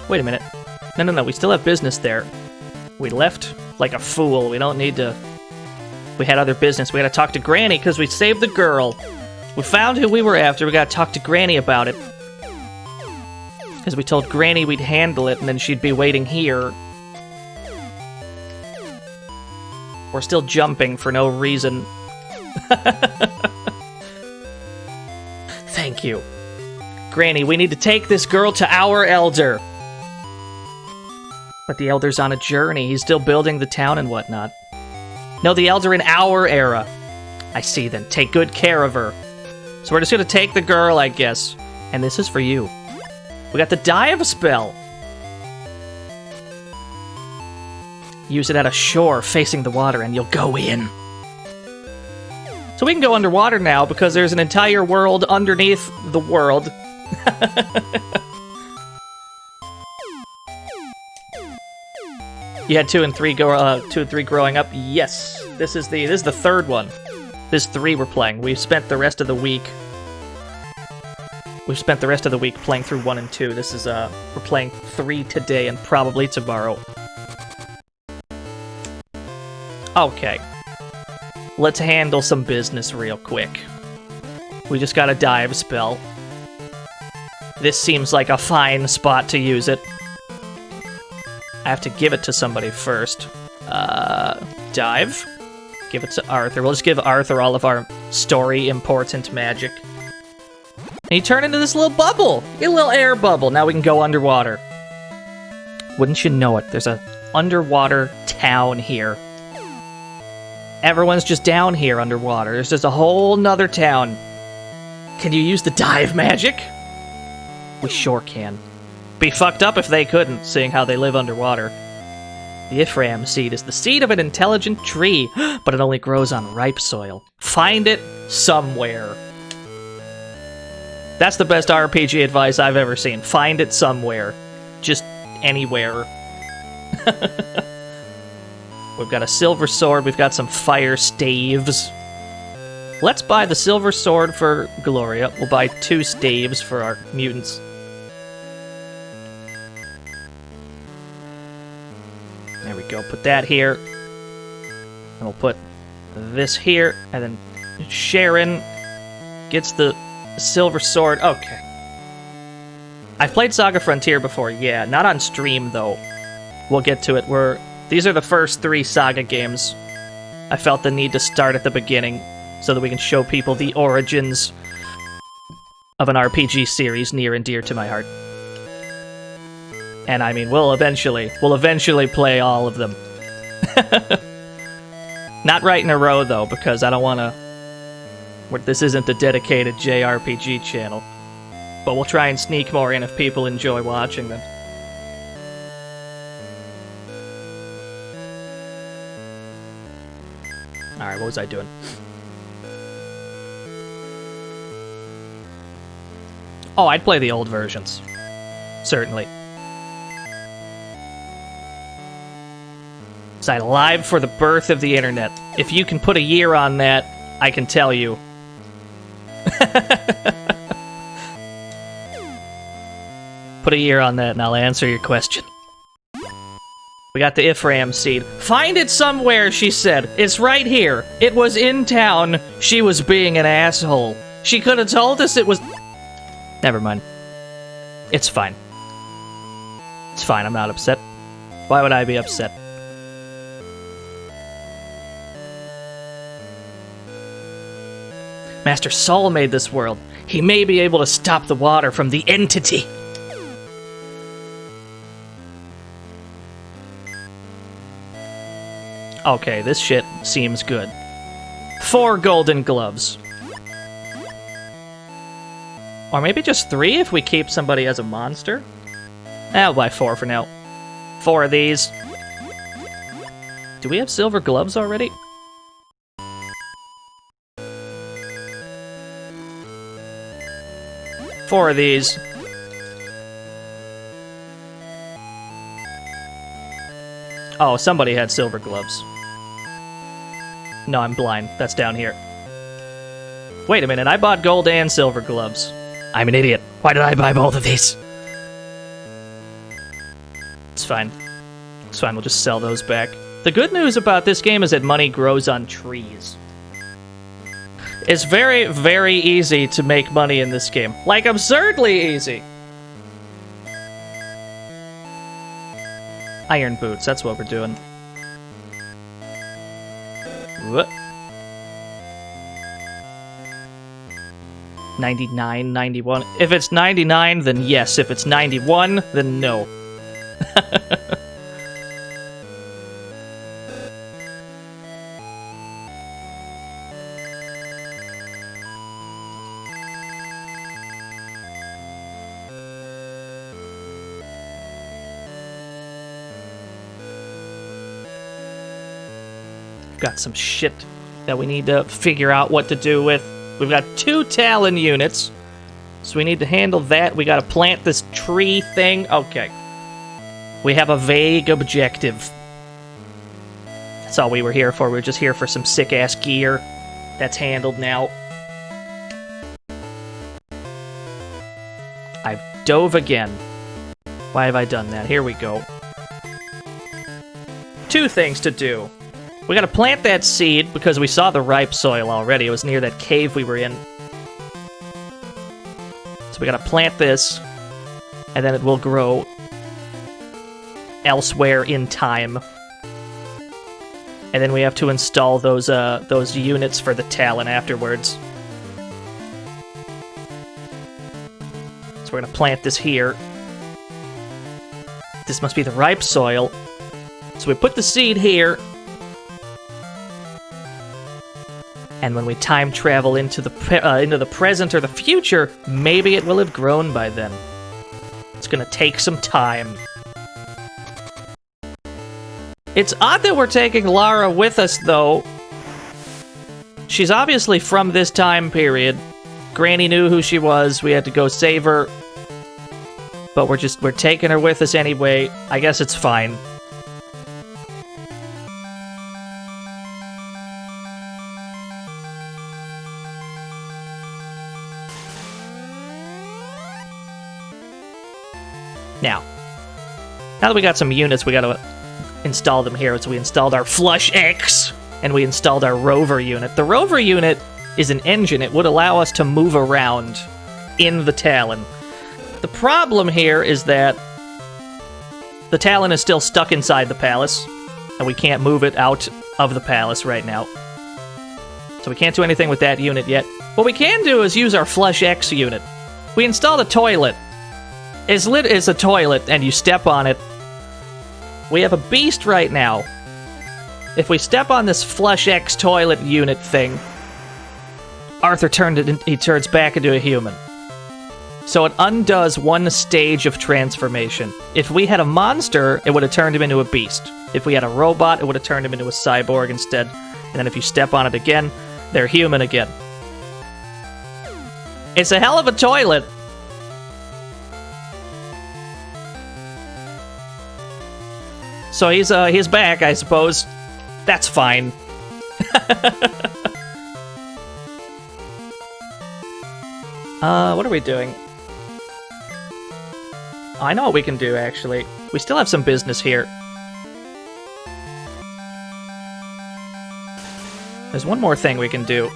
Wait a minute. No, we still have business there. We left like a fool. We don't need to... We had other business. We gotta talk to Granny because we saved the girl. We found who we were after. We gotta talk to Granny about it. Because we told Granny we'd handle it and then she'd be waiting here. We're still jumping for no reason. Thank you. Granny, we need to take this girl to our elder. But the elder's on a journey. He's still building the town and whatnot. No, the elder in our era. I see then. Take good care of her. So we're just gonna take the girl, I guess. And this is for you. We got the dive spell. Use it at a shore facing the water and you'll go in. So we can go underwater now because there's an entire world underneath the world. You had 2 and 3 growing up. Yes, this is the third one. This 3 we're playing. We've spent the rest of the week. Playing through 1 and 2. This is we're playing 3 today and probably tomorrow. Okay, let's handle some business real quick. We just got a dive spell. This seems like a fine spot to use it. I have to give it to somebody first. Dive. Give it to Arthur. We'll just give Arthur all of our story-important magic. And you turn into this little bubble! A little air bubble. Now we can go underwater. Wouldn't you know it, there's a underwater town here. Everyone's just down here underwater. There's just a whole nother town. Can you use the dive magic? We sure can. Be fucked up if they couldn't, seeing how they live underwater. The Ephraim seed is the seed of an intelligent tree, but it only grows on ripe soil. Find it somewhere. That's the best RPG advice I've ever seen. Find it somewhere. Just anywhere. We've got a silver sword, we've got some fire staves. Let's buy the silver sword for Gloria. We'll buy 2 staves for our mutants. There we go, put that here. And we'll put this here, and then Sharon gets the silver sword. Okay. I've played SaGa Frontier before, yeah. Not on stream, though. We'll get to it. These are the first 3 SaGa games. I felt the need to start at the beginning so that we can show people the origins of an RPG series near and dear to my heart. And I mean, we'll eventually play all of them. Not right in a row, though, because I don't want to... This isn't a dedicated JRPG channel. But we'll try and sneak more in if people enjoy watching them. Alright, what was I doing? Oh, I'd play the old versions. certainly. It's alive for the birth of the internet. If you can put a year on that, I can tell you. Put a year on that and I'll answer your question. We got the Ephraim seed. Find it somewhere, she said. It's right here. It was in town. She was being an asshole. She could have told us it was... Never mind. It's fine. It's fine, I'm not upset. Why would I be upset? Master Saul made this world. He may be able to stop the water from the entity. Okay, this shit seems good. 4 golden gloves. Or maybe just 3 if we keep somebody as a monster? I'll buy 4 for now. 4 of these. Do we have silver gloves already? Four of these. Oh, somebody had silver gloves. No, I'm blind. That's down here. Wait a minute, I bought gold and silver gloves. I'm an idiot. Why did I buy both of these? It's fine. It's fine, we'll just sell those back. The good news about this game is that money grows on trees. It's very, very easy to make money in this game. Like, absurdly easy. Iron boots, that's what we're doing. What? 99, 91. If it's 99, then yes. If it's 91, then no. Got some shit that we need to figure out what to do with. We've got 2 Talon units, so we need to handle that. We gotta plant this tree thing. Okay. We have a vague objective. That's all we were here for. We were just here for some sick-ass gear. That's handled now. I've dove again. Why have I done that? Here we go. 2 things to do. We gotta plant that seed, because we saw the ripe soil already. It was near that cave we were in. So we gotta plant this, and then it will grow elsewhere in time. And then we have to install those units for the Talon afterwards. So we're gonna plant this here. This must be the ripe soil. So we put the seed here. And when we time travel into the present or the future, maybe it will have grown by then. It's gonna take some time. It's odd that we're taking Lara with us, though. She's obviously from this time period. Granny knew who she was. We had to go save her. But we're taking her with us anyway. I guess it's fine. Now that we got some units, we gotta install them here. So we installed our Flush X, and we installed our Rover unit. The Rover unit is an engine. It would allow us to move around in the Talon. The problem here is that the Talon is still stuck inside the palace, and we can't move it out of the palace right now. So we can't do anything with that unit yet. What we can do is use our Flush X unit. We installed a toilet. As lit as a toilet, and you step on it. We have a beast right now. If we step on this Flush X toilet unit thing, Arthur he turns back into a human. So it undoes 1 stage of transformation. If we had a monster, it would have turned him into a beast. If we had a robot, it would have turned him into a cyborg instead. And then if you step on it again, they're human again. It's a hell of a toilet. so he's back, I suppose. That's fine. What are we doing? Oh, I know what we can do, actually. We still have some business here. There's one more thing we can do.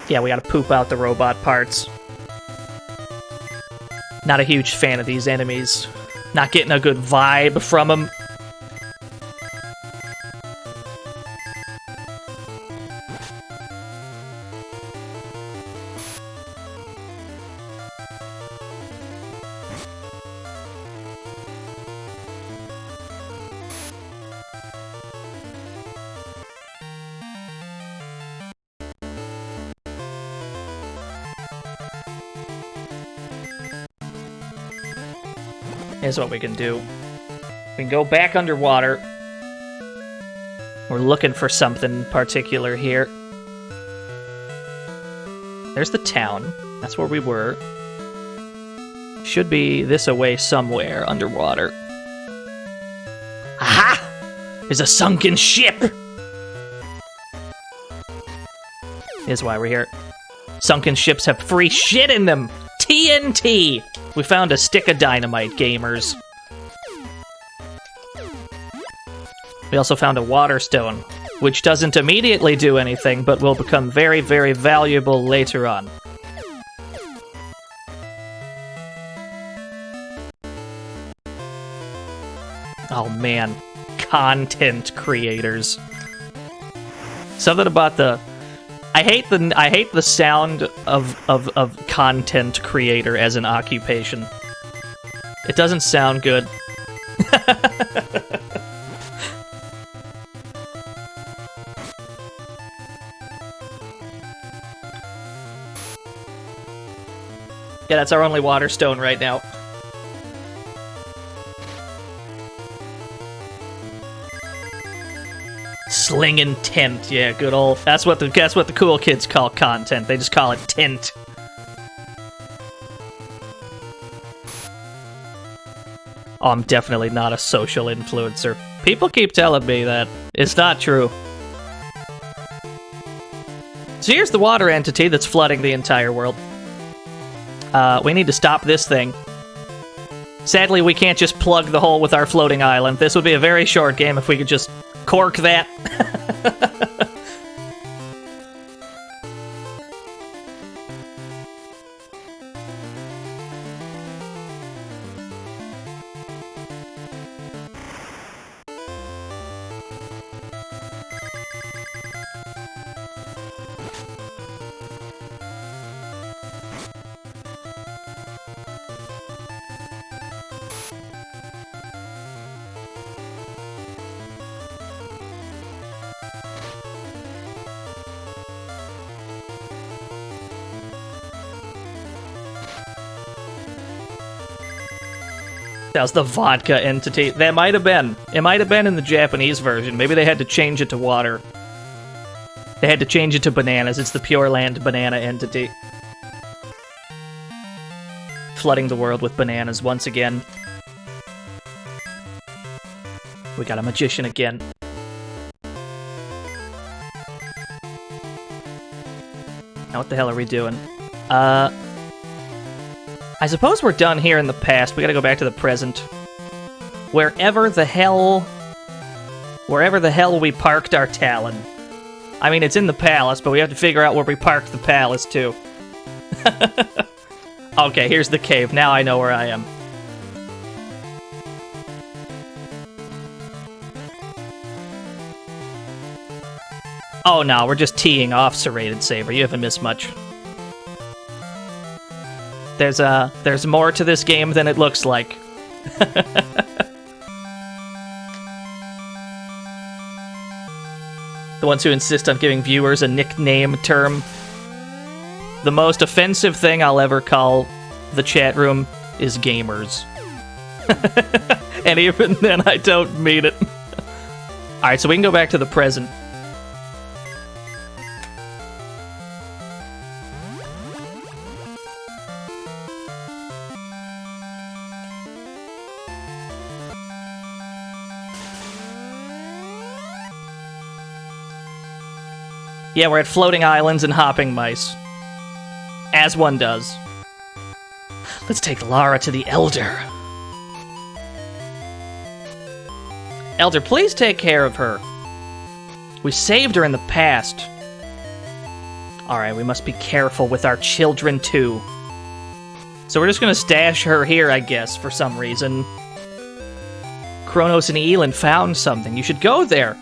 Yeah, we gotta poop out the robot parts. Not a huge fan of these enemies. Not getting a good vibe from them. Here's what we can do. We can go back underwater. We're looking for something particular here. There's the town. That's where we were. Should be this away somewhere underwater. Aha! There's a sunken ship! Here's why we're here. Sunken ships have free shit in them! TNT! We found a stick of dynamite, gamers. We also found a water stone, which doesn't immediately do anything, but will become very, very valuable later on. Oh man, content creators. Something about the... I hate the sound of content creator as an occupation. It doesn't sound good. Yeah, that's our only water stone right now. Slinging tent, yeah, good old. That's what the cool kids call content. They just call it tent. Oh, I'm definitely not a social influencer. People keep telling me that. It's not true. So here's the water entity that's flooding the entire world. We need to stop this thing. Sadly, we can't just plug the hole with our floating island. This would be a very short game if we could just cork that. That was the vodka entity. That might have been. It might have been in the Japanese version. Maybe they had to change it to water. They had to change it to bananas. It's the Pure Land banana entity. Flooding the world with bananas once again. We got a magician again. Now what the hell are we doing? I suppose we're done here in the past. We gotta go back to the present. Wherever the hell we parked our Talon. I mean, it's in the palace, but we have to figure out where we parked the palace, too. Okay, here's the cave. Now I know where I am. Oh no, we're just teeing off Serrated Saber. You haven't missed much. There's more to this game than it looks like. The ones who insist on giving viewers a nickname term. The most offensive thing I'll ever call the chat room is gamers. And even then, I don't mean it. Alright, so we can go back to the present. Yeah, we're at floating islands and hopping mice. As one does. Let's take Lara to the Elder. Elder, please take care of her. We saved her in the past. Alright, we must be careful with our children, too. So we're just gonna stash her here, I guess, for some reason. Kronos and Elin found something. You should go there.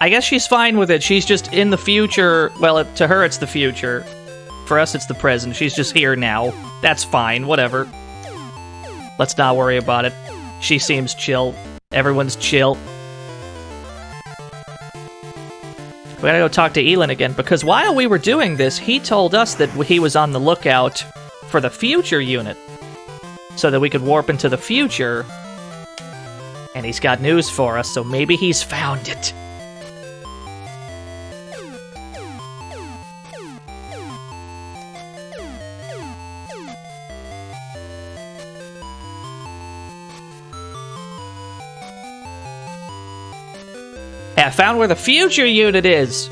I guess she's fine with it. She's just in the future. Well, to her, it's the future. For us, it's the present. She's just here now. That's fine. Whatever. Let's not worry about it. She seems chill. Everyone's chill. We gotta go talk to Elin again, because while we were doing this, he told us that he was on the lookout for the future unit, so that we could warp into the future. And he's got news for us, so maybe he's found it. I found where the future unit is!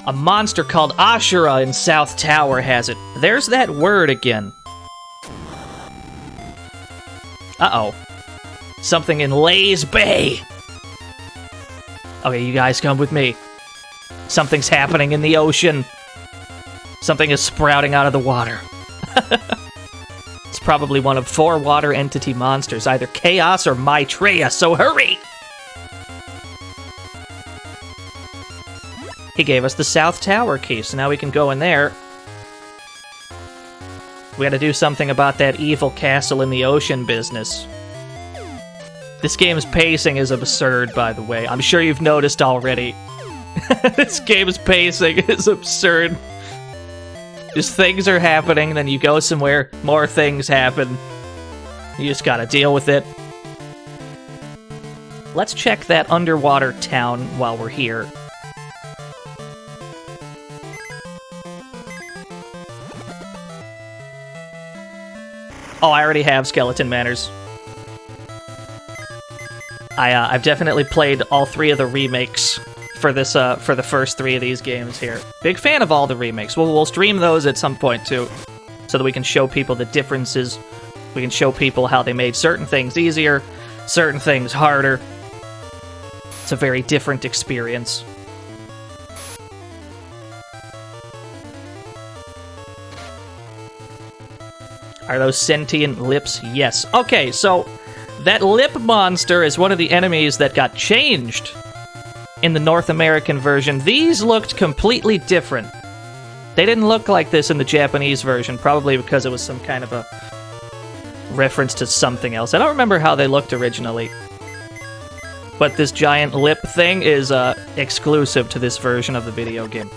A monster called Ashura in South Tower has it. There's that word again. Uh-oh. Something in Lay's Bay! Okay, you guys come with me. Something's happening in the ocean. Something is sprouting out of the water. It's probably one of 4 water entity monsters, either Chaos or Maitreya, so hurry! He gave us the South Tower key, so now we can go in there. We gotta do something about that evil castle in the ocean business. This game's pacing is absurd, by the way. I'm sure you've noticed already. This game's pacing is absurd. Just things are happening, then you go somewhere, more things happen. You just gotta deal with it. Let's check that underwater town while we're here. Oh, I already have Skeleton Manners. I've definitely played all 3 of the remakes for this for the first 3 of these games here. Big fan of all the remakes. We'll stream those at some point too, so that we can show people the differences. We can show people how they made certain things easier, certain things harder. It's a very different experience. Are those sentient lips? Yes. Okay, so that lip monster is one of the enemies that got changed in the North American version. These looked completely different. They didn't look like this in the Japanese version, probably because it was some kind of a reference to something else. I don't remember how they looked originally. But this giant lip thing is exclusive to this version of the video game.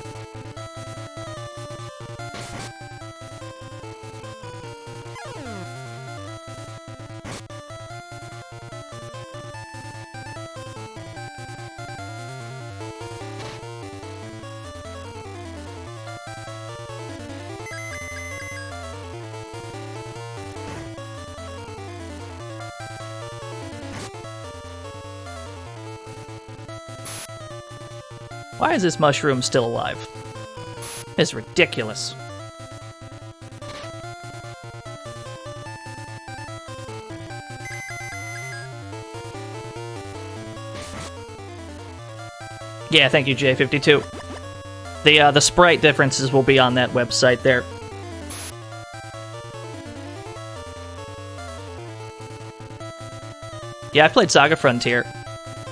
Why is this mushroom still alive? It's ridiculous. Yeah, thank you, J52. The sprite differences will be on that website there. Yeah, I played Saga Frontier.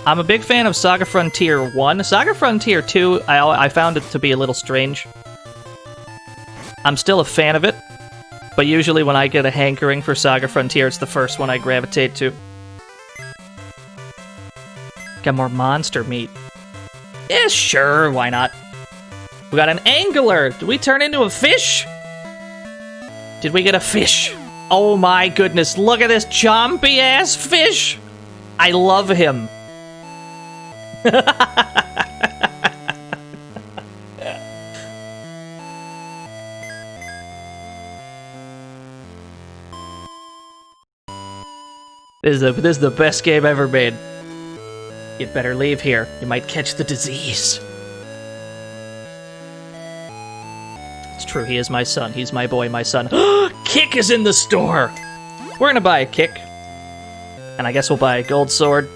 I'm a big fan of Saga Frontier 1. Saga Frontier 2, I found it to be a little strange. I'm still a fan of it, but usually when I get a hankering for Saga Frontier, it's the first one I gravitate to. Got more monster meat. Yeah, sure, why not? We got an angler! Did we turn into a fish? Did we get a fish? Oh my goodness, look at this chompy-ass fish! I love him. This is the best game ever made. You'd better leave here. You might catch the disease. It's true, he is my son. He's my boy, my son. Kick is in the store! We're gonna buy a kick. And I guess we'll buy a gold sword.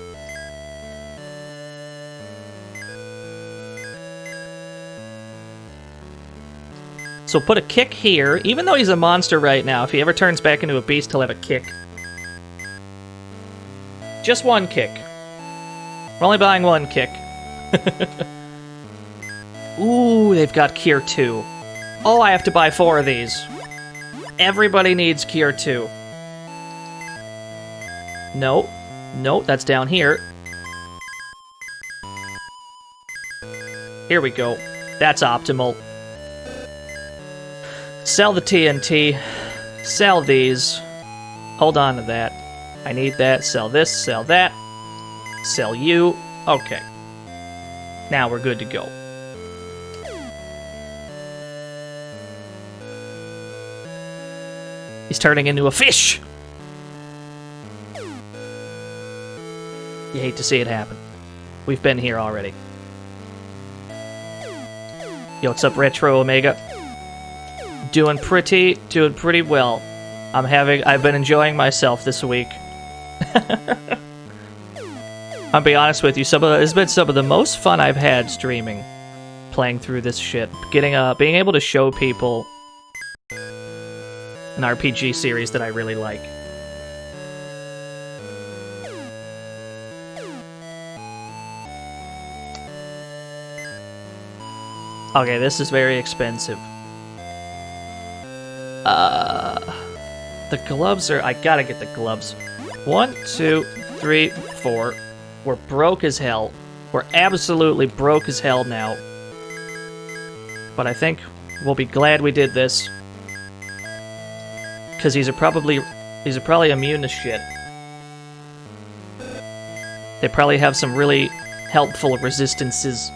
So put a kick here. Even though he's a monster right now, if he ever turns back into a beast, he'll have a kick. Just one kick. We're only buying one kick. Ooh, they've got Cure 2. Oh, I have to buy 4 of these. Everybody needs Cure 2. No. No, that's down here. Here we go. That's optimal. Sell the TNT. Sell these. Hold on to that. I need that. Sell this. Sell that. Sell you. Okay. Now we're good to go. He's turning into a fish! You hate to see it happen. We've been here already. Yo, what's up, Retro Omega? Doing pretty well. I've been enjoying myself this week. I'll be honest with you, it's been some of the most fun I've had streaming, playing through this shit. Being able to show people an RPG series that I really like. Okay, this is very expensive. The gloves are... I gotta get the gloves. 1, 2, 3, 4. We're broke as hell. We're absolutely broke as hell now. But I think we'll be glad we did this. Because these are probably immune to shit. They probably have some really helpful resistances.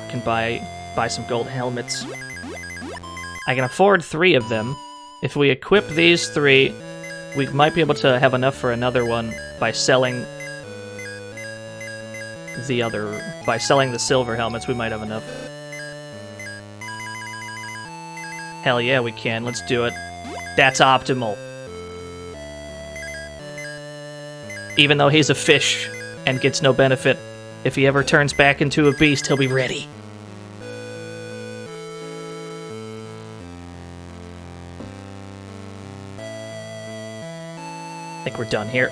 Can buy some gold helmets. I can afford 3 of them. If we equip these 3, we might be able to have enough for another one by selling the silver helmets. We might have enough. Hell yeah, we can. Let's do it. That's optimal. Even though he's a fish and gets no benefit, if he ever turns back into a beast, he'll be ready. I think we're done here.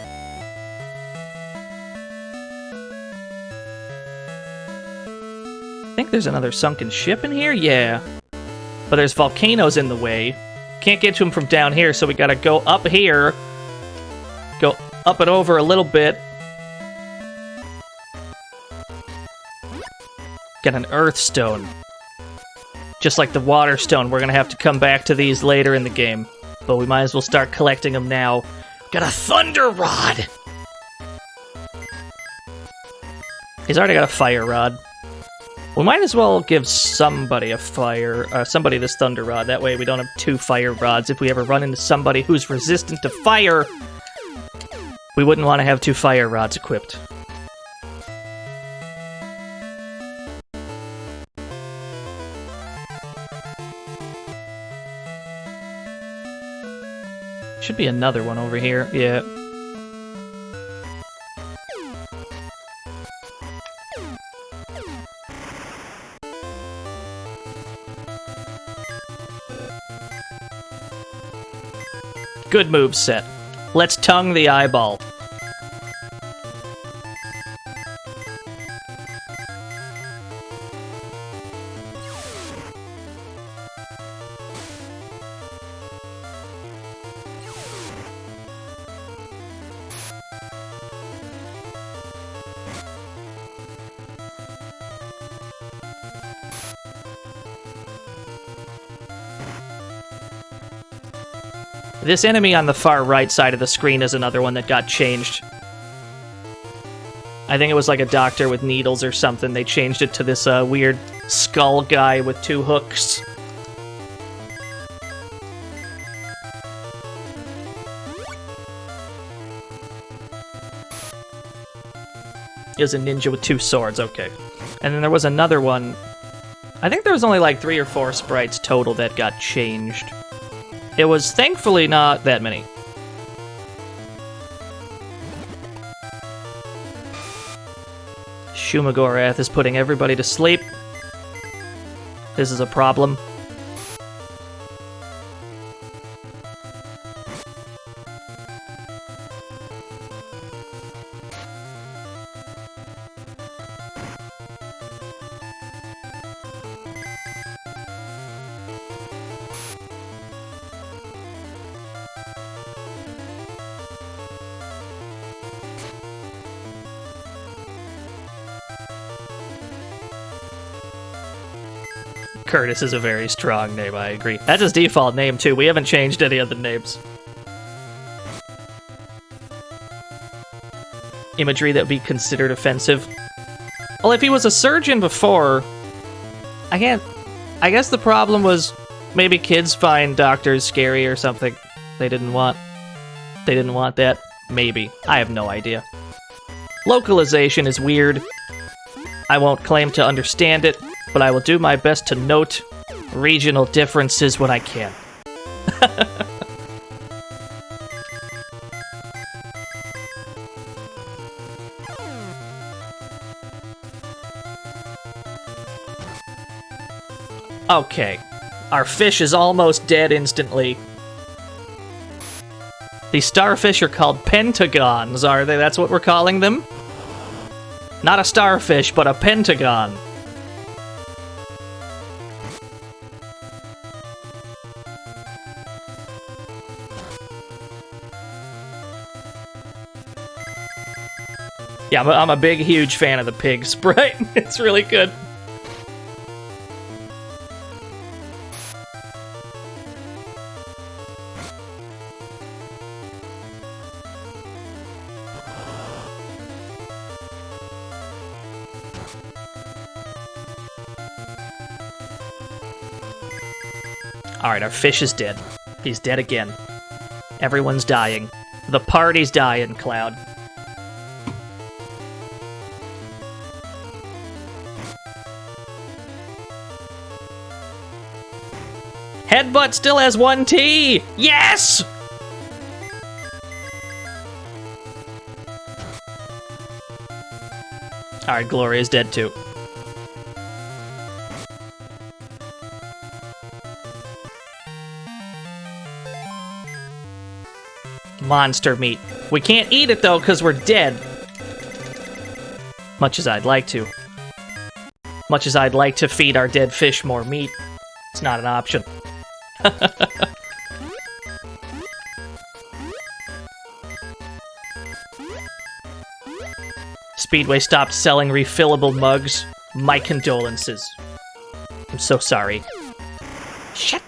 I think there's another sunken ship in here? Yeah. But there's volcanoes in the way. Can't get to them from down here, so we gotta go up here. Go up and over a little bit. Get an earth stone. Just like the water stone, we're gonna have to come back to these later in the game. But we might as well start collecting them now. Got a thunder rod! He's already got a fire rod. We might as well give somebody this thunder rod. That way we don't have 2 fire rods. If we ever run into somebody who's resistant to fire, we wouldn't want to have 2 fire rods equipped. Should be another one over here. Yeah. Good move set. Let's tongue the eyeball. This enemy on the far right side of the screen is another one that got changed. I think it was like a doctor with needles or something. They changed it to this weird skull guy with 2 hooks. is a ninja with 2 swords, okay. And then there was another one. I think there was only like 3 or 4 sprites total that got changed. It was thankfully not that many. Shumagorath is putting everybody to sleep. This is a problem. Curtis is a very strong name, I agree. That's his default name, too. We haven't changed any of the names. Imagery that would be considered offensive. Well, if he was a surgeon before, I guess the problem was maybe kids find doctors scary or something. They didn't want that. Maybe. I have no idea. Localization is weird. I won't claim to understand it, but I will do my best to note regional differences when I can. Okay, our fish is almost dead instantly. These starfish are called pentagons, are they? That's what we're calling them? Not a starfish, but a pentagon. Yeah, I'm a big, huge fan of the pig sprite. It's really good. Alright, our fish is dead. He's dead again. Everyone's dying. The party's dying, Cloud. Headbutt still has 1 T! Yes! Alright, Gloria's dead too. Monster meat. We can't eat it though, because we're dead. Much as I'd like to. Much as I'd like to feed our dead fish more meat, it's not an option. Speedway stopped selling refillable mugs. My condolences. I'm so sorry. Shit.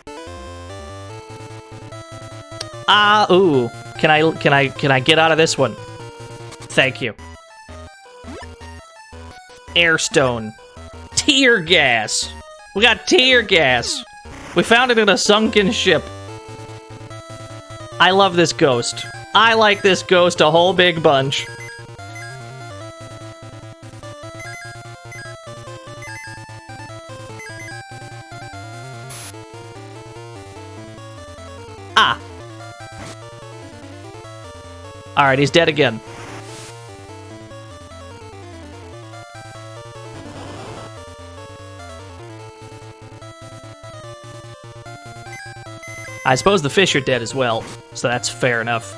Ooh. Can I get out of this one? Thank you. Airstone. Tear gas. We got tear gas. We found it in a sunken ship. I love this ghost. I like this ghost a whole big bunch. Alright, he's dead again. I suppose the fish are dead as well, so that's fair enough.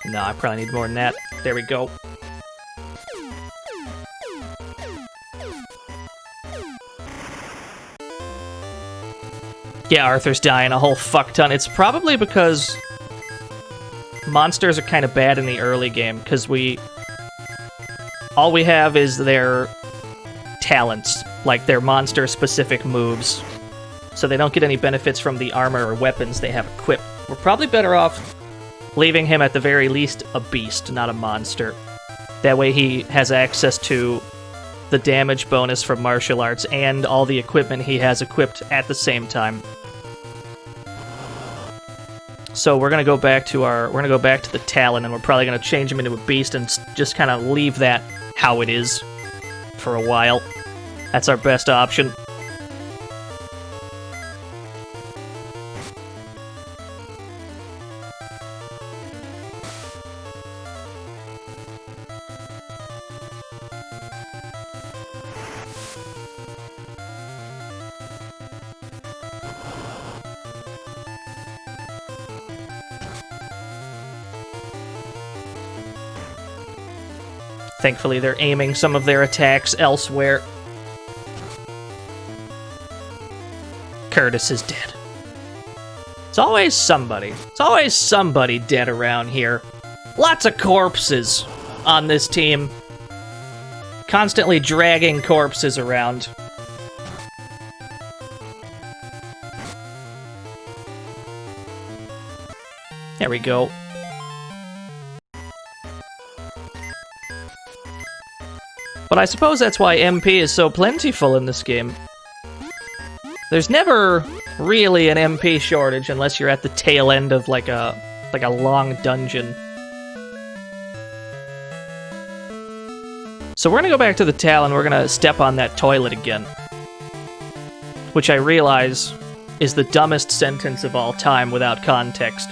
No, I probably need more than that. There we go. Yeah, Arthur's dying a whole fuck ton. It's probably because monsters are kind of bad in the early game, because all we have is their talents, like their monster-specific moves. So they don't get any benefits from the armor or weapons they have equipped. We're probably better off leaving him at the very least a beast, not a monster. That way he has access to the damage bonus from martial arts and all the equipment he has equipped at the same time. So we're gonna go back to the Talon, and we're probably gonna change him into a beast and just kind of leave that how it is for a while. That's our best option. Thankfully, they're aiming some of their attacks elsewhere. Curtis is dead. It's always somebody. It's always somebody dead around here. Lots of corpses on this team. Constantly dragging corpses around. There we go. But I suppose that's why MP is so plentiful in this game. There's never really an MP shortage unless you're at the tail end of like a long dungeon. So we're gonna go back to the Talon, we're gonna step on that toilet again. Which I realize is the dumbest sentence of all time without context.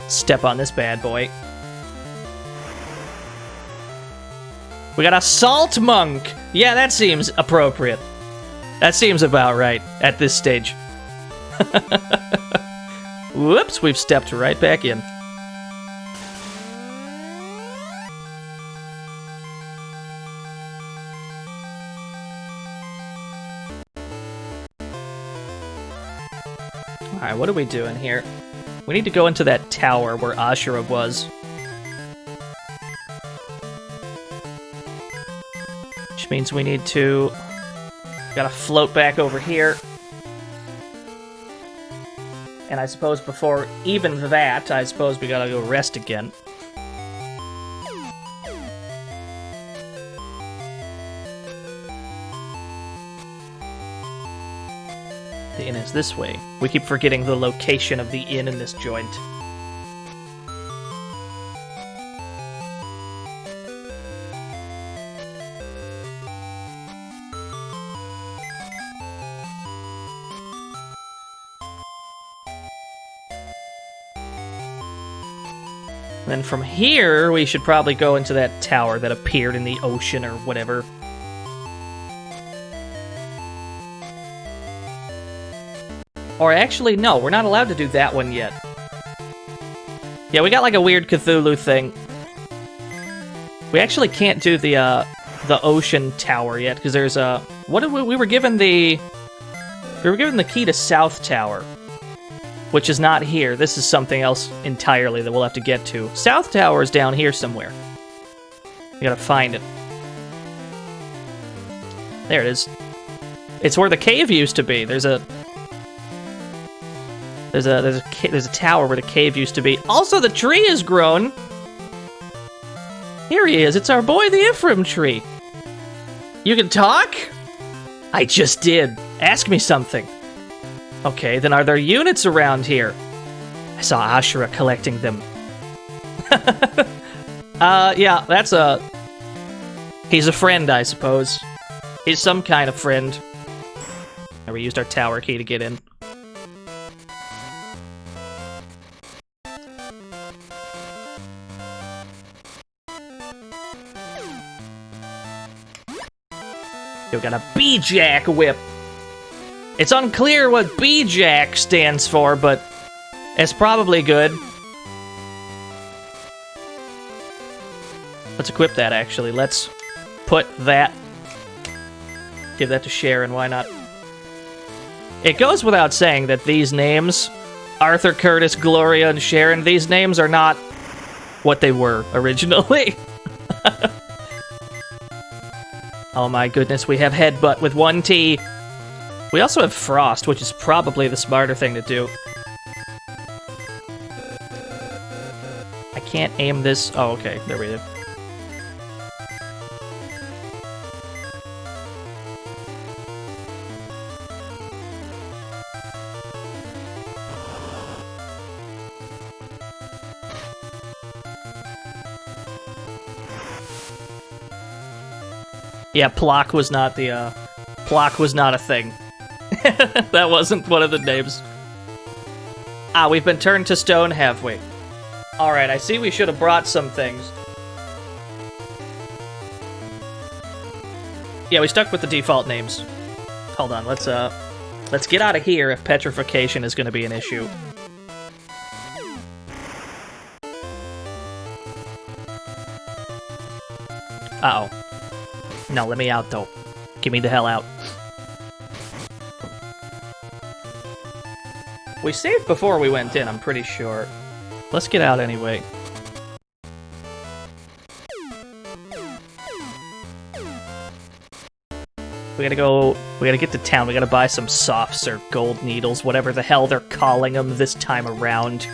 Step on this bad boy. We got a salt monk! Yeah, that seems appropriate. That seems about right at this stage. Whoops, we've stepped right back in. Alright, what are we doing here? We need to go into that tower where Ashura was. Which means we need to... Gotta float back over here. And I suppose before even that, I suppose we gotta go rest again. The inn is this way. We keep forgetting the location of the inn in this joint. Then from here, we should probably go into that tower that appeared in the ocean or whatever. Or actually, no, we're not allowed to do that one yet. Yeah, we got like a weird Cthulhu thing. We actually can't do the ocean tower yet, because there's a... What did we were given the... We were given the key to South Tower, which is not here. This is something else entirely that we'll have to get to. South Tower is down here somewhere. We gotta find it. There it is. It's where the cave used to be. There's a tower where the cave used to be. Also, the tree has grown. Here he is. It's our boy, the Ephraim tree. You can talk? I just did. Ask me something. Okay, then are there units around here? I saw Ashura collecting them. Yeah, that's a... He's a friend, I suppose. He's some kind of friend. And we used our tower key to get in. We got a B-Jack whip. It's unclear what B-Jack stands for, but it's probably good. Let's equip that, actually. Let's put that... Give that to Sharon, why not? It goes without saying that these names, Arthur, Curtis, Gloria, and Sharon, these names are not what they were originally. Oh my goodness, we have Headbutt with one T. We also have Frost, which is probably the smarter thing to do. I can't aim this. Oh, okay. There we go. Yeah, Plock was not the, Plock was not a thing. That wasn't one of the names. Ah, we've been turned to stone, have we? Alright, I see we should have brought some things. Yeah, we stuck with the default names. Hold on, let's get out of here if petrification is gonna be an issue. Uh-oh. No, let me out, though. Get me the hell out. We saved before we went in, I'm pretty sure. Let's get out anyway. We gotta get to town. We gotta buy some softs or gold needles, whatever the hell they're calling them this time around.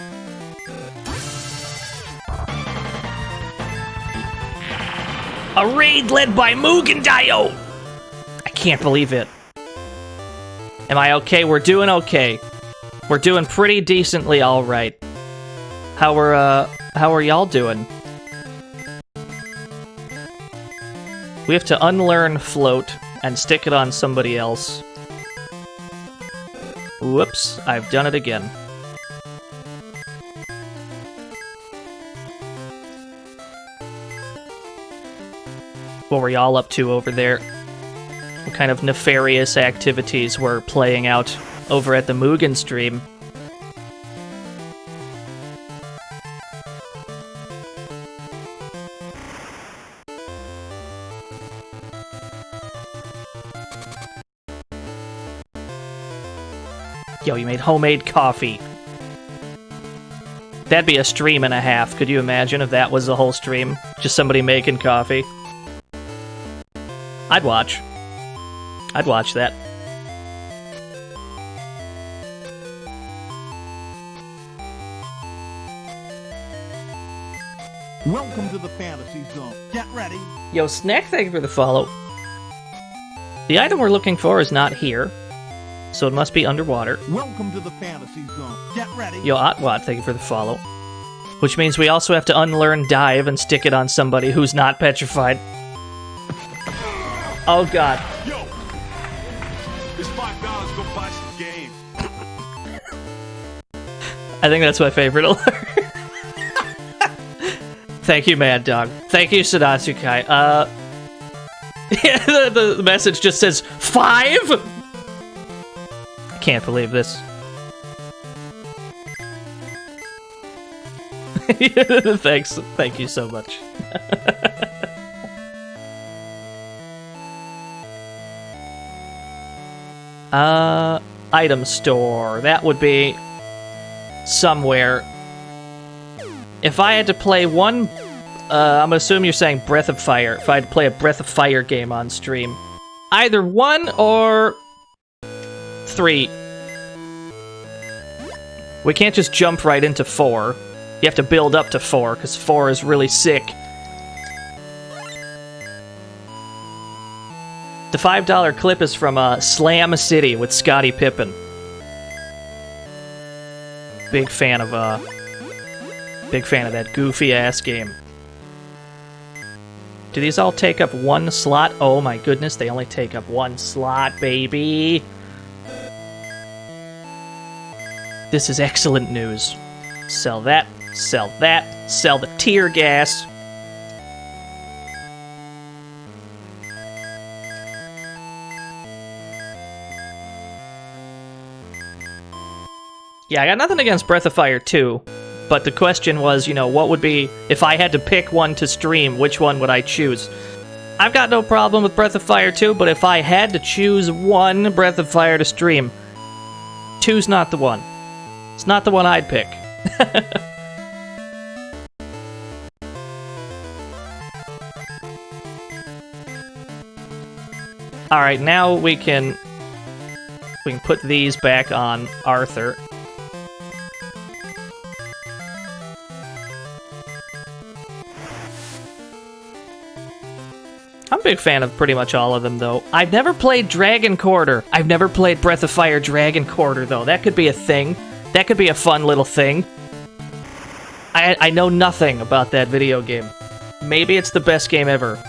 A raid led by Mugendayo! I can't believe it. Am I okay? We're doing okay. We're doing pretty decently alright. How are y'all doing? We have to unlearn float and stick it on somebody else. Whoops, I've done it again. What were y'all up to over there? What kind of nefarious activities were playing out over at the Mugen stream? Yo, you made homemade coffee. That'd be a stream and a half. Could you imagine if that was the whole stream? Just somebody making coffee. I'd watch. I'd watch that. Welcome to the fantasy zone. Get ready. Yo, Snack, thank you for the follow. The item we're looking for is not here, so it must be underwater. Welcome to the fantasy zone. Get ready. Yo, Otwat, thank you for the follow. Which means we also have to unlearn dive and stick it on somebody who's not petrified. Oh god. Yo, it's $5. Go buy some game. I think that's my favorite alert. Thank you, Mad Dog. Thank you, Sadatsukai. Yeah, the message just says 5? I can't believe this. Thanks. Thank you so much. Item store. That would be somewhere. If I had to play one, I'm gonna assume you're saying Breath of Fire. If I had to play a Breath of Fire game on stream, either 1 or 3. We can't just jump right into 4. You have to build up to 4, because 4 is really sick. The $5 clip is from Slam City with Scottie Pippen. Big fan of that goofy-ass game. Do these all take up 1 slot? Oh my goodness, they only take up 1 slot, baby! This is excellent news. Sell that, sell that, sell the tear gas. Yeah, I got nothing against Breath of Fire 2, but the question was, you know, what would be, if I had to pick one to stream, which one would I choose? I've got no problem with Breath of Fire 2, but if I had to choose one Breath of Fire to stream, 2's not the one. It's not the one I'd pick. Alright, now we can We can put these back on Arthur. I'm a big fan of pretty much all of them, though. I've never played Dragon Quarter. I've never played Breath of Fire Dragon Quarter, though. That could be a thing. That could be a fun little thing. I know nothing about that video game. Maybe it's the best game ever.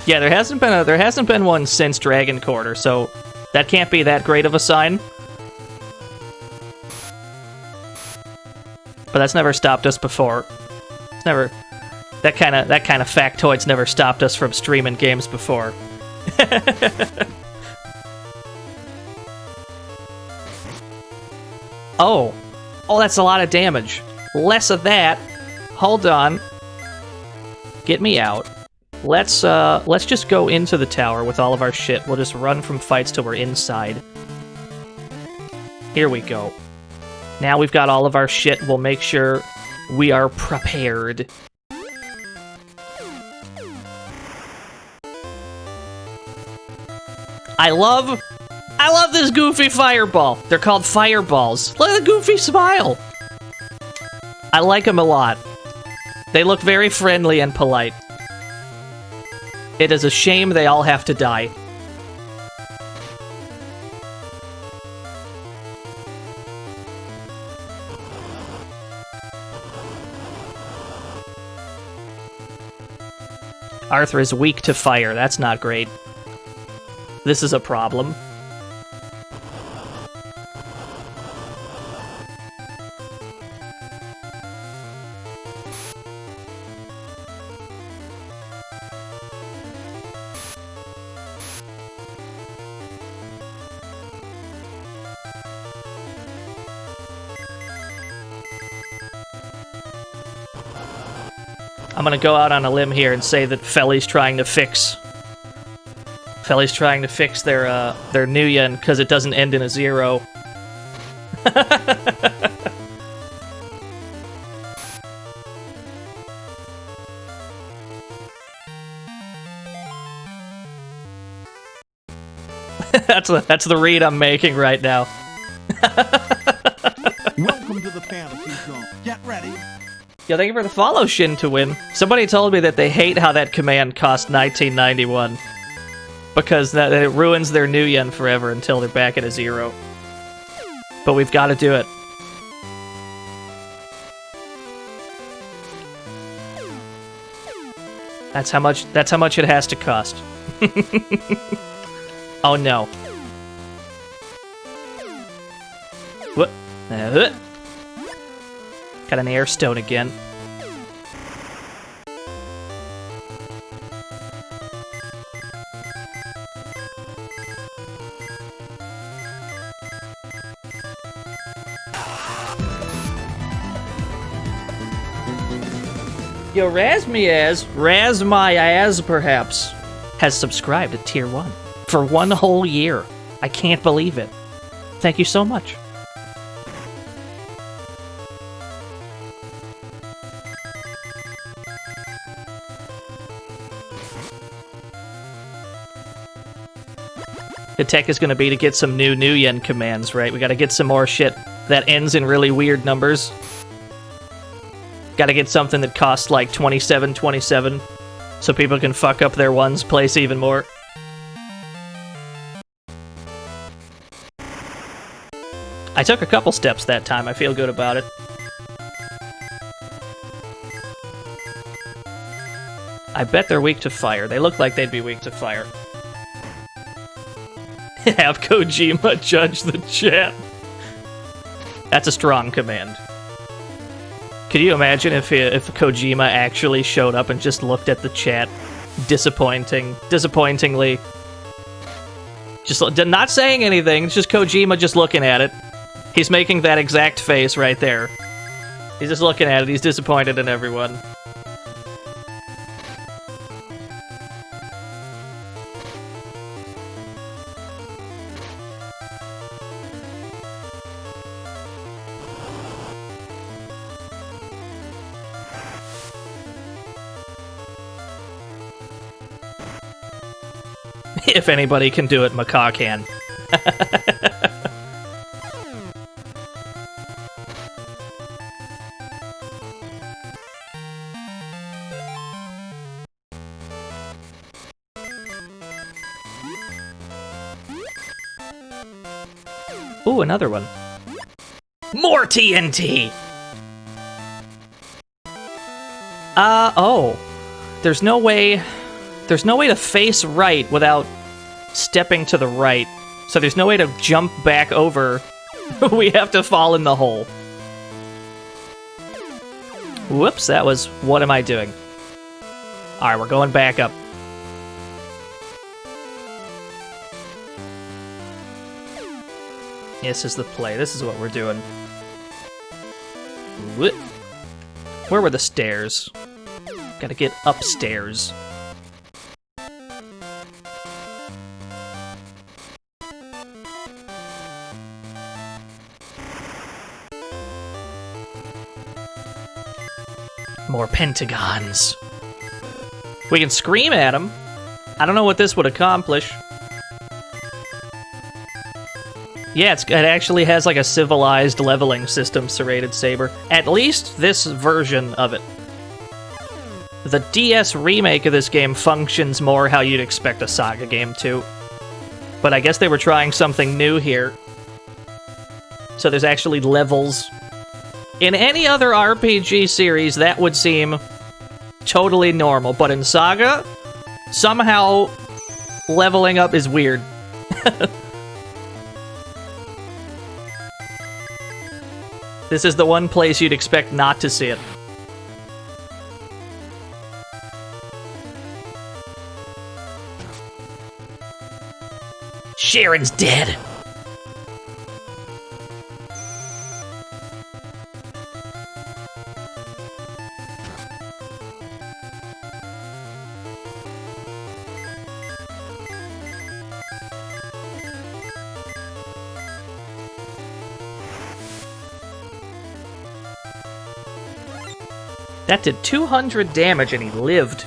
Yeah, there hasn't been one since Dragon Quarter, so that can't be that great of a sign. But that's never stopped us before. It's never that kind of factoid's never stopped us from streaming games before. Oh, that's a lot of damage. Less of that. Hold on. Get me out. Let's just go into the tower with all of our shit. We'll just run from fights till we're inside. Here we go. Now we've got all of our shit. We'll make sure we are prepared. I love this goofy fireball. They're called fireballs. Look at the goofy smile. I like them a lot. They look very friendly and polite. It is a shame they all have to die. Arthur is weak to fire. That's not great. This is a problem. I'm gonna go out on a limb here and say that Felly's trying to fix their Nuyen because it doesn't end in a 0. That's the read I'm making right now. Welcome to the fantasy zone. Get ready. Yo, thank you for the follow, Shin to win. Somebody told me that they hate how that command cost 1991 because that it ruins their Nuyen forever until they're back at a 0. But we've got to do it. That's how much it has to cost. Oh no. What? Got an air stone again. Yo, Razmyaz perhaps, has subscribed to Tier 1 for 1 whole year. I can't believe it. Thank you so much. The tech is going to be to get some new Nuyen commands, right? We got to get some more shit that ends in really weird numbers. Got to get something that costs like 2727 so people can fuck up their ones place even more. I took a couple steps that time. I feel good about it. I bet they're weak to fire. They look like they'd be weak to fire. Have Kojima judge the chat. That's a strong command. Could you imagine if Kojima actually showed up and just looked at the chat disappointingly? Just not saying anything, it's just Kojima just looking at it. He's making that exact face right there. He's just looking at it, he's disappointed in everyone. If anybody can do it, Macaw can. Ooh, another one. More TNT! Oh. There's no way to face right without stepping to the right. So there's no way to jump back over. We have to fall in the hole. Whoops, that was... What am I doing? Alright, we're going back up. This is the play. This is what we're doing. Where were the stairs? Gotta get upstairs. More pentagons. We can scream at them. I don't know what this would accomplish. Yeah, it actually has like a civilized leveling system, Serrated Saber. At least this version of it. The DS remake of this game functions more how you'd expect a SaGa game to. But I guess they were trying something new here. So there's actually levels. In any other RPG series, that would seem totally normal. But in SaGa, somehow leveling up is weird. This is the one place you'd expect not to see it. Sharon's dead! That did 200 damage and he lived.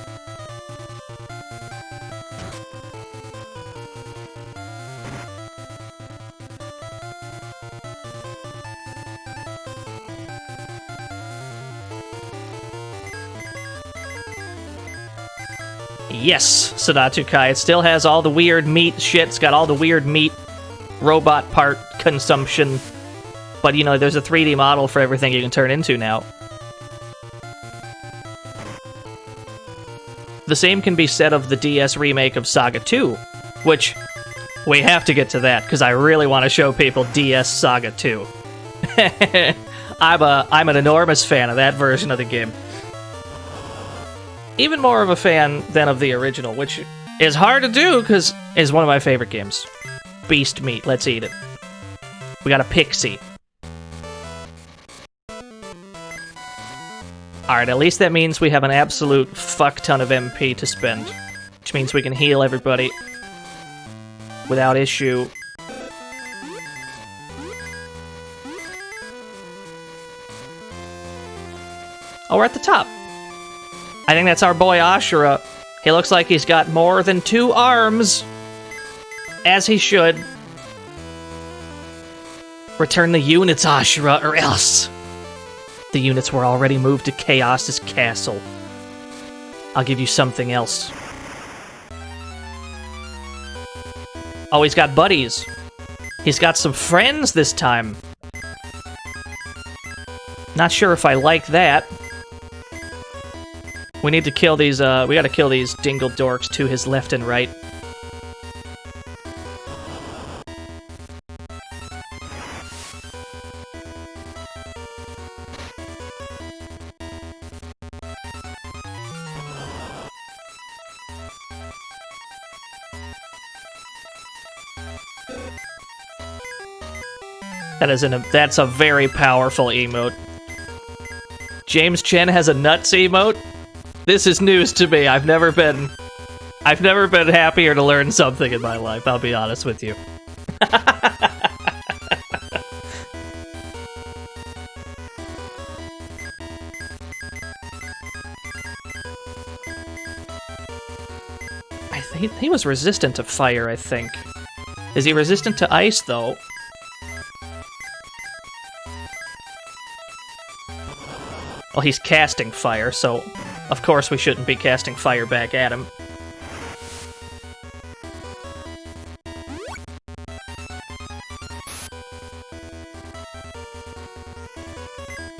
Yes, Sadatu Kai. It still has all the weird meat shit. It's got all the weird meat robot part consumption. But, you know, there's a 3D model for everything you can turn into now. The same can be said of the DS remake of SaGa 2, which we have to get to that, because I really want to show people DS SaGa 2. I'm an enormous fan of that version of the game. Even more of a fan than of the original, which is hard to do, because it's one of my favorite games. Beast meat, let's eat it. We got a pixie. Alright, at least that means we have an absolute fuck ton of MP to spend. Which means we can heal everybody without issue. Oh, we're at the top. I think that's our boy Ashura. He looks like he's got more than 2 arms. As he should. Return the units, Ashura, or else. The units were already moved to Chaos's castle. I'll give you something else. Oh, he's got buddies. He's got some friends this time. Not sure if I like that. We need to kill these, we gotta kill these dingle dorks to his left and right. That's a very powerful emote. James Chen has a nuts emote? This is news to me. I've never been happier to learn something in my life, I'll be honest with you. I he was resistant to fire, I think. Is he resistant to ice, though? Well, he's casting fire, so of course we shouldn't be casting fire back at him.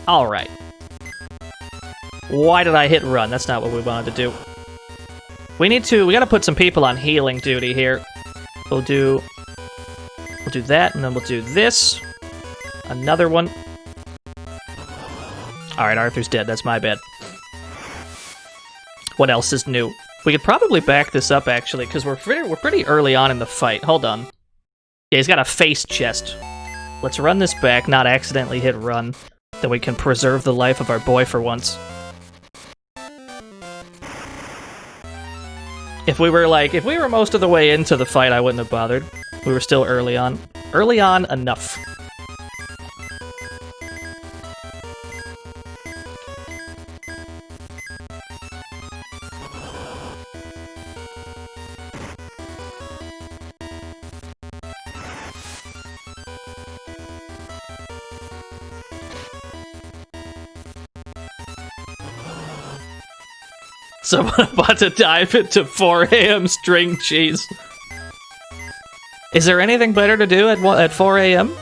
Alright. Why did I hit run? That's not what we wanted to do. We gotta put some people on healing duty here. We'll do that, and then we'll do this. Another one. Alright, Arthur's dead. That's my bad. What else is new? We could probably back this up, actually, because we're pretty early on in the fight. Hold on. Yeah, he's got a face chest. Let's run this back, not accidentally hit run. Then we can preserve the life of our boy for once. If we were most of the way into the fight, I wouldn't have bothered. We were still early on. Early on enough. Someone about to dive into 4 a.m. string cheese. Is there anything better to do at 4 a.m.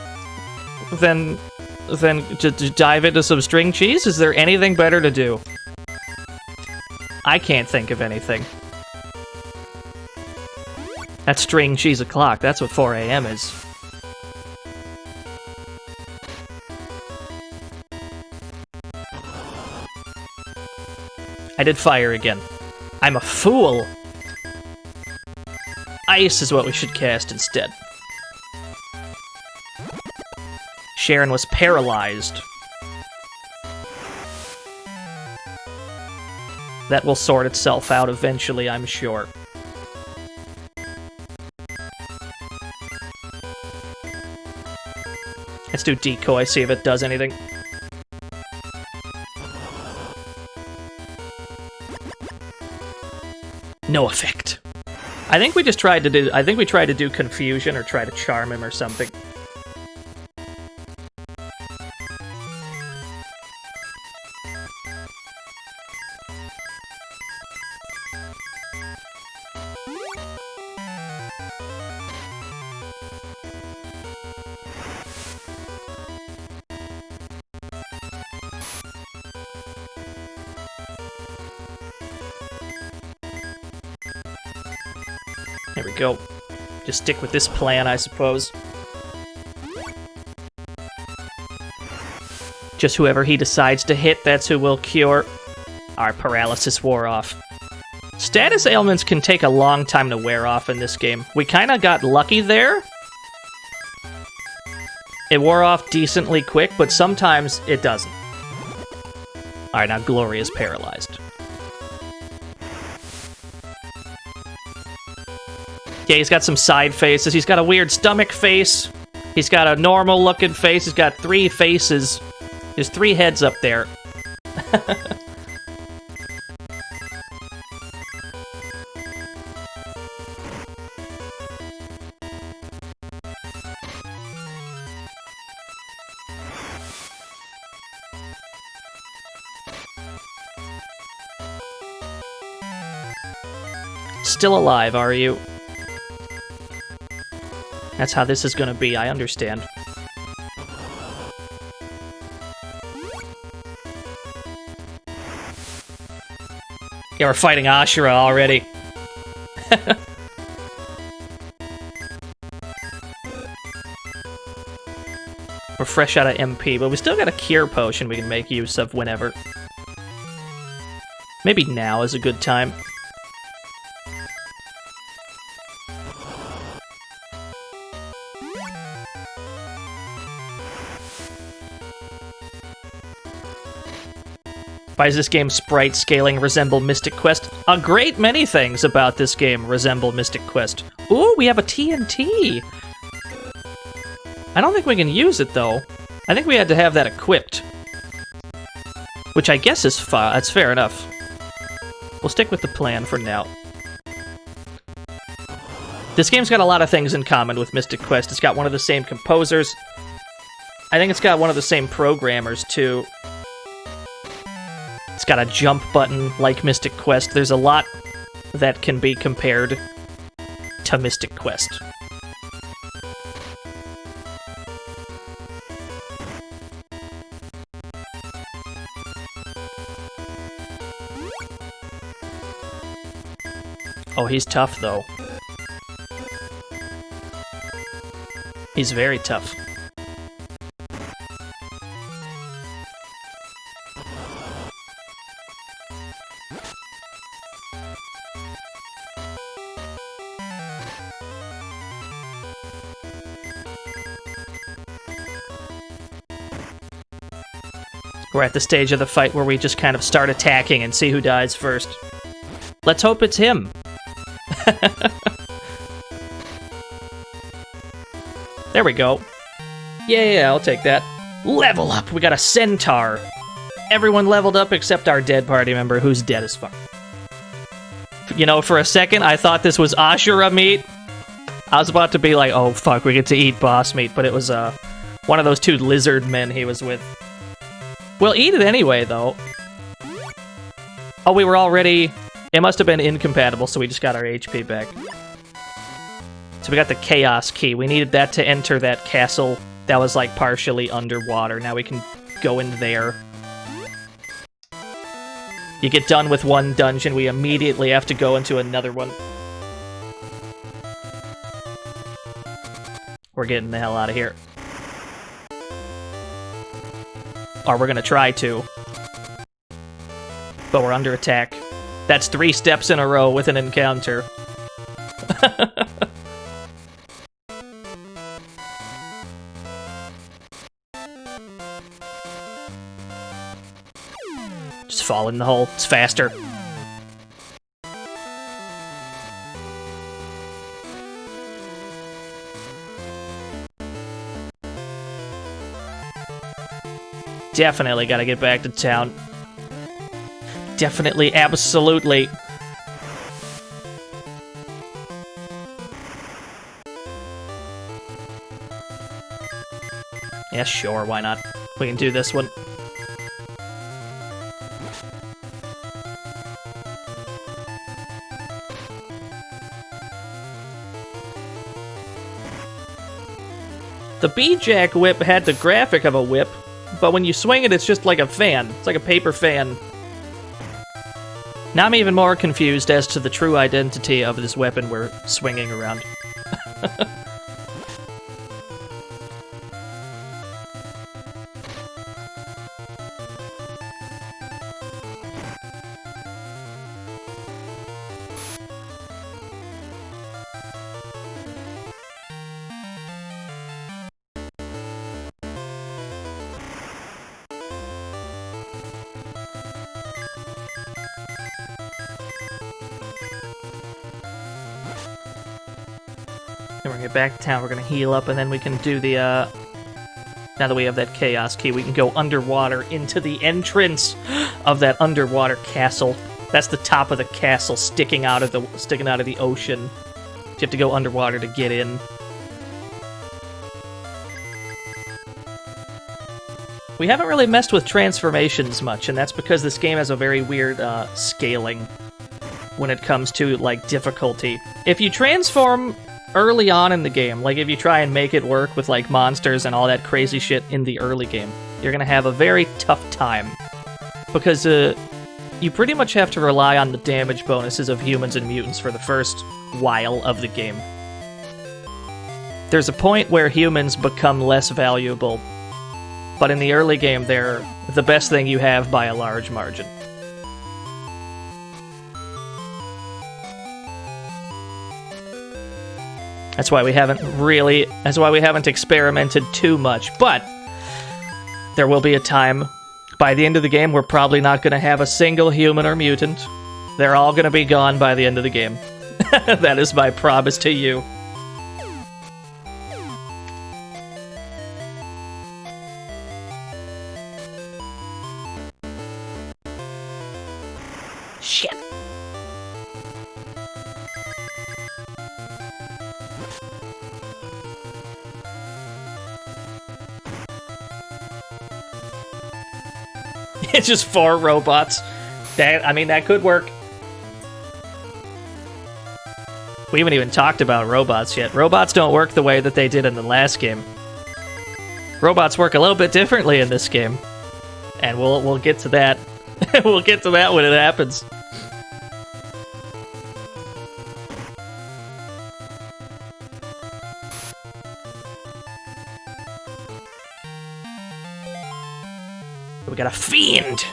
than to dive into some string cheese? Is there anything better to do? I can't think of anything. That's string cheese o'clock. That's what 4 a.m. is. I did fire again. I'm a fool! Ice is what we should cast instead. Sharon was paralyzed. That will sort itself out eventually, I'm sure. Let's do decoy, see if it does anything. No effect. I think we tried to do confusion or try to charm him or something. There we go. Just stick with this plan, I suppose. Just whoever he decides to hit, that's who will cure. Our paralysis wore off. Status ailments can take a long time to wear off in this game. We kind of got lucky there. It wore off decently quick, but sometimes it doesn't. Alright, now Gloria's paralyzed. Yeah, he's got some side faces. He's got a weird stomach face. He's got a normal-looking face. He's got 3 faces. There's 3 heads up there. Still alive, are you? That's how this is gonna be, I understand. Yeah, we're fighting Ashura already. We're fresh out of MP, but we still got a cure potion we can make use of whenever. Maybe now is a good time. Why does this game's sprite scaling resemble Mystic Quest? A great many things about this game resemble Mystic Quest. Ooh, we have a TNT! I don't think we can use it, though. I think we had to have that equipped. Which I guess is that's fair enough. We'll stick with the plan for now. This game's got a lot of things in common with Mystic Quest. It's got one of the same composers. I think it's got one of the same programmers, too. It's got a jump button like Mystic Quest. There's a lot that can be compared to Mystic Quest. Oh, he's tough, though. He's very tough. We're at the stage of the fight where we just kind of start attacking and see who dies first. Let's hope it's him. There we go. Yeah, I'll take that. Level up! We got a centaur. Everyone leveled up except our dead party member, who's dead as fuck. You know, for a second, I thought this was Ashura meat. I was about to be like, oh fuck, we get to eat boss meat, but it was one of those two lizard men he was with. We'll eat it anyway, though. Oh, we were already... It must have been incompatible, so we just got our HP back. So we got the Chaos Key. We needed that to enter that castle that was, like, partially underwater. Now we can go in there. You get done with one dungeon, we immediately have to go into another one. We're getting the hell out of here. Or we're gonna try to. But we're under attack. That's 3 steps in a row with an encounter. Just fall in the hole. It's faster. Definitely gotta get back to town. Definitely, absolutely. Yeah, sure, why not? We can do this one. The B-Jack whip had the graphic of a whip, but when you swing it, it's just like a fan. It's like a paper fan. Now I'm even more confused as to the true identity of this weapon we're swinging around. Then we're gonna get back to town, we're gonna heal up, and then we can do the, now that we have that Chaos Key, we can go underwater into the entrance of that underwater castle. That's the top of the castle sticking out of the ocean. You have to go underwater to get in. We haven't really messed with transformations much, and that's because this game has a very weird scaling when it comes to, like, difficulty. If you transform early on in the game, like if you try and make it work with, like, monsters and all that crazy shit in the early game, you're gonna have a very tough time. Because you pretty much have to rely on the damage bonuses of humans and mutants for the first while of the game. There's a point where humans become less valuable, but in the early game, they're the best thing you have by a large margin. That's why we haven't experimented too much, but there will be a time, by the end of the game, we're probably not going to have a single human or mutant. They're all going to be gone by the end of the game. That is my promise to you. Shit. It's just 4 robots. I mean, that could work. We haven't even talked about robots yet. Robots don't work the way that they did in the last game. Robots work a little bit differently in this game. And we'll get to that. We'll get to that when it happens. We got a fiend!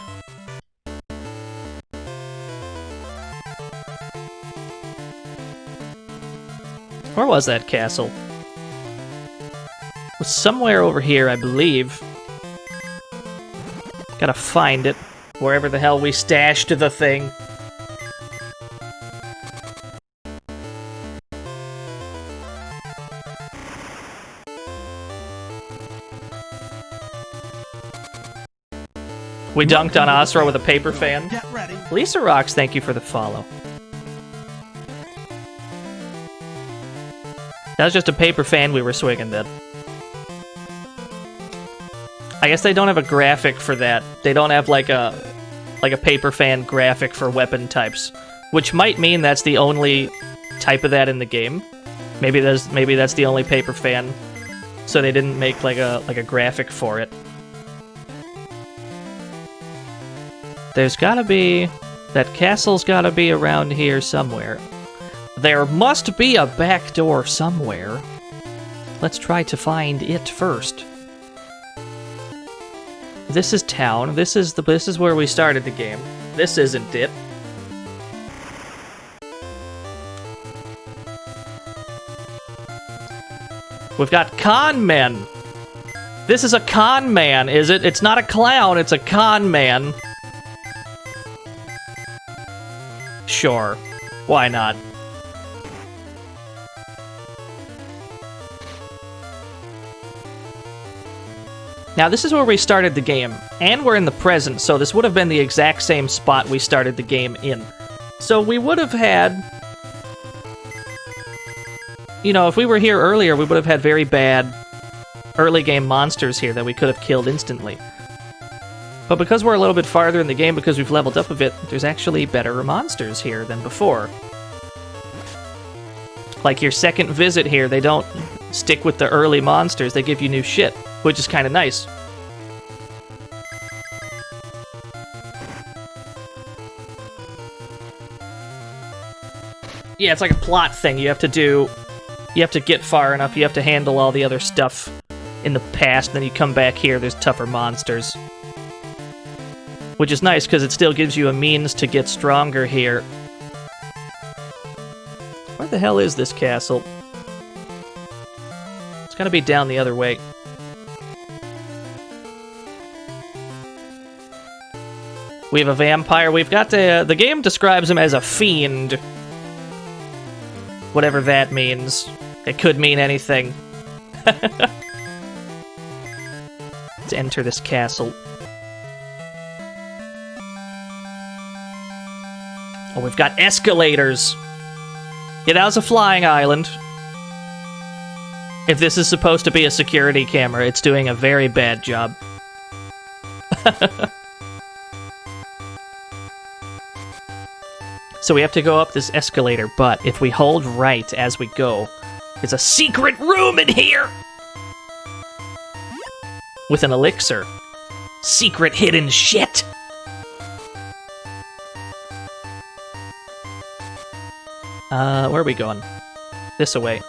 Where was that castle? It was somewhere over here, I believe. Gotta find it. Wherever the hell we stashed the thing. We dunked on Asra with a paper fan. Get ready. Lisa Rocks, thank you for the follow. That was just a paper fan we were swinging then. I guess they don't have a graphic for that. They don't have like a paper fan graphic for weapon types, which might mean that's the only type of that in the game. Maybe that's the only paper fan, so they didn't make like a graphic for it. There's gotta be that castle's gotta be around here somewhere. There must be a back door somewhere. Let's try to find it first. This is town. This is where we started the game. This isn't it. We've got con men. This is a con man, is it? It's not a clown, it's a con man. Sure. Why not? Now, this is where we started the game, and we're in the present, so this would have been the exact same spot we started the game in. So we would have had... You know, if we were here earlier, we would have had very bad early game monsters here that we could have killed instantly. But because we're a little bit farther in the game, because we've leveled up a bit, there's actually better monsters here than before. Like your second visit here, they don't stick with the early monsters, they give you new shit, which is kind of nice. Yeah, it's like a plot thing. You have to get far enough, you have to handle all the other stuff in the past, and then you come back here, there's tougher monsters. Which is nice, because it still gives you a means to get stronger here. Where the hell is this castle? It's gotta be down the other way. We have a vampire. We've got the game describes him as a fiend. Whatever that means. It could mean anything. Let's enter this castle. Oh, we've got escalators. Yeah, that was a flying island. If this is supposed to be a security camera, it's doing a very bad job. So we have to go up this escalator, but if we hold right as we go, there's a secret room in here! With an elixir. Secret hidden shit! Where are we going? This way.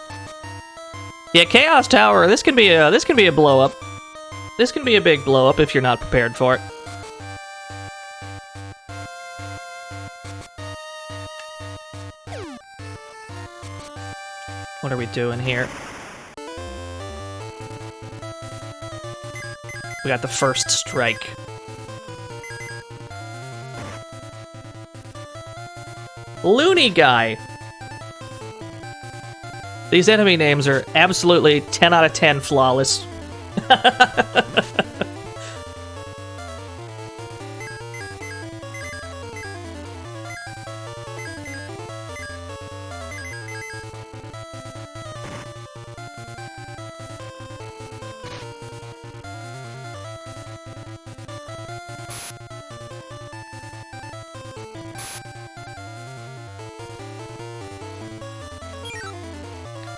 Yeah, Chaos Tower, this can be a blow up. This can be a big blow up if you're not prepared for it. What are we doing here? We got the first strike. Loony Guy! These enemy names are absolutely 10 out of 10 flawless.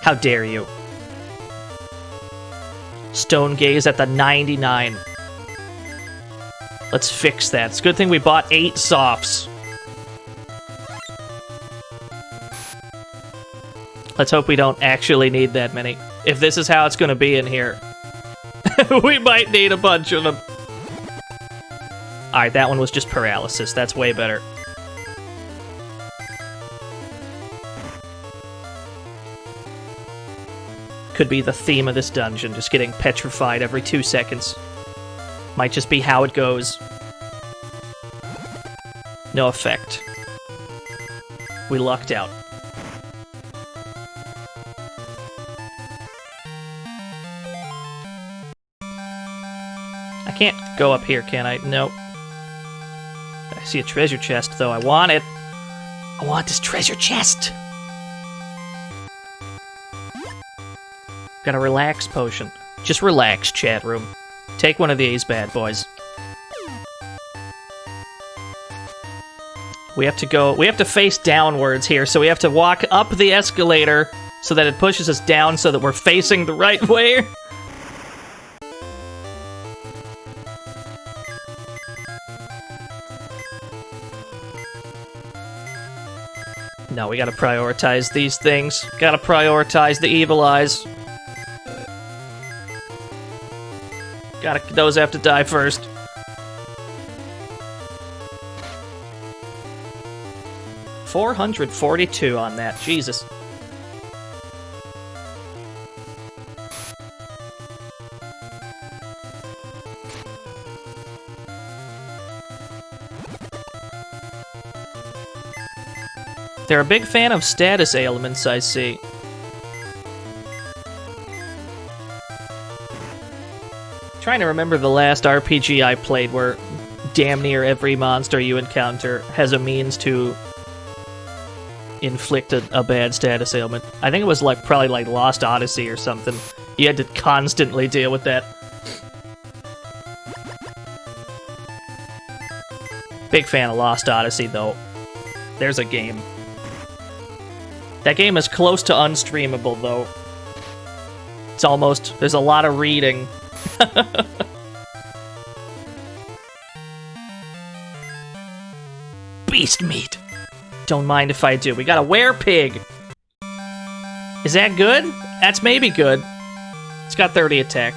How dare you? Stone gaze at the 99. Let's fix that. It's a good thing we bought 8 softs. Let's hope we don't actually need that many. If this is how it's gonna be in here, we might need a bunch of them. Alright, that one was just paralysis. That's way better. Could be the theme of this dungeon, just getting petrified every 2 seconds. Might just be how it goes. No effect. We lucked out. I can't go up here, can I? Nope. I see a treasure chest, though. I want it. I want this treasure chest. Got a relax potion. Just relax, chat room. Take one of these bad boys. We have to face downwards here, so we have to walk up the escalator so that it pushes us down so that we're facing the right way. No, we gotta prioritize these things. Gotta prioritize the evil eyes. Those have to die first. $442 on that. Jesus. They're a big fan of status ailments, I see. Trying to remember the last RPG I played where damn near every monster you encounter has a means to inflict a bad status ailment. I think it was probably like Lost Odyssey or something. You had to constantly deal with that. Big fan of Lost Odyssey, though. There's a game. That game is close to unstreamable, though. It's almost... There's a lot of reading. Beast meat! Don't mind if I do. We got a werepig! Is that good? That's maybe good. It's got 30 attack.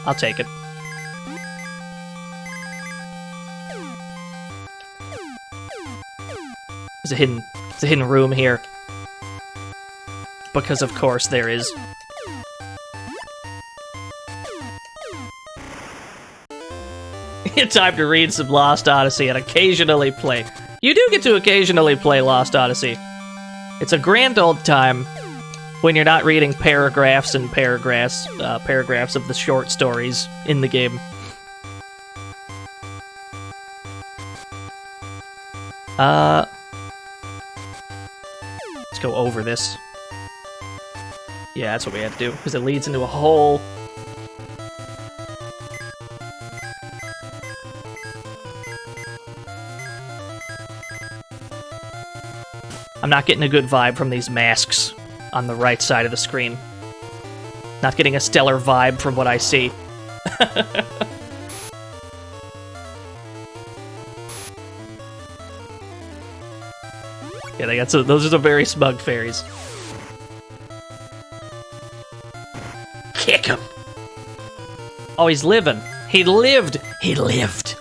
I'll take it. There's a hidden room here. Because of course there is. Time to read some Lost Odyssey and occasionally play. You do get to occasionally play Lost Odyssey. It's a grand old time when you're not reading paragraphs and paragraphs of the short stories in the game. Let's go over this. Yeah, that's what we had to do, because it leads into a hole. I'm not getting a good vibe from these masks on the right side of the screen. Not getting a stellar vibe from what I see. Yeah, they got those are some very smug fairies. Kick him! Oh, he's living. He lived! He lived!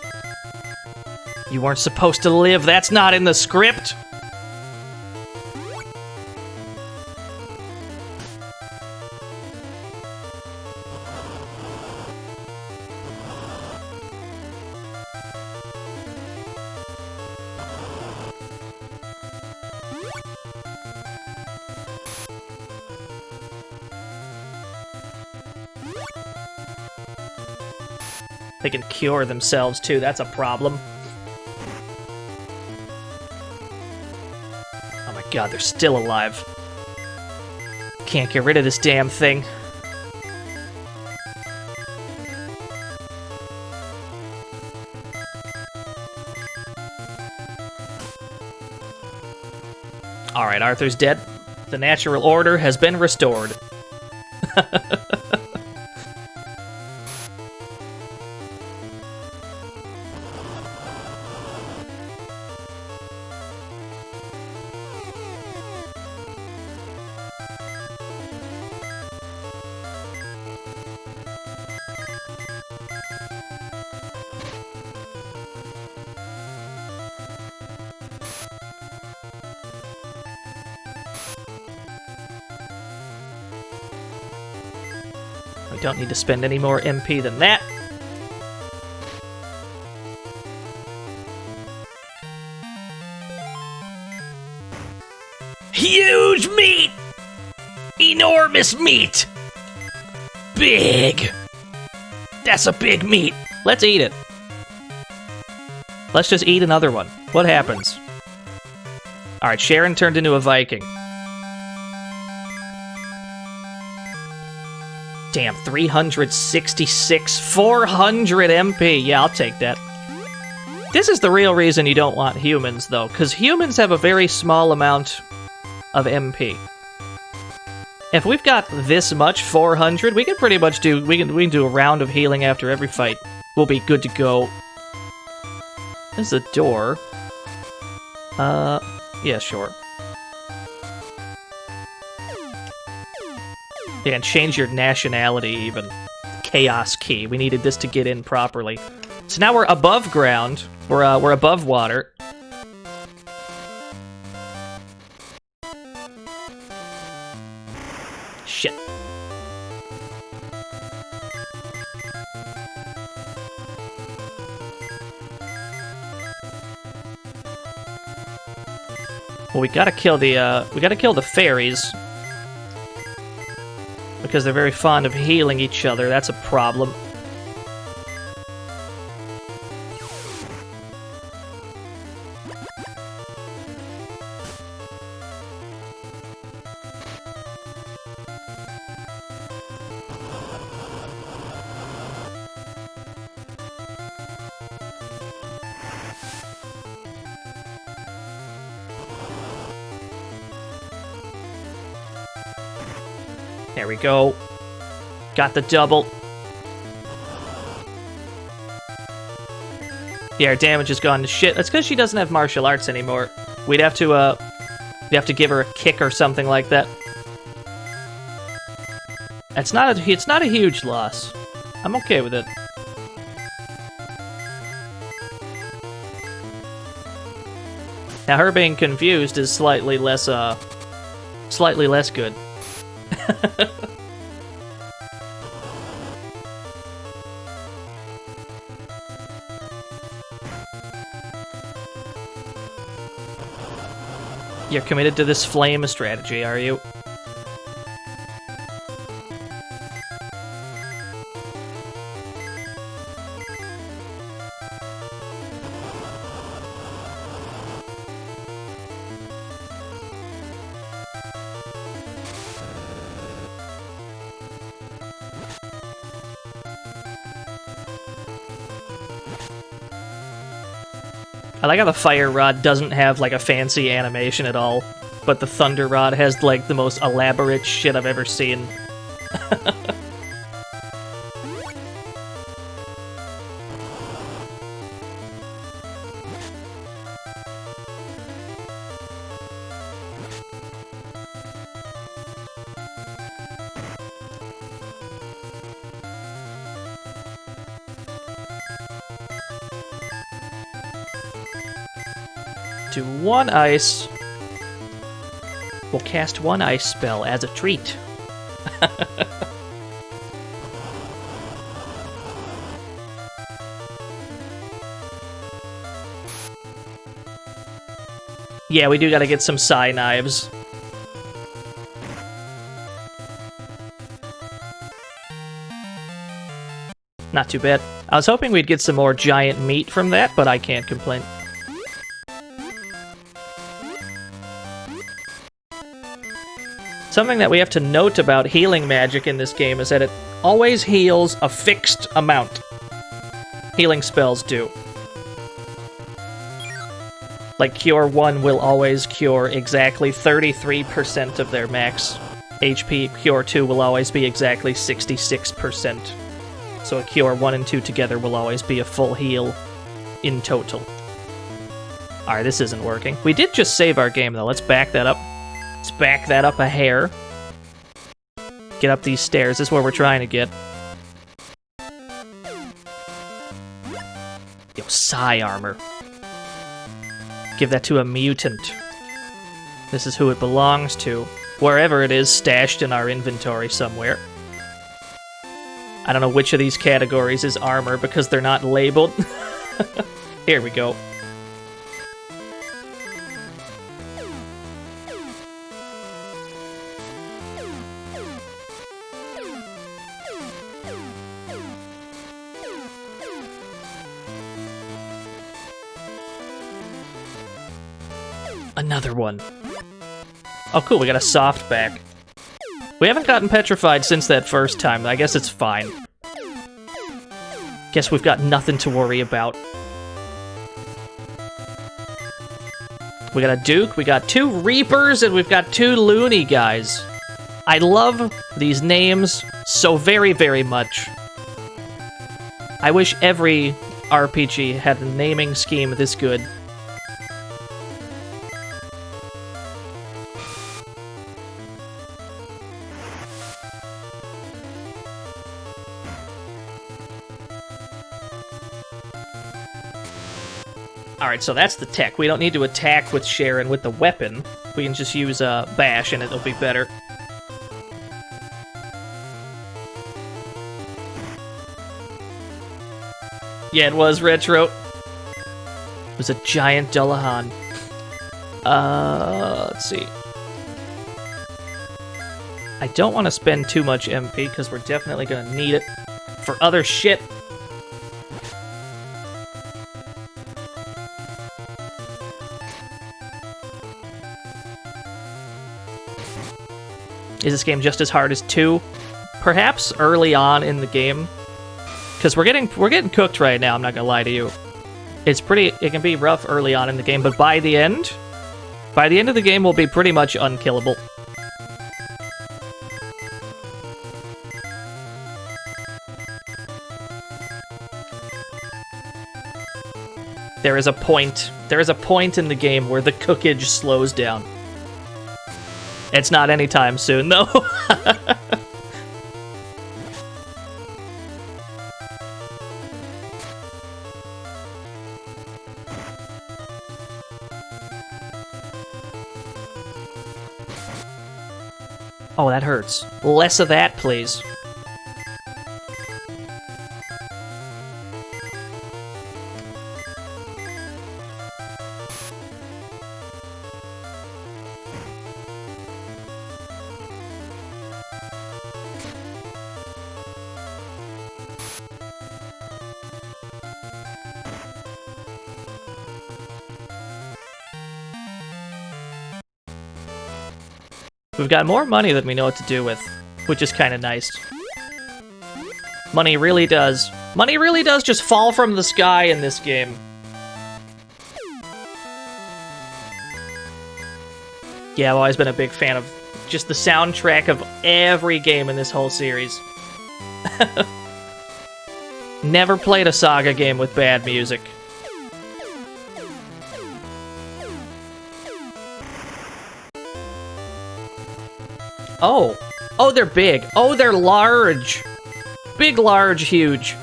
You weren't supposed to live. That's not in the script! They can cure themselves, too. That's a problem. Oh my god, they're still alive. Can't get rid of this damn thing. Alright, Arthur's dead. The natural order has been restored. We don't need to spend any more MP than that. Huge meat! Enormous meat! Big! That's a big meat. Let's eat it. Let's just eat another one. What happens? Alright, Sharon turned into a Viking. Damn, 366, 400 MP. Yeah, I'll take that. This is the real reason you don't want humans, though, because humans have a very small amount of MP. If we've got this much, 400, we can pretty much do... We can do a round of healing after every fight. We'll be good to go. There's a door. Yeah, sure. Yeah, and change your nationality, even. Chaos key. We needed this to get in properly. So now we're above ground. We're above water. Shit. Well, we gotta kill the fairies. Because they're very fond of healing each other. That's a problem. There we go. Got the double. Yeah, our damage has gone to shit. That's because she doesn't have martial arts anymore. We'd have to give her a kick or something like that. It's not a huge loss. I'm okay with it. Now her being confused is slightly less good. You're committed to this flame strategy, are you? I like how the fire rod doesn't have like a fancy animation at all, but the thunder rod has like the most elaborate shit I've ever seen. Do one ice. We'll cast one ice spell as a treat. Yeah, we do gotta get some Psy knives. Not too bad. I was hoping we'd get some more giant meat from that, but I can't complain. Something that we have to note about healing magic in this game is that it always heals a fixed amount. Healing spells do. Like, Cure 1 will always cure exactly 33% of their max HP. Cure 2 will always be exactly 66%. So a Cure 1 and 2 together will always be a full heal in total. Alright, this isn't working. We did just save our game, though. Let's back that up. Let's back that up a hair. Get up these stairs. This is where we're trying to get. Yo, Psi armor. Give that to a mutant. This is who it belongs to. Wherever it is, stashed in our inventory somewhere. I don't know which of these categories is armor because they're not labeled. Here we go. Another one. Oh, cool, we got a soft back. We haven't gotten petrified since that first time. I guess it's fine. Guess we've got nothing to worry about. We got a Duke, we got 2 Reapers, and we've got 2 Loony guys. I love these names so very, very much. I wish every RPG had a naming scheme this good. Alright, so that's the tech. We don't need to attack with Sharon with the weapon. We can just use Bash and it'll be better. Yeah, it was Retro. It was a giant Dullahan. Let's see. I don't want to spend too much MP because we're definitely going to need it for other shit. Is this game just as hard as 2? Perhaps early on in the game. Because we're getting cooked right now, I'm not gonna lie to you. It can be rough early on in the game, but by the end of the game, we'll be pretty much unkillable. There is a point in the game where the cookage slows down. It's not anytime soon, though. Oh, that hurts. Less of that, please. We've got more money than we know what to do with, which is kind of nice. Money really does just fall from the sky in this game. Yeah, I've always been a big fan of just the soundtrack of every game in this whole series. Never played a SaGa game with bad music. Oh. Oh, they're big. Oh, they're large. Big, large, huge.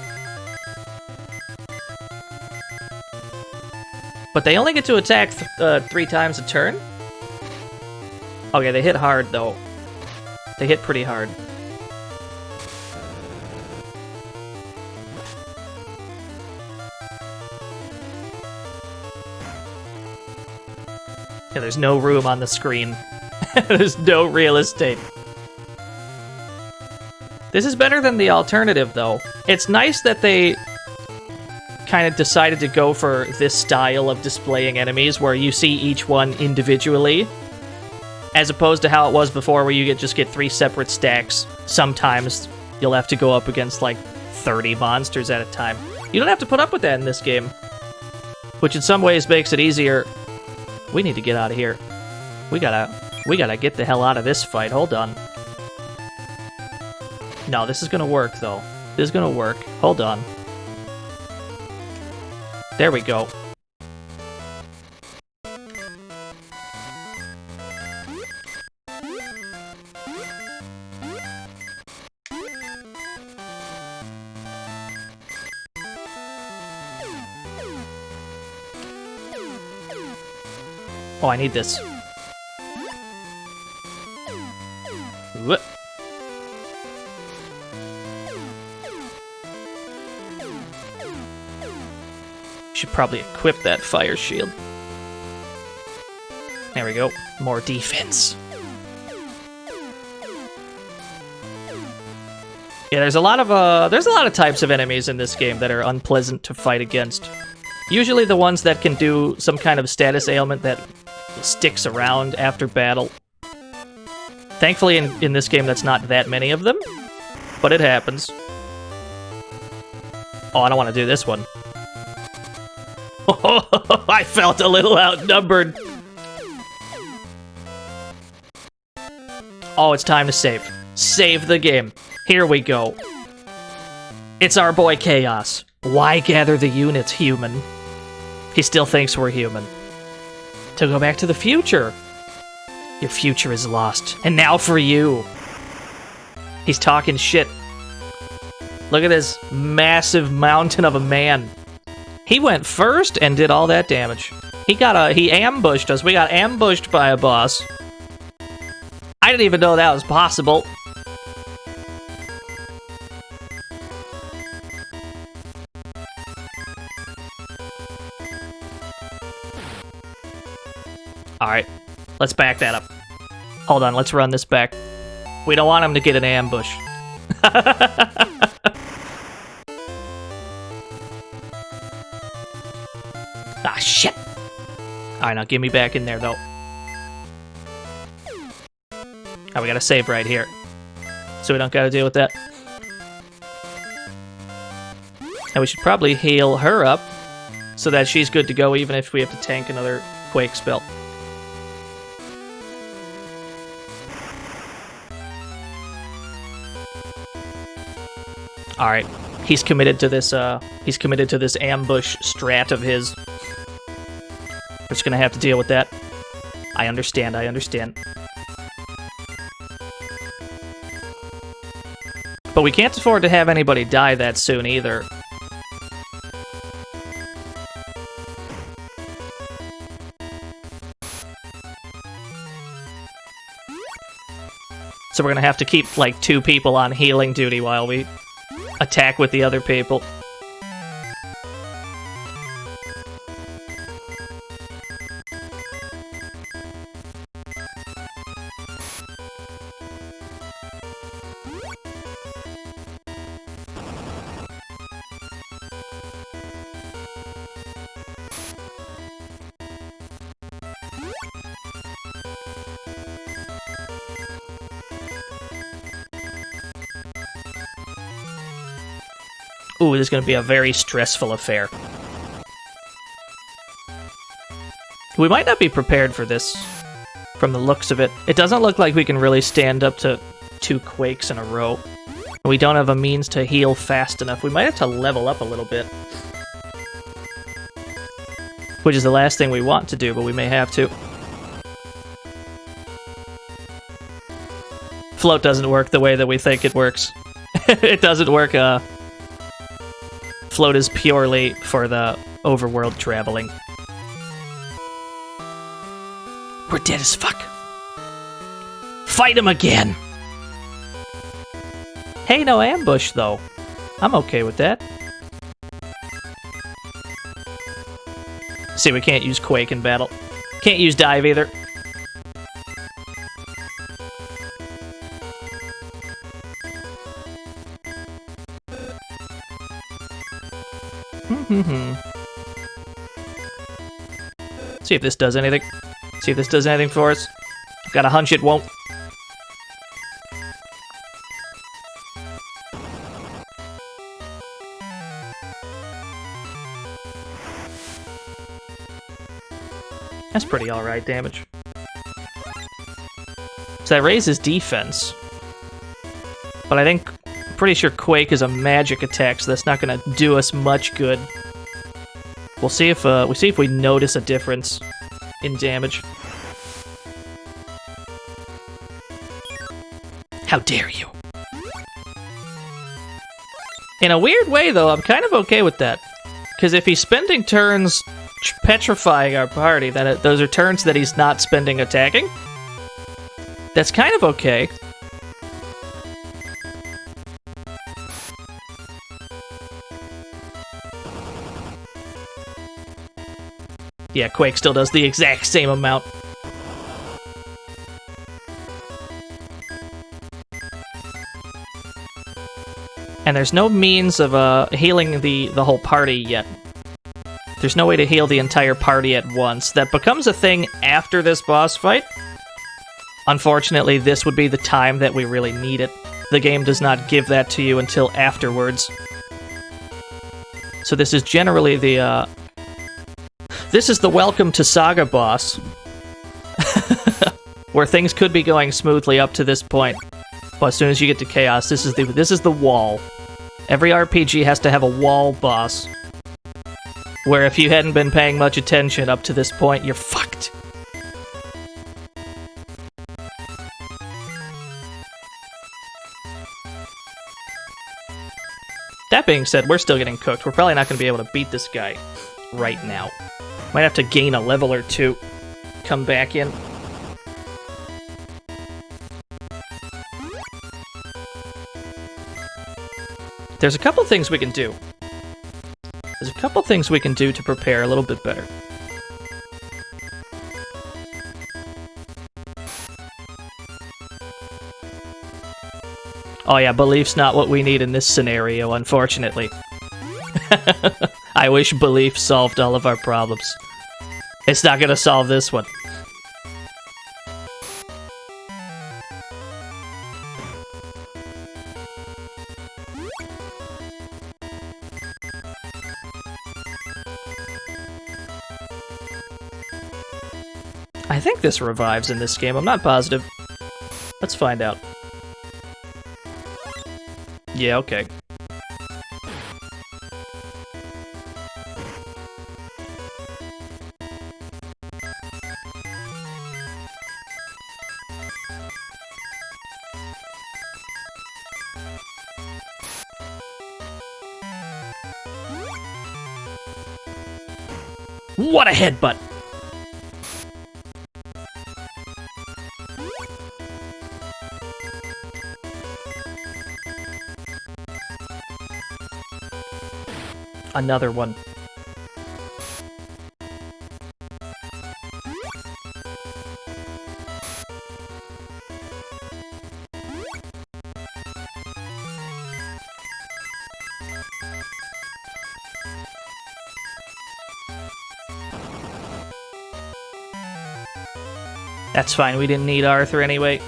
But they only get to attack 3 times a turn? Okay, they hit hard, though. They hit pretty hard. Yeah, there's no room on the screen. There's no real estate. This is better than the alternative, though. It's nice that they kind of decided to go for this style of displaying enemies where you see each one individually, as opposed to how it was before where you just get 3 separate stacks. Sometimes you'll have to go up against like 30 monsters at a time. You don't have to put up with that in this game, which in some ways makes it easier We need to get out of here. We gotta get the hell out of this fight. Hold on. No, this is gonna work, though. This is gonna work. Hold on. There we go. Oh, I need this. What? Should probably equip that fire shield. There we go. More defense. Yeah, there's a lot of types of enemies in this game that are unpleasant to fight against. Usually the ones that can do some kind of status ailment that sticks around after battle. Thankfully, in this game, that's not that many of them, but it happens. Oh, I don't want to do this one. Oh, I felt a little outnumbered. Oh, it's time to save. Save the game. Here we go. It's our boy Chaos. Why gather the units, human? He still thinks we're human. To go back to the future. Your future is lost. And now for you. He's talking shit. Look at this massive mountain of a man. He went first and did all that damage. He ambushed us. We got ambushed by a boss. I didn't even know that was possible. Alright, let's back that up. Hold on, let's run this back. We don't want him to get an ambush. Ah, shit! Alright, now get me back in there, though. Oh, we gotta save right here. So we don't gotta deal with that. And we should probably heal her up, so that she's good to go even if we have to tank another Quake spell. Alright, he's committed to this ambush strat of his. We're just gonna have to deal with that. I understand. But we can't afford to have anybody die that soon either. So we're gonna have to keep, like, 2 people on healing duty while we attack with the other people. Ooh, this is going to be a very stressful affair. We might not be prepared for this, from the looks of it. It doesn't look like we can really stand up to 2 Quakes in a row. We don't have a means to heal fast enough. We might have to level up a little bit. Which is the last thing we want to do, but we may have to. Float doesn't work the way that we think it works. It doesn't work, Float is purely for the overworld traveling. We're dead as fuck. Fight him again! Hey, no ambush, though. I'm okay with that. See, we can't use Quake in battle. Can't use Dive either. See if this does anything. See if this does anything for us. I've got a hunch it won't. That's pretty alright damage. So that raises defense. But I think, pretty sure Quake is a magic attack, so that's not gonna do us much good. We'll see if we notice a difference in damage. How dare you? In a weird way, though, I'm kind of okay with that. Because if he's spending turns petrifying our party, then those are turns that he's not spending attacking. That's kind of okay. Yeah, Quake still does the exact same amount. And there's no means of healing the whole party yet. There's no way to heal the entire party at once. That becomes a thing after this boss fight. Unfortunately, this would be the time that we really need it. The game does not give that to you until afterwards. So this is generally the, this is the welcome to SaGa boss. Where things could be going smoothly up to this point. But as soon as you get to Chaos, this is the wall. Every RPG has to have a wall boss. Where if you hadn't been paying much attention up to this point, you're fucked. That being said, we're still getting cooked. We're probably not going to be able to beat this guy right now. Might have to gain a level or two. Come back in. There's a couple things we can do. There's a couple things we can do to prepare a little bit better. Oh yeah, belief's not what we need in this scenario, unfortunately. I wish belief solved all of our problems. It's not gonna solve this one. I think this revives in this game, I'm not positive. Let's find out. Yeah, okay. What a headbutt! Another one. That's fine, we didn't need Arthur anyway.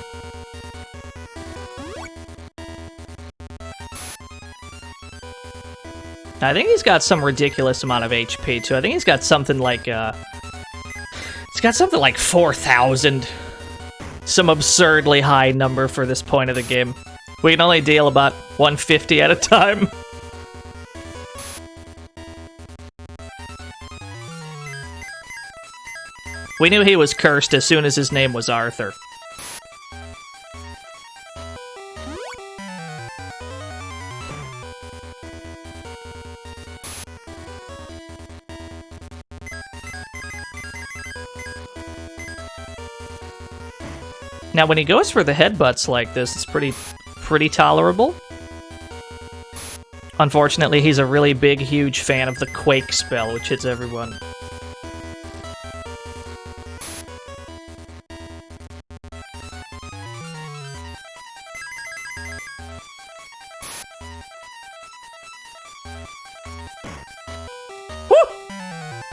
I think he's got some ridiculous amount of HP too. I think he's got something like he's got something like 4,000. Some absurdly high number for this point of the game. We can only deal about 150 at a time. We knew he was cursed as soon as his name was Arthur. Now, when he goes for the headbutts like this, it's pretty tolerable. Unfortunately, he's a really big, huge fan of the Quake spell, which hits everyone. Woo!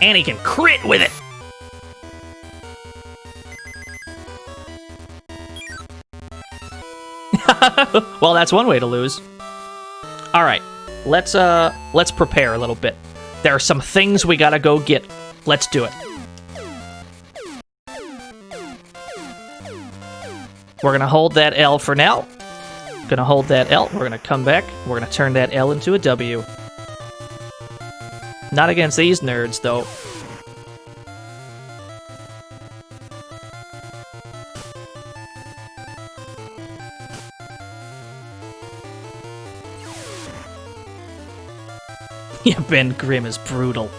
And he can crit with it! Well, that's one way to lose. All right, let's prepare a little bit. There are some things we gotta go get. Let's do it. We're gonna hold that L for now. Gonna hold that L. We're gonna come back. We're gonna turn that L into a W. Not against these nerds, though. Yeah, Ben Grimm is brutal.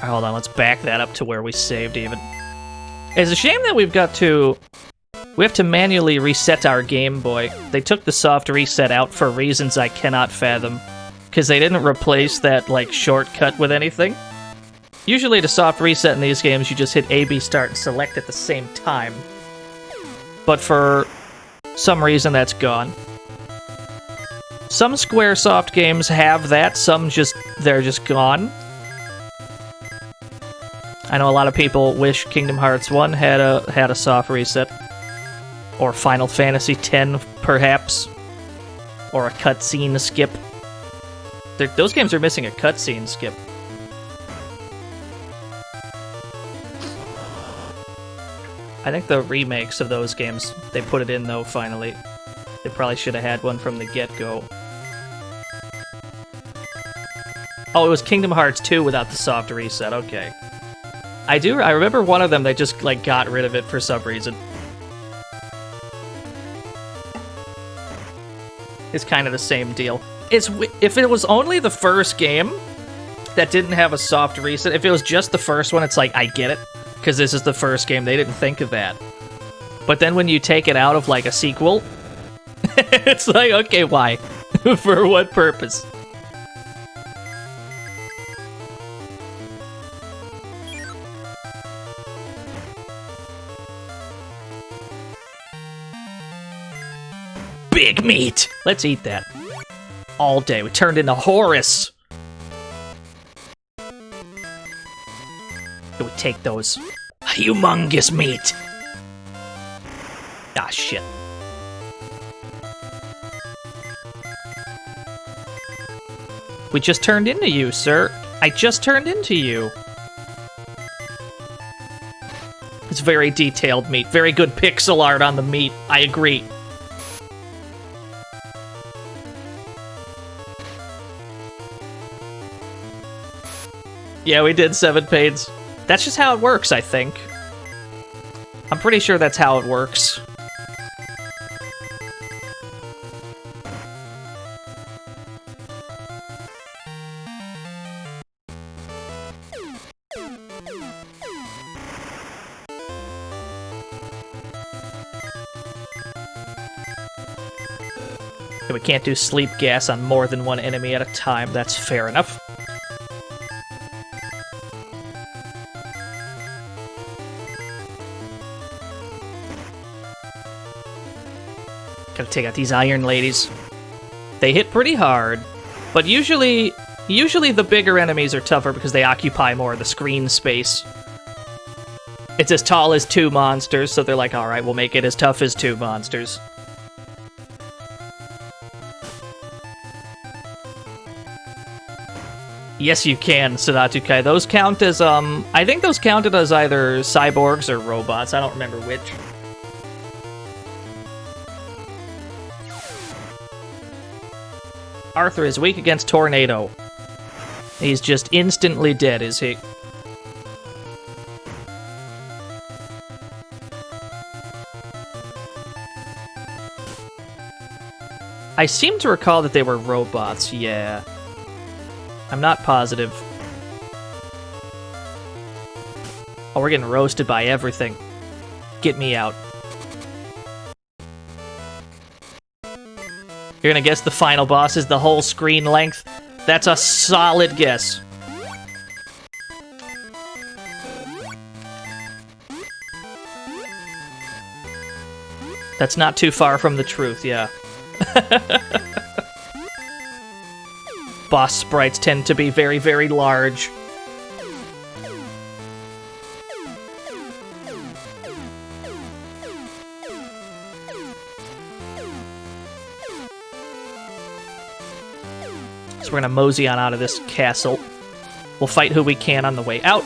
Hold on, let's back that up to where we saved even. It's a shame that we have to manually reset our Game Boy. They took the soft reset out for reasons I cannot fathom. Because they didn't replace that, like, shortcut with anything. Usually to soft reset in these games, you just hit A, B, start, and select at the same time. But for some reason, that's gone. Some Squaresoft games have that, some they're just gone. I know a lot of people wish Kingdom Hearts 1 had a soft reset. Or Final Fantasy X, perhaps. Or a cutscene skip. Those games are missing a cutscene skip. I think the remakes of those games, they put it in though, finally. They probably should have had one from the get-go. Oh, it was Kingdom Hearts 2 without the soft reset, okay. I remember one of them, they just, like, got rid of it for some reason. It's kind of the same deal. If it was only the first game that didn't have a soft reset, if it was just the first one, it's like, I get it, because this is the first game, they didn't think of that. But then when you take it out of, like, a sequel, it's like, okay, why? For what purpose? Big meat! Let's eat that. All day. We turned into Horus. Can we take those? Humongous meat! Ah, shit. We just turned into you, sir. I just turned into you. It's very detailed meat. Very good pixel art on the meat. I agree. Yeah, we did 7 pains. That's just how it works, I think. I'm pretty sure that's how it works. Okay, we can't do sleep gas on more than one enemy at a time. That's fair enough. Gotta take out these iron ladies. They hit pretty hard, but usually the bigger enemies are tougher because they occupy more of the screen space. It's as tall as 2 monsters, so they're like, alright, we'll make it as tough as 2 monsters. Yes, you can, Sanatu Kai. Those count as, I think those counted as either cyborgs or robots. I don't remember which. Arthur is weak against Tornado. He's just instantly dead, is he? I seem to recall that they were robots, yeah. I'm not positive. Oh, we're getting roasted by everything. Get me out. You're gonna guess the final boss is the whole screen length? That's a solid guess. That's not too far from the truth, yeah. Boss sprites tend to be very, very large. So we're gonna mosey on out of this castle. We'll fight who we can on the way out.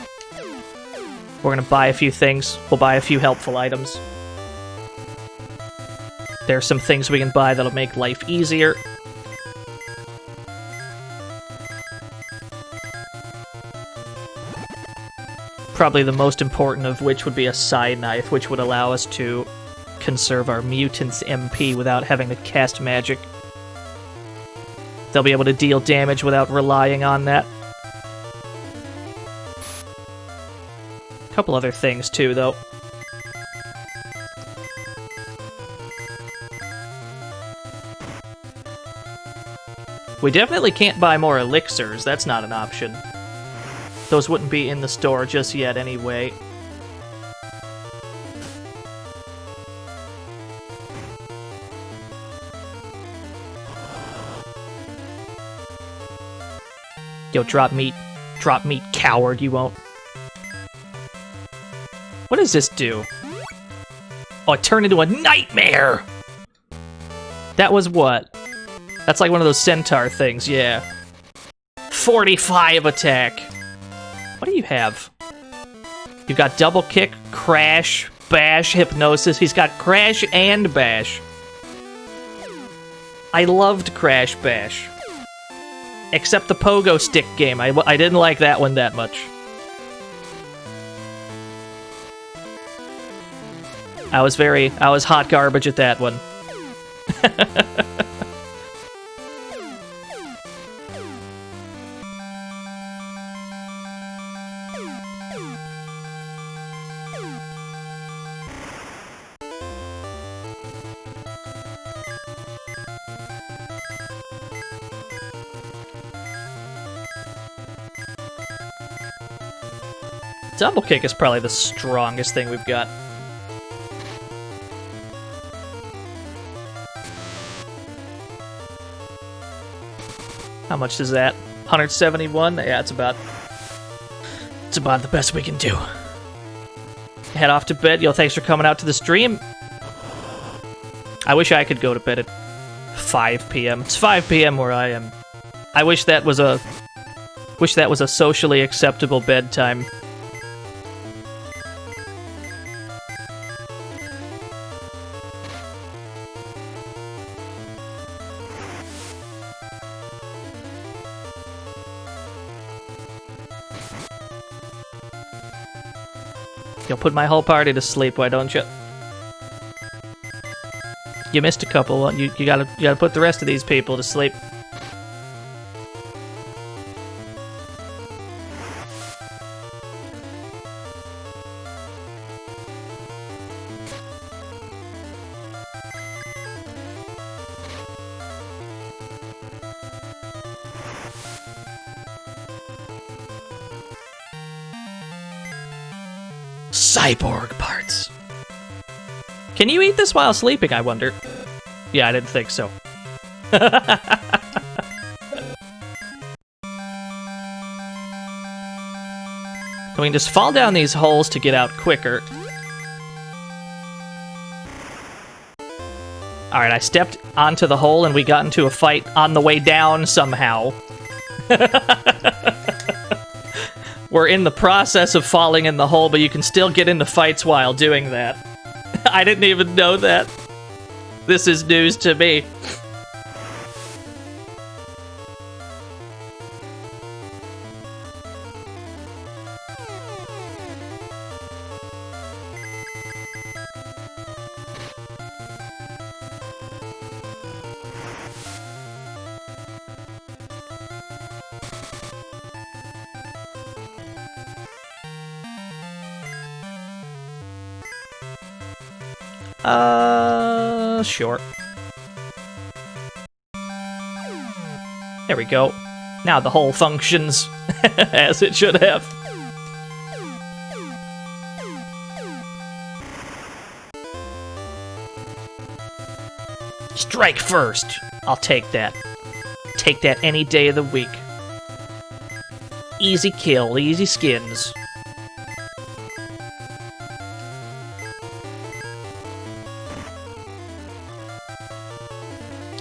We're gonna buy a few things. We'll buy a few helpful items. There's some things we can buy that'll make life easier. Probably the most important of which would be a side knife, which would allow us to conserve our mutants' MP without having to cast magic. They'll be able to deal damage without relying on that. A couple other things too, though. We definitely can't buy more elixirs, that's not an option. Those wouldn't be in the store just yet anyway. Yo, drop meat, coward, you won't. What does this do? Oh, it turned into a nightmare! That was what? That's like one of those centaur things, yeah. 45 attack. What do you have? You've got double kick, crash, bash, hypnosis. He's got crash and bash. I loved crash bash. Except the pogo stick game. I didn't like that one that much. I was hot garbage at that one. Double kick is probably the strongest thing we've got. How much is that? 171? Yeah, it's about the best we can do. Head off to bed. Yo, thanks for coming out to the stream. I wish I could go to bed at 5 p.m. It's 5 p.m. where I am. I wish that was a socially acceptable bedtime. You'll put my whole party to sleep, why don't you? You missed a couple. You gotta put the rest of these people to sleep. Cyborg parts. Can you eat this while sleeping, I wonder? Yeah, I didn't think so. We can just fall down these holes to get out quicker. Alright, I stepped onto the hole and we got into a fight on the way down somehow. We're in the process of falling in the hole, but you can still get into fights while doing that. I didn't even know that. This is news to me. Sure. There we go. Now the hole functions as it should have. Strike first. I'll take that. Take that any day of the week. Easy kill, easy skins.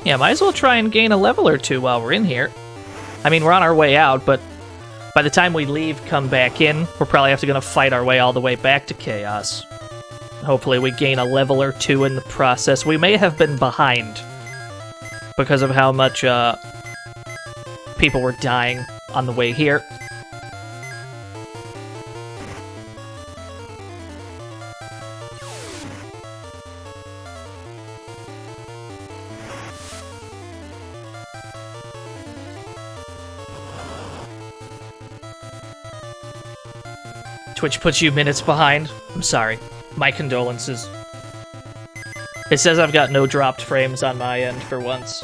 Yeah, might as well try and gain a level or two while we're in here. I mean, we're on our way out, but By the time we leave, come back in, we're probably gonna fight our way all the way back to Chaos. Hopefully we gain a level or two in the process. We may have been behind because of how much people were dying on the way here. Twitch puts you minutes behind. I'm sorry. My condolences. It says I've got no dropped frames on my end for once.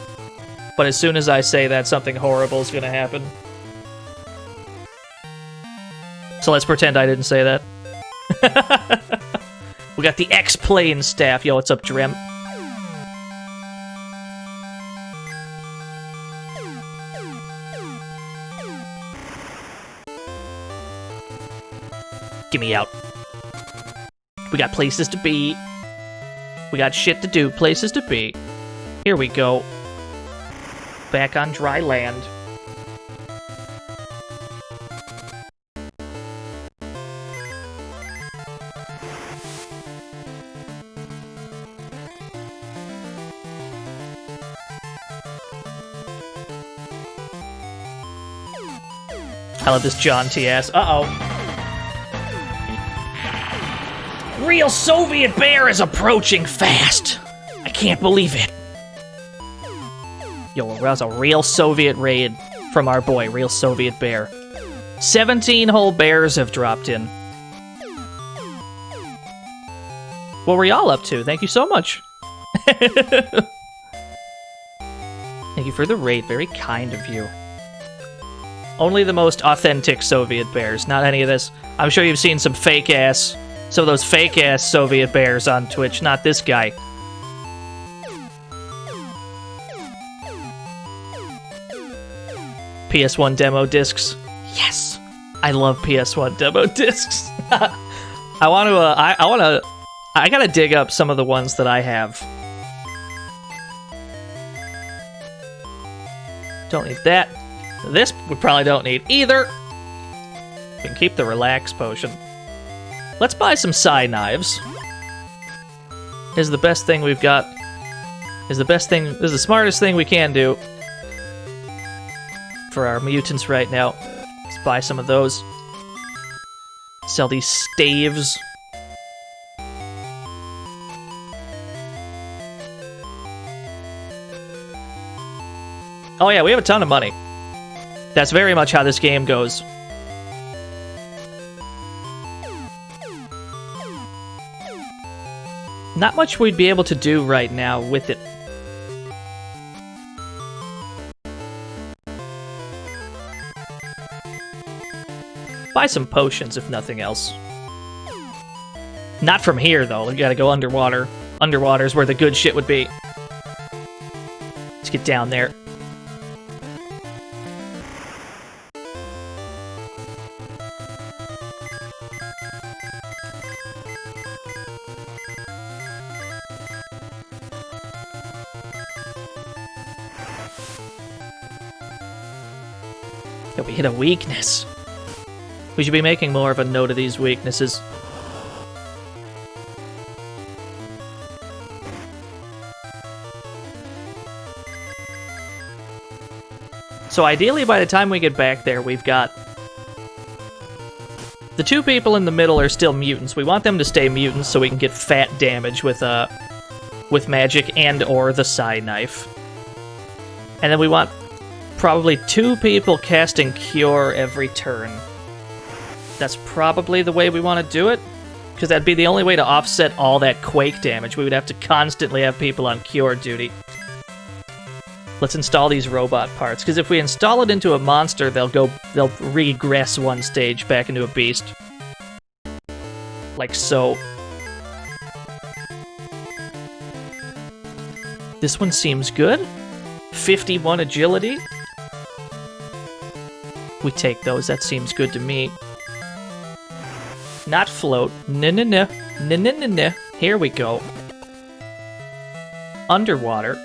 But as soon as I say that, something horrible is gonna happen. So let's pretend I didn't say that. We got the X-Plane staff. Yo, what's up, Drem? Get me out. We got places to be. We got shit to do, places to be. Here we go. Back on dry land. I love this John T.S. Uh-oh. Real Soviet bear is approaching fast. I can't believe it. Yo, that was a real Soviet raid from our boy, Real Soviet Bear. 17 whole bears have dropped in. What were y'all up to? Thank you so much. Thank you for the raid. Very kind of you. Only the most authentic Soviet bears, not any of this. I'm sure you've seen some fake-ass... Some of those fake-ass Soviet bears on Twitch, not this guy. PS1 demo discs. Yes! I love PS1 demo discs. I gotta dig up some of the ones that I have. Don't need that. This we probably don't need either. We can keep the relax potion. Let's buy some Sai knives. Is the best thing we've got. Is the smartest thing we can do for our mutants right now. Let's buy some of those. Sell these staves. Oh yeah, we have a ton of money. That's very much how this game goes. Not much we'd be able to do right now with it. Buy some potions, if nothing else. Not from here, though. We gotta go underwater. Underwater's where the good shit would be. Let's get down there. We hit a weakness. We should be making more of a note of these weaknesses. So ideally, by the time we get back there, we've got... The two people in the middle are still mutants. We want them to stay mutants so we can get fat damage with magic and or the Sai knife. And then we want... probably 2 people casting Cure every turn. That's probably the way we want to do it, because that'd be the only way to offset all that Quake damage. We would have to constantly have people on Cure duty. Let's install these robot parts, because if we install it into a monster, they'll regress one stage back into a beast. Like so. This one seems good. 51 agility. We take those, that seems good to me. Not float. No. Here we go. Underwater.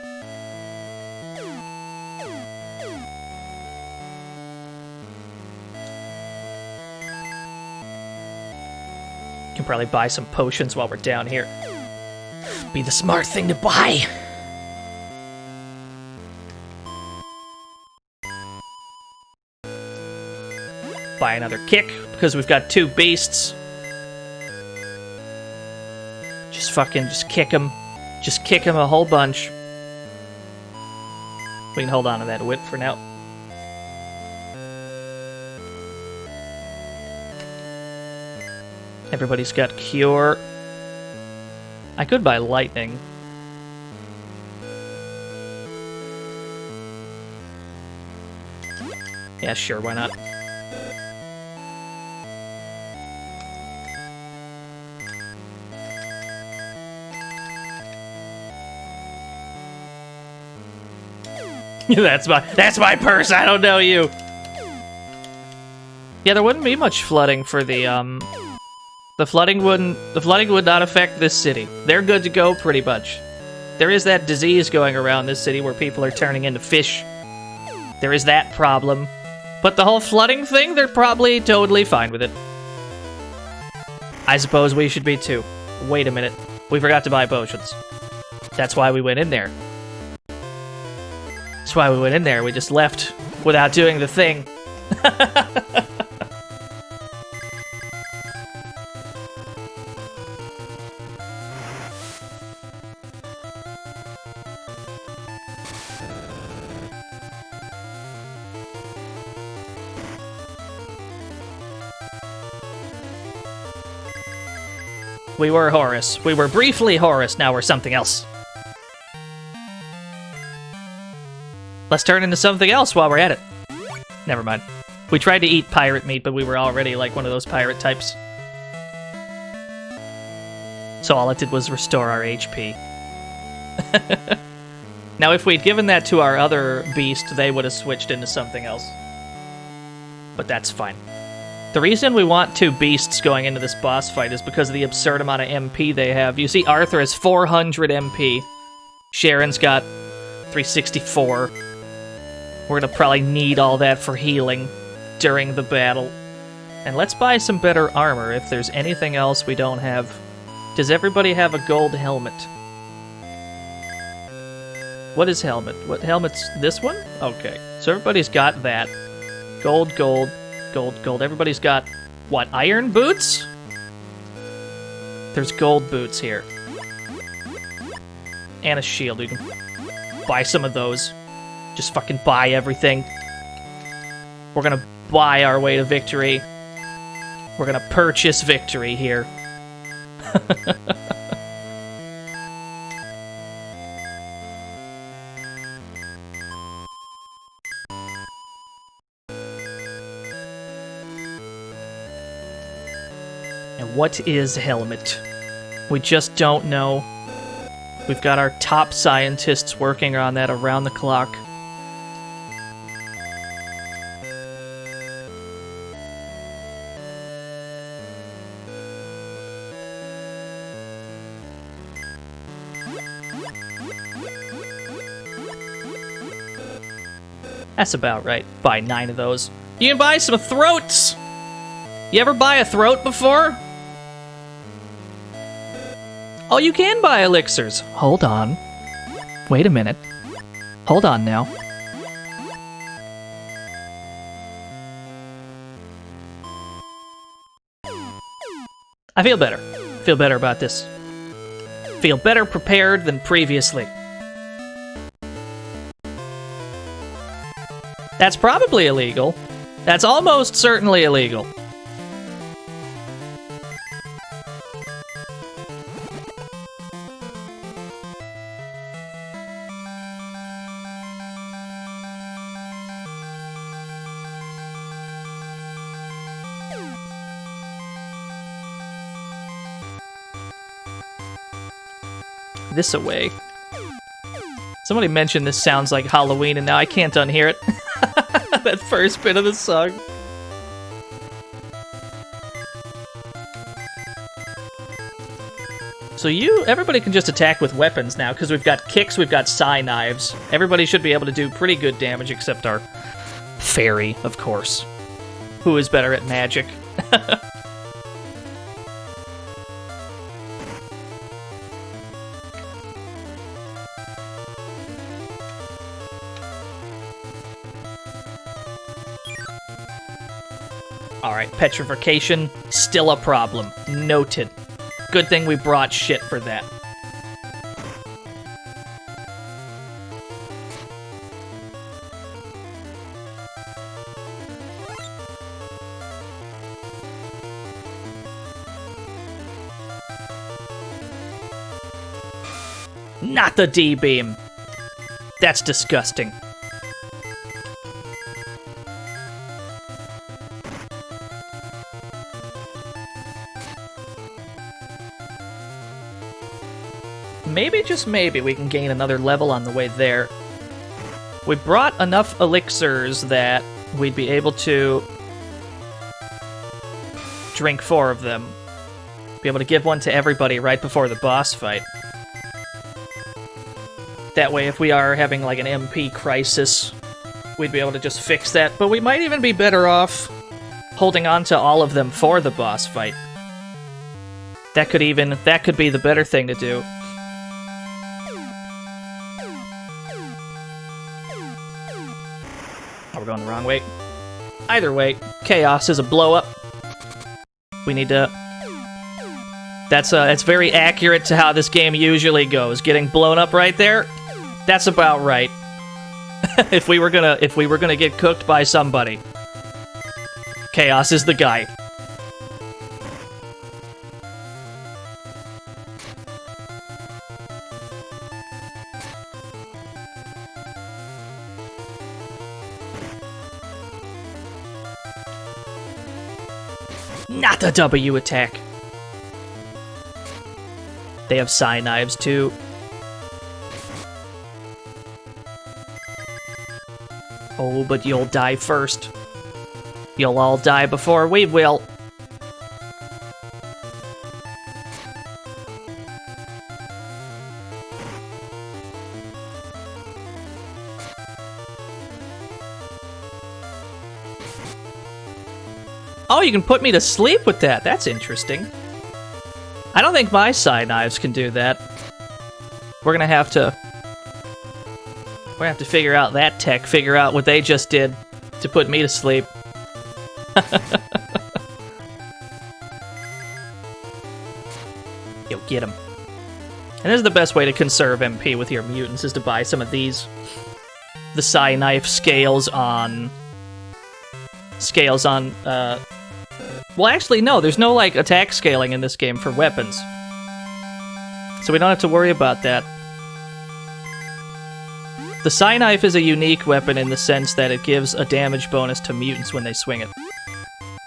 Can probably buy some potions while we're down here. Be the smart thing to buy. Buy another kick, because we've got 2 beasts. Just kick him. Just kick him a whole bunch. We can hold on to that wit for now. Everybody's got cure. I could buy lightning. Yeah, sure, why not? That's my purse. I don't know you. Yeah, there wouldn't be much flooding for the flooding would not affect this city. They're good to go pretty much. There is that disease going around this city where people are turning into fish. There is that problem. But the whole flooding thing, they're probably totally fine with it. I suppose we should be too. Wait a minute. We forgot to buy potions. That's why we went in there. That's why we went in there. We just left without doing the thing. We were Horus. We were briefly Horus, now we're something else. Let's turn into something else while we're at it. Never mind. We tried to eat pirate meat, but we were already like one of those pirate types. So all it did was restore our HP. Now if we'd given that to our other beast, they would have switched into something else. But that's fine. The reason we want 2 beasts going into this boss fight is because of the absurd amount of MP they have. You see, Arthur has 400 MP. Sharon's got 364. We're gonna probably need all that for healing during the battle. And let's buy some better armor if there's anything else we don't have. Does everybody have a gold helmet? What is helmet? What helmet's this one? Okay, so everybody's got that. Gold, gold, gold, gold. Everybody's got, what, iron boots? There's gold boots here. And a shield. We can buy some of those. Just fucking buy everything. We're gonna buy our way to victory. We're gonna purchase victory here. And what is helmet? We just don't know. We've got our top scientists working on that around the clock. That's about right. Buy 9 of those. You can buy some throats! You ever buy a throat before? Oh, you can buy elixirs. Hold on. Wait a minute. Hold on now. I feel better. Feel better about this. Feel better prepared than previously. That's probably illegal. That's almost certainly illegal. This away. Somebody mentioned this sounds like Halloween, and now I can't unhear it. That first bit of the song. So everybody can just attack with weapons now, because we've got kicks, we've got sai knives. Everybody should be able to do pretty good damage, except our fairy, of course. Who is better at magic? Alright, petrification, still a problem. Noted. Good thing we brought shit for that. Not the D-beam. That's disgusting. Maybe, just maybe, we can gain another level on the way there. We brought enough elixirs that we'd be able to drink 4 of them. Be able to give one to everybody right before the boss fight. That way, if we are having like an MP crisis, we'd be able to just fix that. But we might even be better off holding on to all of them for the boss fight. That could be the better thing to do. Oh, we're going the wrong way. Either way, chaos is a blow-up. We need to... That's very accurate to how this game usually goes. Getting blown up right there, that's about right. if we were gonna get cooked by somebody, chaos is the guy. Not the W attack. They have Psy knives too. Oh, but you'll die first. You'll all die before we will. Oh, you can put me to sleep with that. That's interesting. I don't think my Psy knives can do that. We're gonna have to figure out that tech, figure out what they just did to put me to sleep. Yo, get him. And this is the best way to conserve MP with your mutants, is to buy some of these. The Psy knife scales on... well, actually, no, there's no, like, attack scaling in this game for weapons. So we don't have to worry about that. The Psy knife is a unique weapon in the sense that it gives a damage bonus to mutants when they swing it.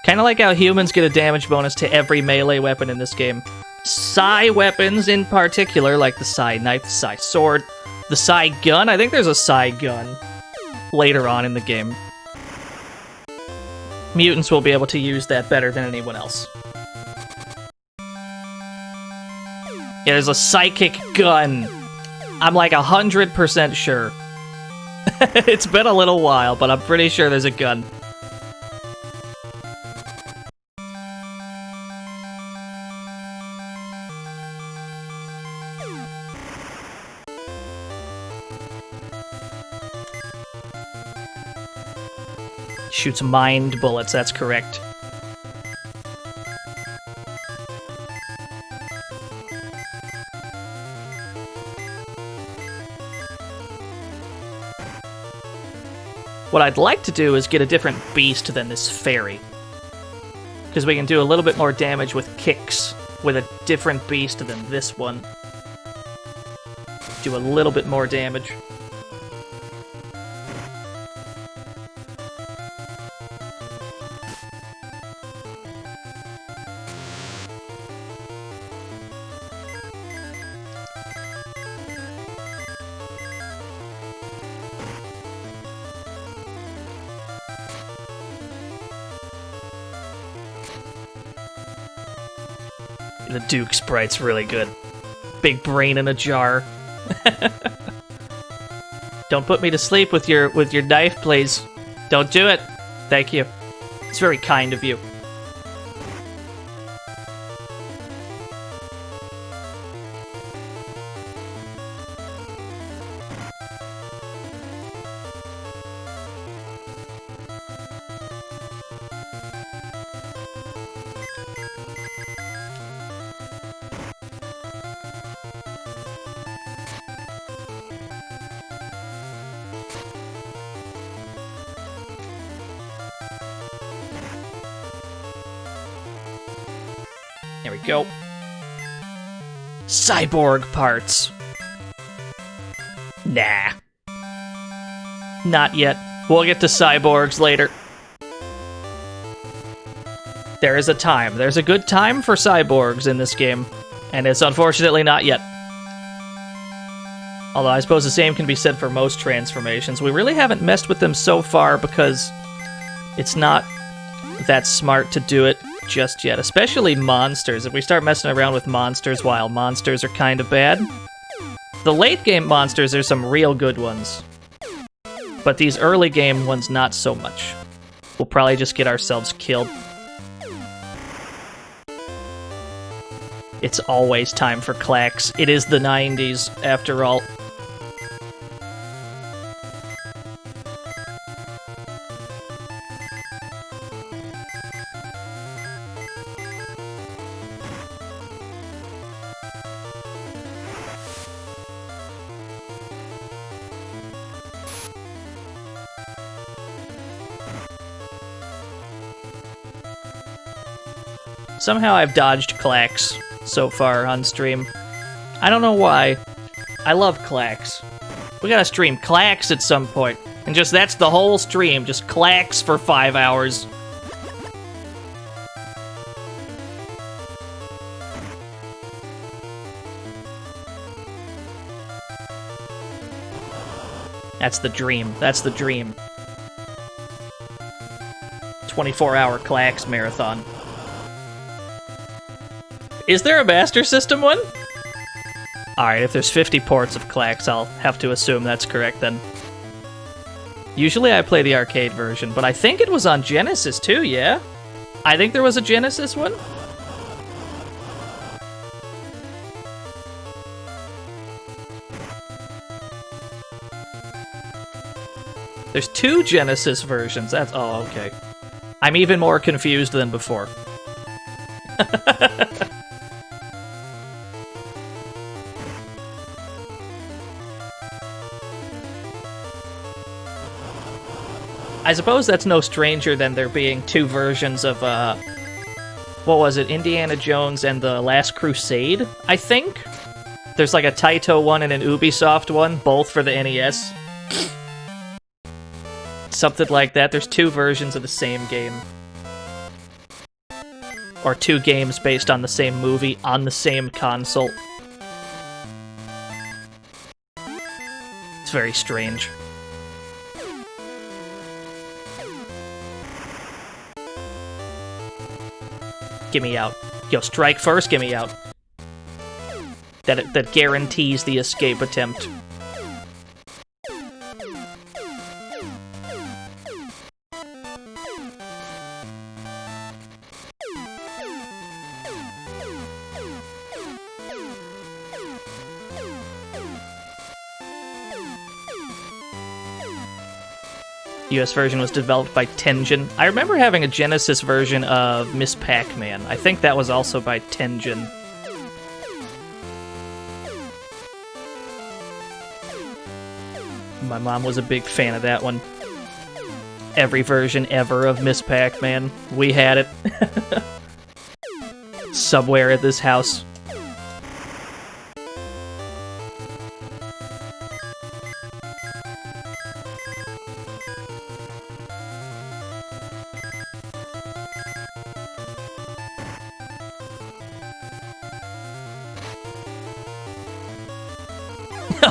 Kind of like how humans get a damage bonus to every melee weapon in this game. Psy weapons in particular, like the Psy knife, the Psy sword, the Psy gun. I think there's a Psy gun later on in the game. Mutants will be able to use that better than anyone else. Yeah, there's a psychic gun. I'm like 100% sure. It's been a little while, but I'm pretty sure there's a gun. Shoots mind bullets, that's correct. What I'd like to do is get a different beast than this fairy. Because we can do a little bit more damage with kicks with a different beast than this one. Do a little bit more damage. The Duke sprite's really good. Big brain in a jar. Don't put me to sleep with your knife, please. Don't do it. Thank you. It's very kind of you. Here we go. Cyborg parts. Nah. Not yet. We'll get to cyborgs later. There is a time. There's a good time for cyborgs in this game. And it's unfortunately not yet. Although I suppose the same can be said for most transformations. We really haven't messed with them so far because it's not that smart to do it just yet. Especially monsters. If we start messing around with monsters while monsters are kind of bad. The late game monsters, there's some real good ones. But these early game ones, not so much. We'll probably just get ourselves killed. It's always time for clacks. It is the 90s, after all. Somehow I've dodged clacks so far on stream. I don't know why. I love clacks. We gotta stream clacks at some point. And just that's the whole stream. Just clacks for 5 hours. That's the dream. That's the dream. 24-hour clacks marathon. Is there a Master System one? Alright, if there's 50 ports of clacks, I'll have to assume that's correct then. Usually I play the arcade version, but I think it was on Genesis too, yeah? I think there was a Genesis one? There's 2 Genesis versions, that's... oh, okay. I'm even more confused than before. I suppose that's no stranger than there being 2 versions of, what was it, Indiana Jones and the Last Crusade, I think? There's like a Taito one and an Ubisoft one, both for the NES. Something like that. There's 2 versions of the same game. Or 2 games based on the same movie on the same console. It's very strange. Get me out. Yo, strike first, get me out. That guarantees the escape attempt. US version was developed by Tengen. I remember having a Genesis version of Miss Pac-Man. I think that was also by Tengen. My mom was a big fan of that one. Every version ever of Miss Pac-Man. We had it. Somewhere at this house.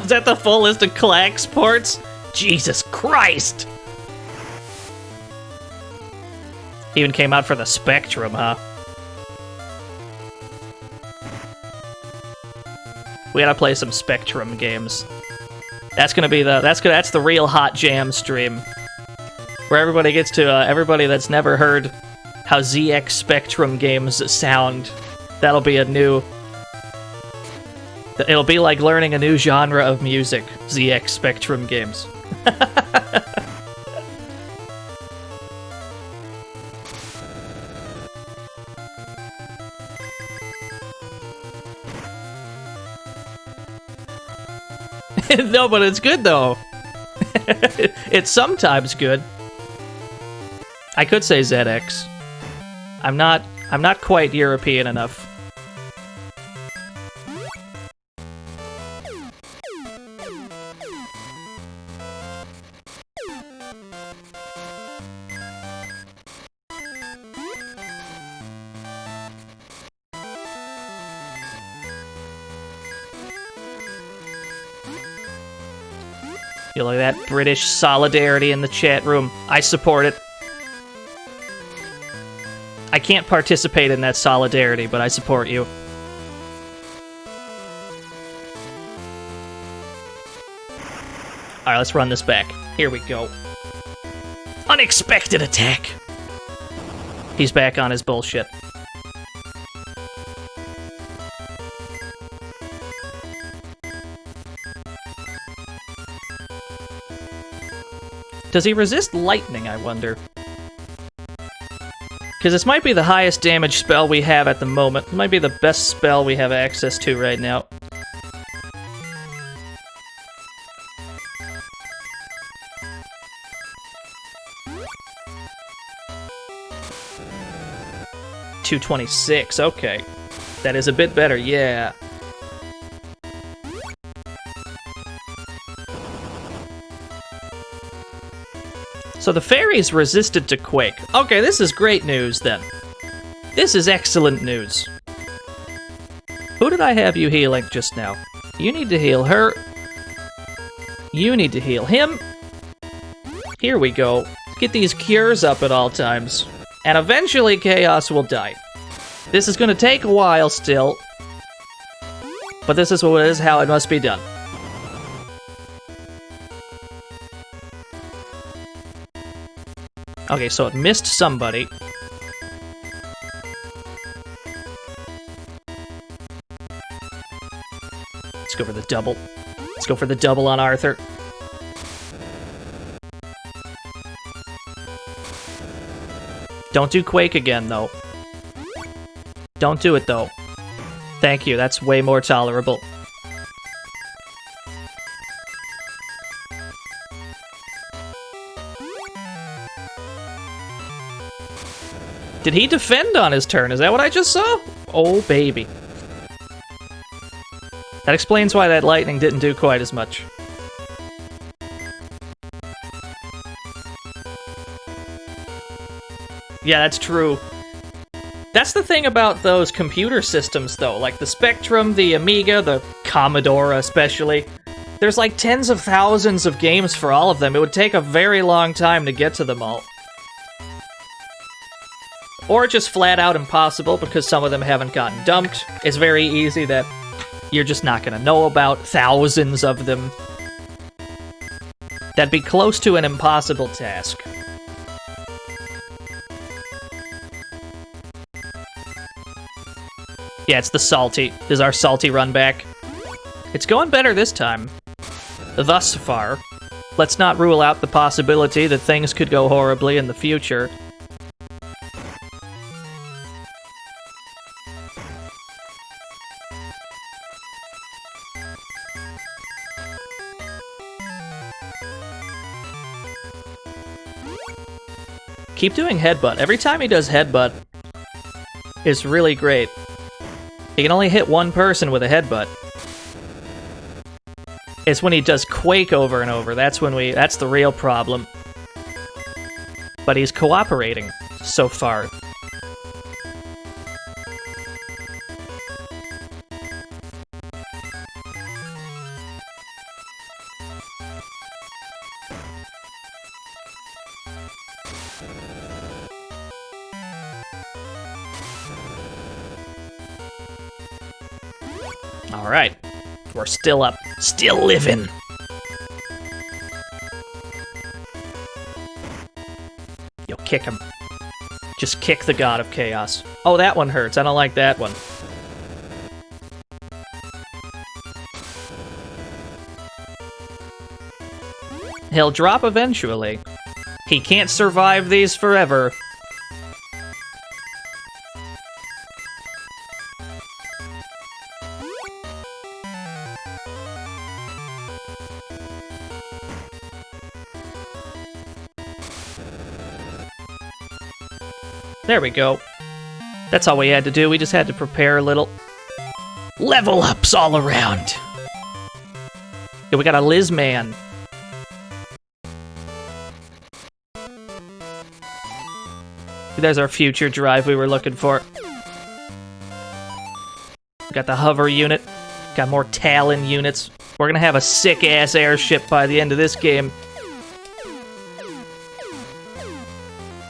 Is that the full list of clacks ports? Jesus Christ! Even came out for the Spectrum, huh? We gotta play some Spectrum games. That's gonna be the that's the real hot jam stream, where everybody gets to everybody that's never heard how ZX Spectrum games sound. That'll be a new. It'll be like learning a new genre of music. ZX Spectrum games. No, but it's good though. It's sometimes good. I could say ZX. I'm not quite European enough. You look at that British solidarity in the chat room. I support it. I can't participate in that solidarity, but I support you. Alright, let's run this back. Here we go. Unexpected attack! He's back on his bullshit. Does he resist lightning, I wonder? Because this might be the highest damage spell we have at the moment. It might be the best spell we have access to right now. $226, okay. That is a bit better, yeah. So the fairies resisted to Quake. Okay, this is great news then. This is excellent news. Who did I have you healing just now? You need to heal her. You need to heal him. Here we go. Get these cures up at all times. And eventually Chaos will die. This is gonna take a while still. But this is what it is, how it must be done. Okay, so it missed somebody. Let's go for the double. Let's go for the double on Arthur. Don't do Quake again, though. Don't do it, though. Thank you, that's way more tolerable. Did he defend on his turn? Is that what I just saw? Oh, baby. That explains why that lightning didn't do quite as much. Yeah, that's true. That's the thing about those computer systems, though. Like the Spectrum, the Amiga, the Commodore especially. There's like tens of thousands of games for all of them. It would take a very long time to get to them all. Or just flat out impossible because some of them haven't gotten dumped. It's very easy that you're just not gonna know about thousands of them. That'd be close to an impossible task. Yeah, it's the salty. This is our salty run back. It's going better this time. Thus far. Let's not rule out the possibility that things could go horribly in the future. Keep doing headbutt. Every time he does headbutt, it's really great. He can only hit one person with a headbutt. It's when he does Quake over and over. That's the real problem. But he's cooperating so far. Alright. We're still up. Still living. Yo, kick him. Just kick the God of Chaos. Oh, that one hurts. I don't like that one. He'll drop eventually. He can't survive these forever. There we go. That's all we had to do. We just had to prepare a little. Level ups all around. Yeah, we got a Liz Man. There's our future drive we were looking for. We got the hover unit. Got more Talon units. We're gonna have a sick-ass airship by the end of this game.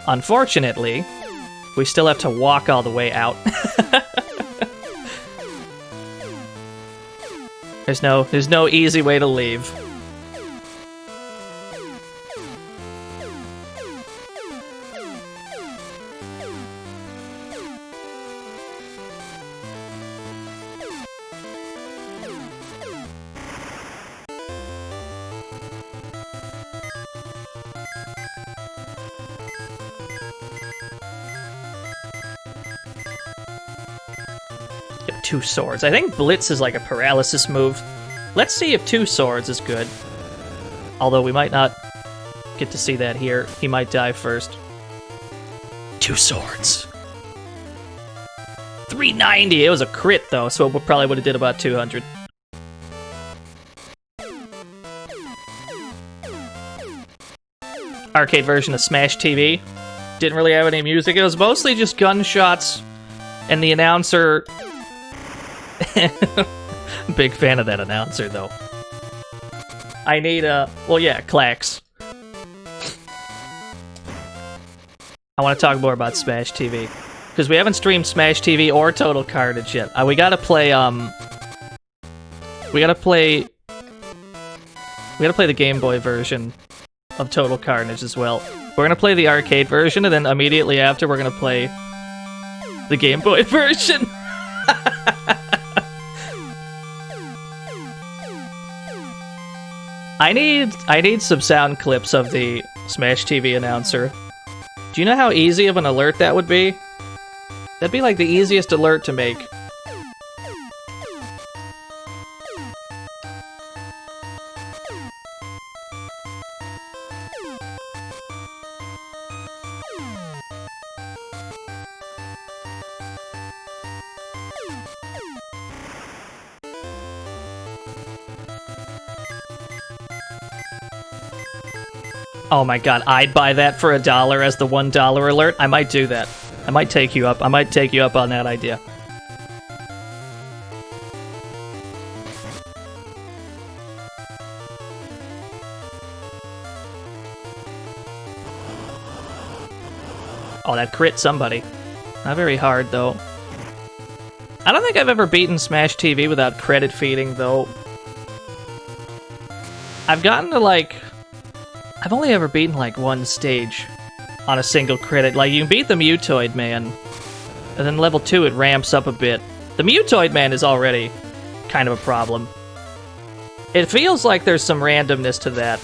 Unfortunately, we still have to walk all the way out. There's no easy way to leave. Get 2 swords. I think Blitz is like a paralysis move. Let's see if 2 swords is good. Although we might not get to see that here. He might die first. 2 swords. 390! It was a crit though, so it probably would have did about 200. Arcade version of Smash TV. Didn't really have any music. It was mostly just gunshots and the announcer. Big fan of that announcer, though. I need well, yeah, Clax. I want to talk more about Smash TV. Because we haven't streamed Smash TV or Total Carnage yet. We gotta play, We gotta play the Game Boy version of Total Carnage as well. We're gonna play the arcade version, and then immediately after, we're gonna play the Game Boy version. I need some sound clips of the Smash TV announcer. Do you know how easy of an alert that would be? That'd be like the easiest alert to make. Oh my god, I'd buy that for $1 as the $1 alert. I might do that. I might take you up. I might take you up on that idea. Oh, that crit somebody. Not very hard, though. I don't think I've ever beaten Smash TV without credit feeding, though. I've gotten to, like... I've only ever beaten, like, 1 stage on a single credit. Like, you can beat the Mutoid Man, and then level 2 it ramps up a bit. The Mutoid Man is already kind of a problem. It feels like there's some randomness to that.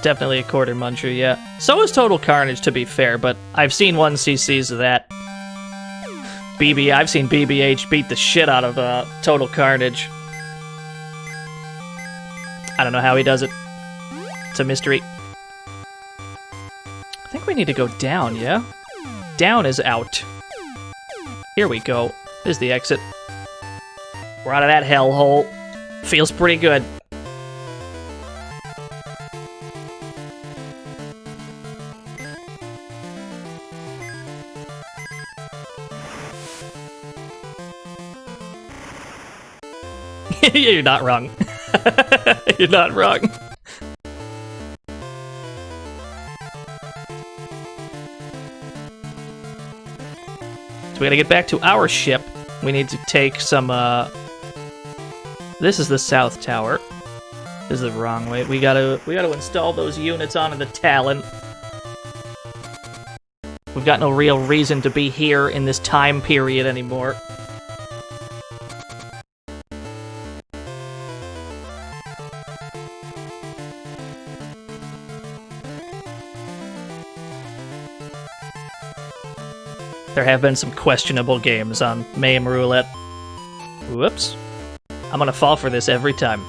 Definitely a quarter muncher, yeah. So is Total Carnage, to be fair, but I've seen 1cc's of that. I've seen BBH beat the shit out of Total Carnage. I don't know how he does it. It's a mystery. I think we need to go down, yeah? Down is out. Here we go. There's the exit. We're out of that hellhole. Feels pretty good. You're not wrong. You're not wrong. So we gotta get back to our ship. We need to take some, This is the South Tower. This is the wrong way. We gotta install those units onto the Talon. We've got no real reason to be here in this time period anymore. There have been some questionable games on MAME Roulette. Whoops. I'm gonna fall for this every time.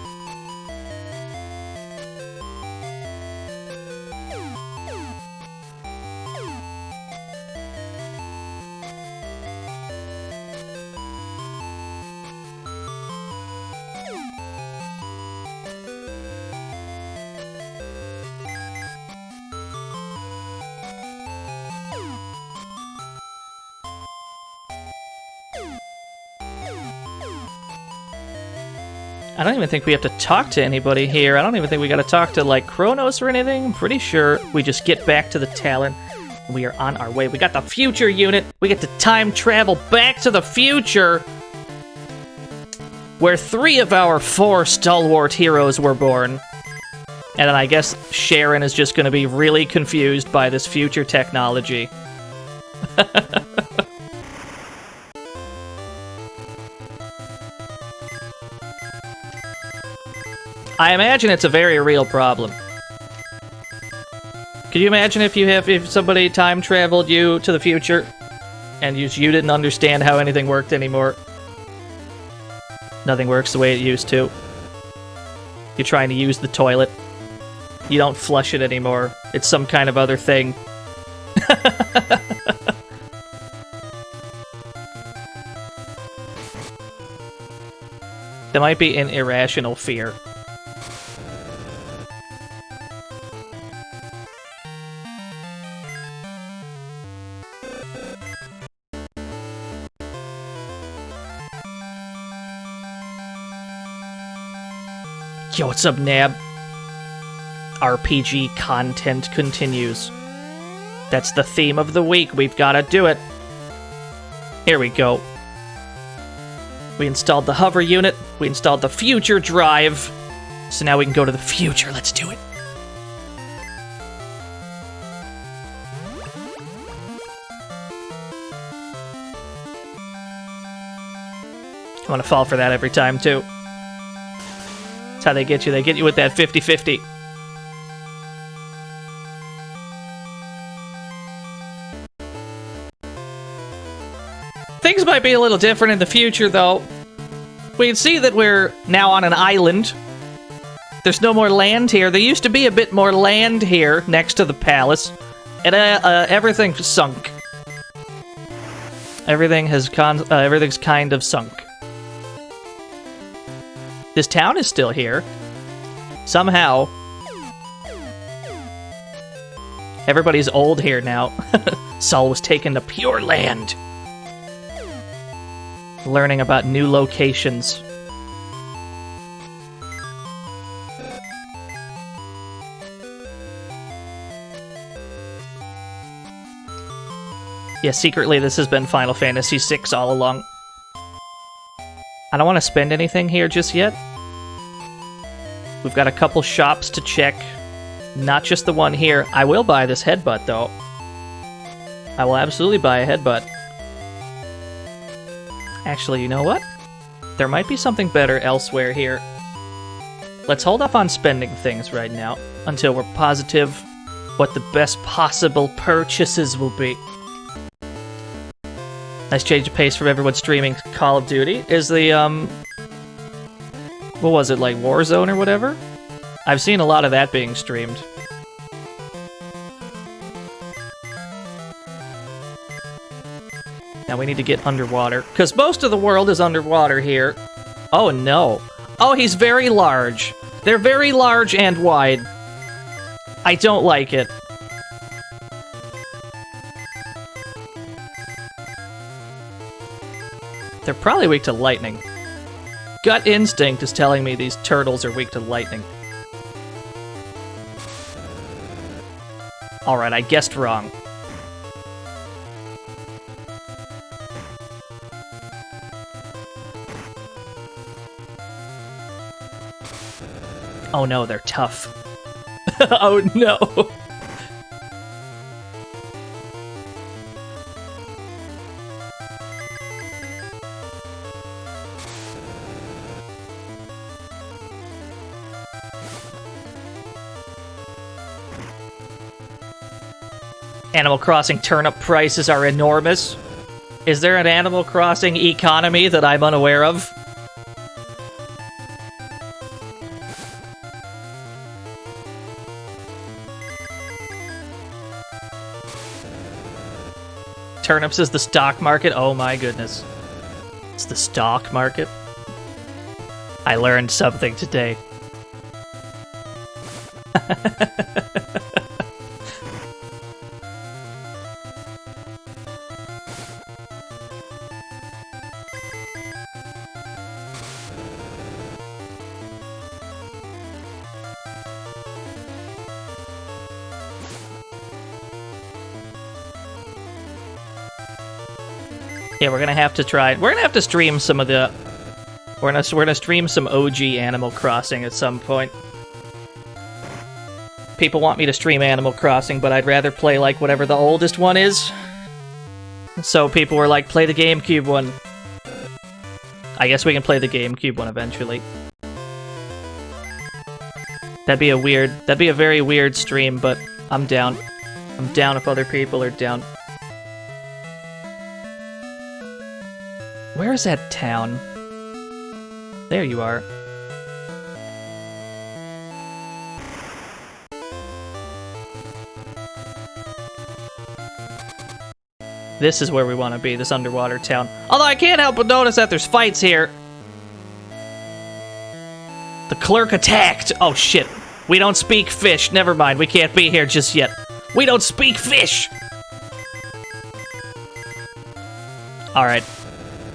I don't even think we have to talk to anybody here. I don't even think we gotta talk to, like, Kronos or anything. I'm pretty sure we just get back to the Talon. We are on our way. We got the future unit. We get to time travel back to the future, where 3 of our 4 stalwart heroes were born. And then I guess Sharon is just gonna be really confused by this future technology. I imagine it's a very real problem. Could you imagine if somebody time traveled you to the future and you didn't understand how anything worked anymore? Nothing works the way it used to. You're trying to use the toilet. You don't flush it anymore. It's some kind of other thing. There might be an irrational fear. Yo, what's up, Nab? RPG content continues. That's the theme of the week. We've got to do it. Here we go. We installed the hover unit. We installed the future drive. So now we can go to the future. Let's do it. I want to fall for that every time, too. That's how they get you. They get you with that 50-50. Things might be a little different in the future, though. We can see that we're now on an island. There's no more land here. There used to be a bit more land here next to the palace. And everything sunk. Everything's kind of sunk. This town is still here. Somehow. Everybody's old here now. Saul was taken to Pure Land. Learning about new locations. Yeah, secretly this has been Final Fantasy VI all along. I don't want to spend anything here just yet. We've got a couple shops to check. Not just the one here. I will buy this headbutt, though. I will absolutely buy a headbutt. Actually, you know what? There might be something better elsewhere here. Let's hold off on spending things right now until we're positive what the best possible purchases will be. Nice change of pace from everyone streaming Call of Duty. Is the, what was it, like Warzone or whatever? I've seen a lot of that being streamed. Now we need to get underwater, because most of the world is underwater here. Oh no. Oh, he's very large. They're very large and wide. I don't like it. They're probably weak to lightning. Gut instinct is telling me these turtles are weak to lightning. Alright, I guessed wrong. Oh no, they're tough. Oh no! Animal Crossing turnip prices are enormous. Is there an Animal Crossing economy that I'm unaware of? Turnips is the stock market? Oh my goodness. It's the stock market? I learned something today. Yeah, we're gonna have to try. We're gonna have to stream some of the. We're gonna stream some OG Animal Crossing at some point. People want me to stream Animal Crossing, but I'd rather play like whatever the oldest one is. So people were like, play the GameCube one. I guess we can play the GameCube one eventually. That'd be a very weird stream, but I'm down. I'm down if other people are down. Where is that town? There you are. This is where we want to be, this underwater town. Although I can't help but notice that there's fights here. The clerk attacked! Oh shit. We don't speak fish. Never mind, we can't be here just yet. We don't speak fish! Alright.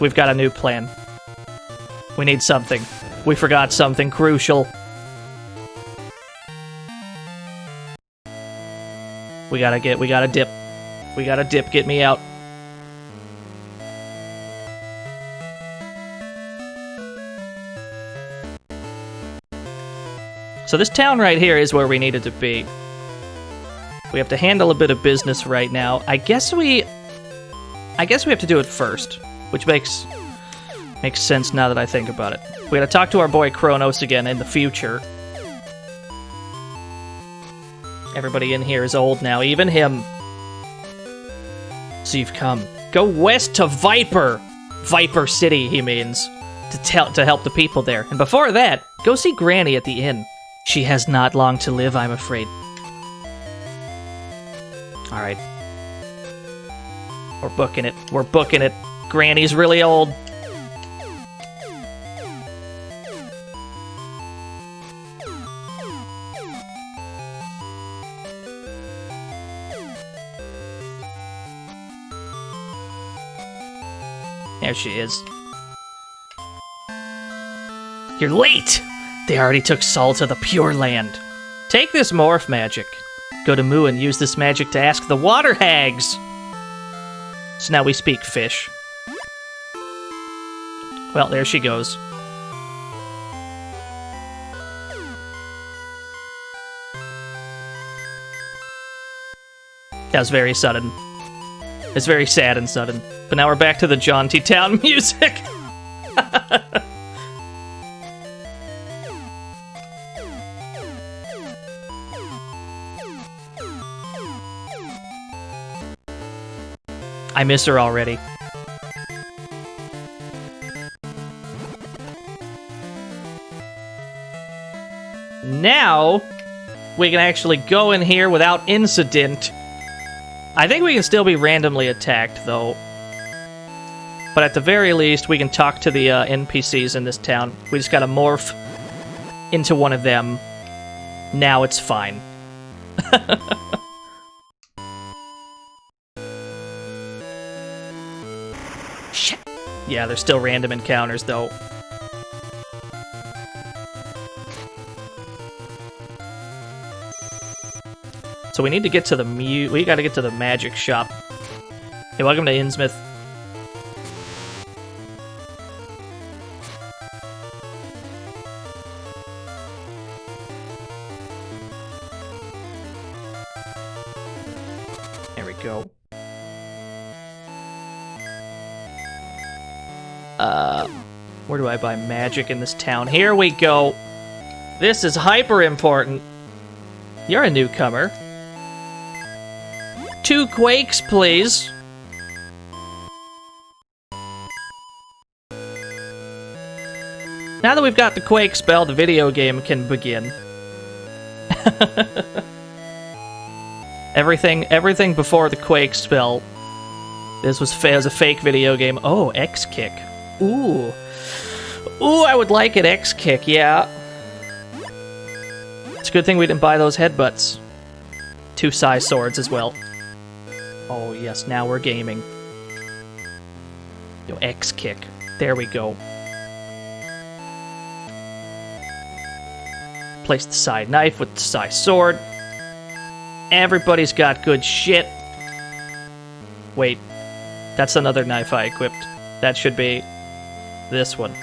We've got a new plan. We need something. We forgot something crucial. We gotta dip. We gotta dip, get me out. So this town right here is where we needed to be. We have to handle a bit of business right now. I guess we have to do it first, which makes sense now that I think about it. We gotta talk to our boy Kronos again in the future. Everybody in here is old now, even him. So you've come. Go west to Viper City, he means, to help the people there. And before that, go see Granny at the inn. She has not long to live, I'm afraid. Alright. We're booking it. We're booking it. Granny's really old. There she is. You're late! They already took Saul to the Pure Land. Take this morph magic. Go to Moo and use this magic to ask the water hags. So now we speak fish. Well, there she goes. That was very sudden. It's very sad and sudden. But now we're back to the jaunty town music. I miss her already. Now, we can actually go in here without incident. I think we can still be randomly attacked, though. But at the very least, we can talk to the NPCs in this town. We just gotta morph into one of them. Now it's fine. Shit. Yeah, there's still random encounters, though. So we need to get to the we gotta get to the magic shop. Hey, welcome to Innsmouth. There we go. Where do I buy magic in this town? Here we go. This is hyper important. You're a newcomer. 2 quakes, please. Now that we've got the quake spell, the video game can begin. Everything before the quake spell. This was a fake video game. Oh, X-Kick. Ooh. Ooh, I would like an X-Kick, yeah. It's a good thing we didn't buy those headbutts. 2 Sai swords as well. Oh, yes, now we're gaming. Yo, X-Kick. There we go. Place the Sai knife with the Sai sword. Everybody's got good shit. Wait. That's another knife I equipped. That should be this one.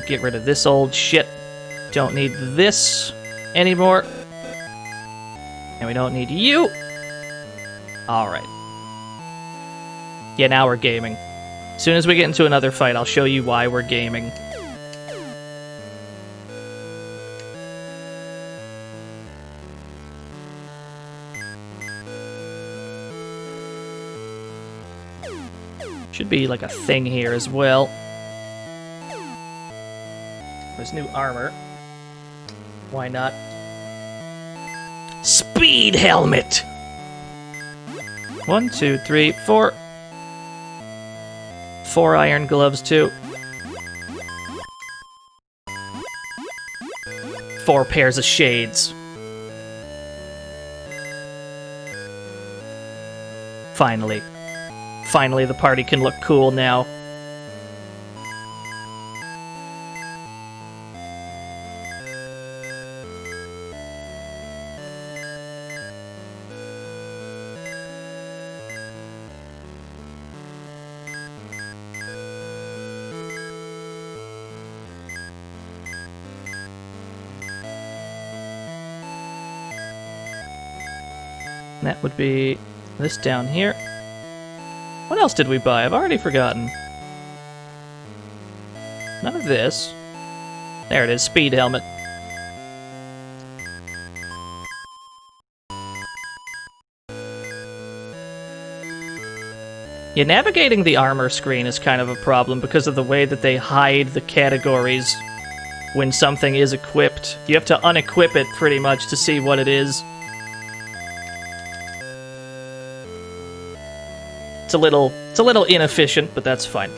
Get rid of this old shit. Don't need this anymore. And we don't need you. Alright. Yeah, now we're gaming. As soon as we get into another fight, I'll show you why we're gaming. Should be like a thing here as well. There's new armor. Why not? Speed helmet! 1, 2, 3, 4. 4 iron gloves, too. 4 pairs of shades. Finally. Finally, the party can look cool now. That would be this down here. What else did we buy? I've already forgotten. None of this. There it is, speed helmet. Yeah, navigating the armor screen is kind of a problem because of the way that they hide the categories when something is equipped. You have to unequip it pretty much to see what it is. It's a little inefficient, but that's fine.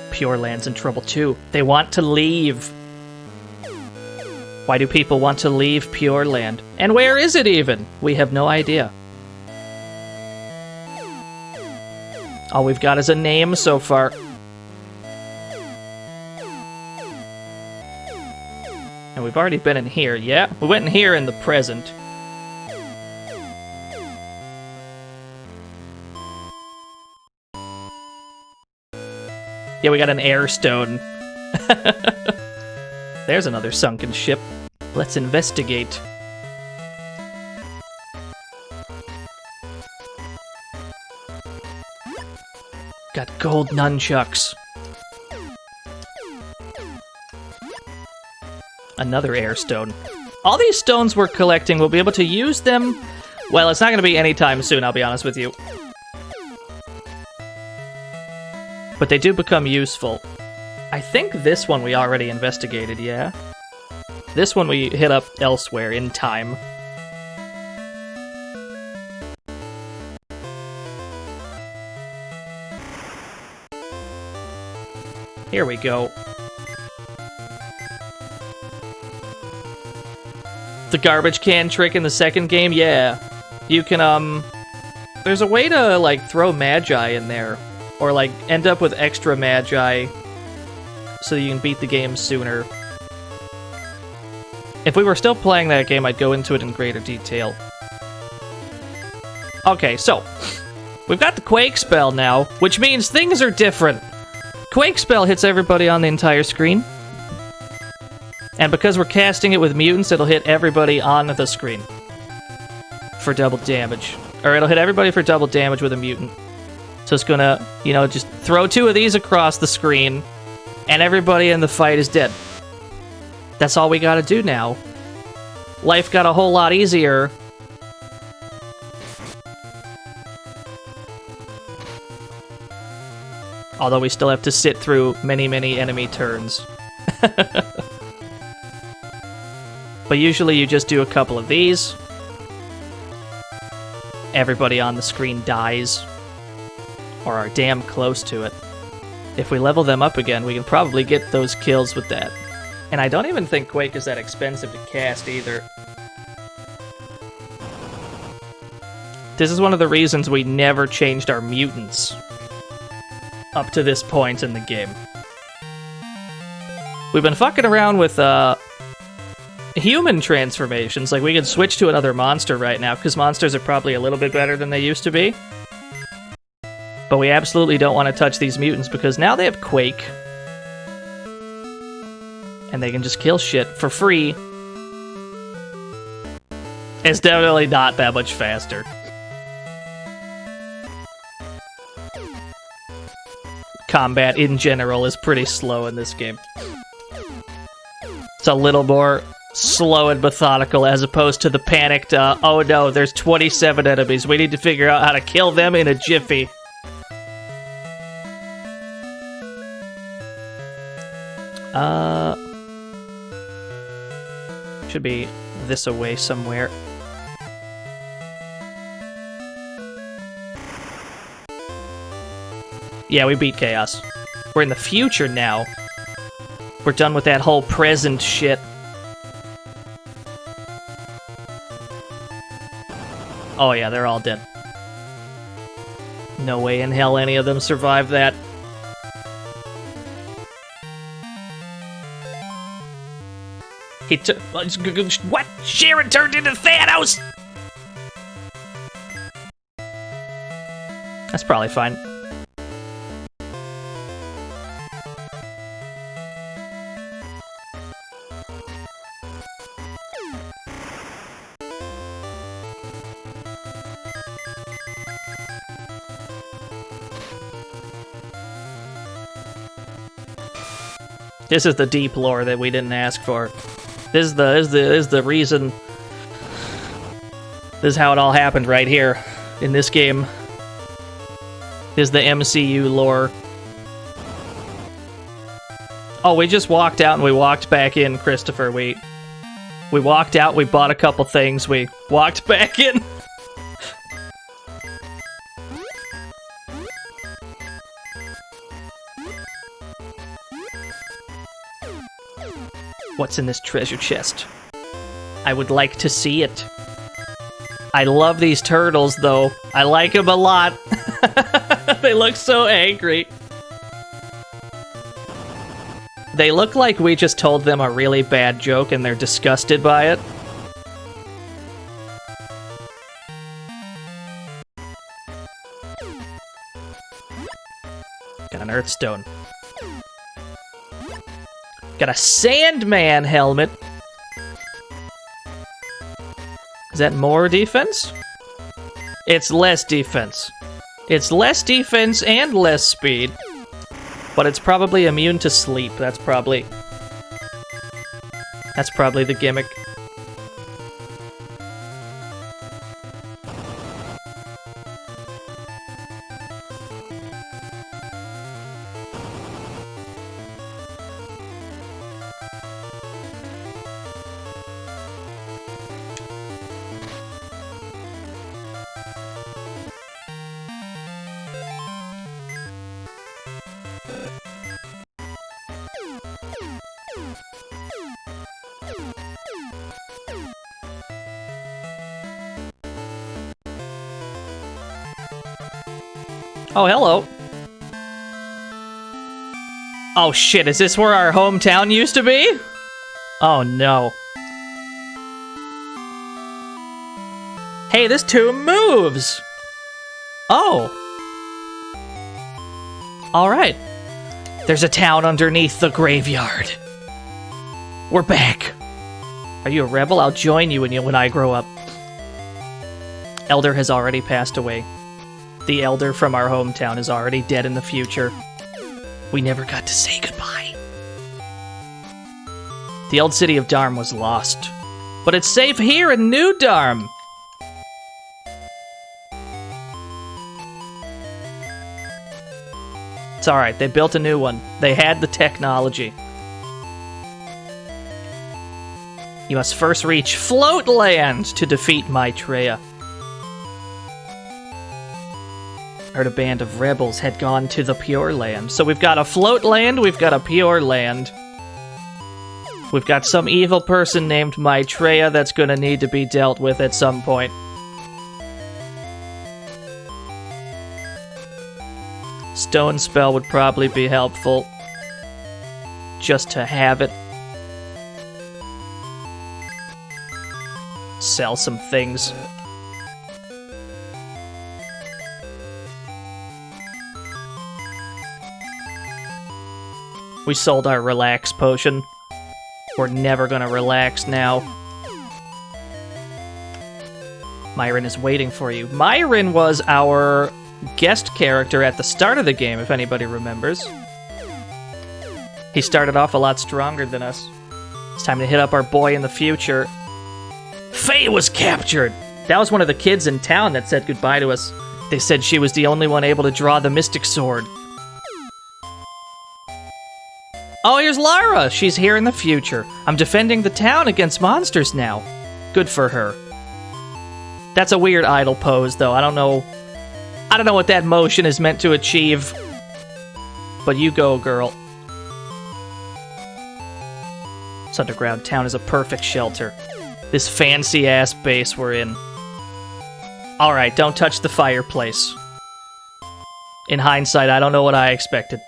Pure Land's in trouble too. They want to leave. Why do people want to leave Pure Land? And where is it even? We have no idea. All we've got is a name so far. And we've already been in here, yeah? We went in here in the present. Yeah, we got an air stone. There's another sunken ship. Let's investigate. Got gold nunchucks. Another air stone. All these stones we're collecting, we'll be able to use them. Well, it's not going to be anytime soon, I'll be honest with you. But they do become useful. I think this one we already investigated, yeah? This one we hit up elsewhere in time. Here we go. The garbage can trick in the second game? Yeah. You can, there's a way to, like, throw magi in there. Or, like, end up with extra magi so you can beat the game sooner. If we were still playing that game, I'd go into it in greater detail. Okay, so, we've got the Quake spell now, which means things are different. Quake spell hits everybody on the entire screen. And because we're casting it with mutants, it'll hit everybody on the screen. For double damage. Or it'll hit everybody for double damage with a mutant. So it's gonna, you know, just throw 2 of these across the screen, and everybody in the fight is dead. That's all we gotta do now. Life got a whole lot easier. Although we still have to sit through many, many enemy turns. But usually you just do a couple of these. Everybody on the screen dies. Or are damn close to it. If we level them up again, we can probably get those kills with that. And I don't even think Quake is that expensive to cast either. This is one of the reasons we never changed our mutants up to this point in the game. We've been fucking around with human transformations. Like, we could switch to another monster right now, because monsters are probably a little bit better than they used to be. But we absolutely don't want to touch these mutants, because now they have Quake. And they can just kill shit for free. It's definitely not that much faster. Combat in general is pretty slow in this game. It's a little more slow and methodical as opposed to the panicked, oh no, there's 27 enemies. We need to figure out how to kill them in a jiffy. Should be this away somewhere. Yeah, we beat Chaos. We're in the future now. We're done with that whole present shit. Oh yeah, they're all dead. No way in hell any of them survived that. He took... What? Sharon turned into Thanos! That's probably fine. This is the deep lore that we didn't ask for. This is the reason. This is how it all happened right here in this game. This is the MCU lore. Oh, we just walked out and we walked back in, Christopher. We walked out, we bought a couple things, we walked back in. What's in this treasure chest? I would like to see it. I love these turtles, though. I like them a lot. They look so angry. They look like we just told them a really bad joke and they're disgusted by it. Got an Earthstone. Got a Sandman helmet. Is that more defense? It's less defense. It's less defense and less speed. But it's probably immune to sleep. That's probably the gimmick. Oh, hello. Oh shit, is this where our hometown used to be? Oh no. Hey, this tomb moves! Oh. Alright. There's a town underneath the graveyard. We're back. Are you a rebel? I'll join you when I grow up. Elder has already passed away. The elder from our hometown is already dead in the future. We never got to say goodbye. The old city of Dharm was lost, but it's safe here in New Dharm. It's alright, they built a new one. They had the technology. You must first reach Floatland to defeat Maitreya. Heard a band of rebels had gone to the Pure Land. So we've got a Float Land, we've got a Pure Land. We've got some evil person named Maitreya that's gonna need to be dealt with at some point. Stone Spell would probably be helpful. Just to have it. sell some things. We sold our relax potion. We're never gonna relax now. Myron is waiting for you. Myron was our guest character at the start of the game, if anybody remembers. He started off a lot stronger than us. It's time to hit up our boy in the future. Faye was captured! That was one of the kids in town that said goodbye to us. They said she was the only one able to draw the Mystic Sword. Oh, here's Lara! She's here in the future. I'm defending the town against monsters now. Good for her. That's a weird idle pose, though. I don't know what that motion is meant to achieve. But you go, girl. This underground town is a perfect shelter. This fancy-ass base we're in. Alright, don't touch the fireplace. In hindsight, I don't know what I expected.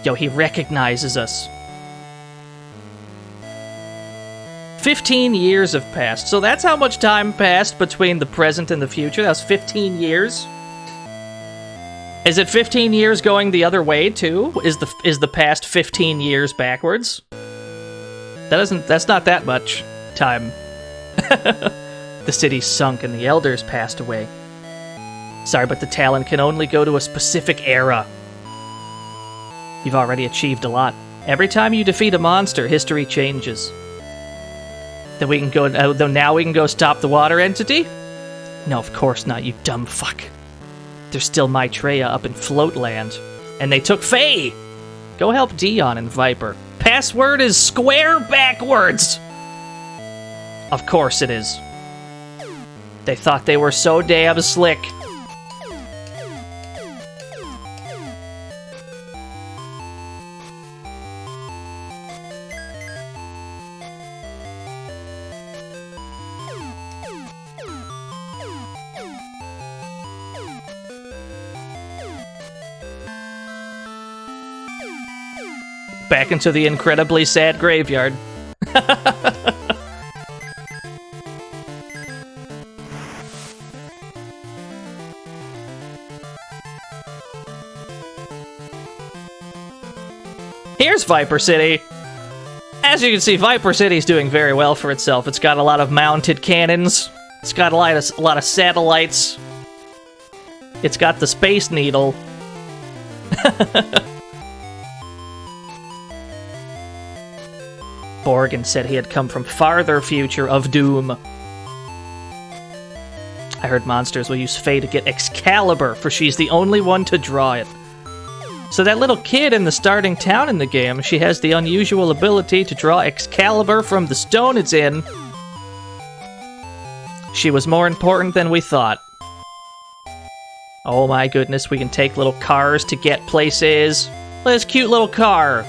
Yo, he recognizes us. 15 years have passed. So that's how much time passed between the present and the future. That was 15 years. Is it 15 years going the other way too? Is the past 15 years backwards? That's not that much time. The city sunk and the elders passed away. Sorry, but the talent can only go to a specific era. You've already achieved a lot. Every time you defeat a monster, history changes. Then we can go. Now we can go stop the water entity? No, of course not, you dumb fuck. There's still Maitreya up in Floatland. And they took Faye! Go help Dion and Viper. Password is square backwards! Of course it is. They thought they were so damn slick. Back into the incredibly sad graveyard. Here's Viper City. As you can see, Viper City's doing very well for itself. It's got a lot of mounted cannons. It's got a lot of satellites. It's got the Space Needle. Borgin said he had come from farther future of doom. I heard monsters will use Faye to get Excalibur, for she's the only one to draw it. So that little kid in the starting town in the game, she has the unusual ability to draw Excalibur from the stone it's in. She was more important than we thought. Oh my goodness, we can take little cars to get places. Look at this cute little car.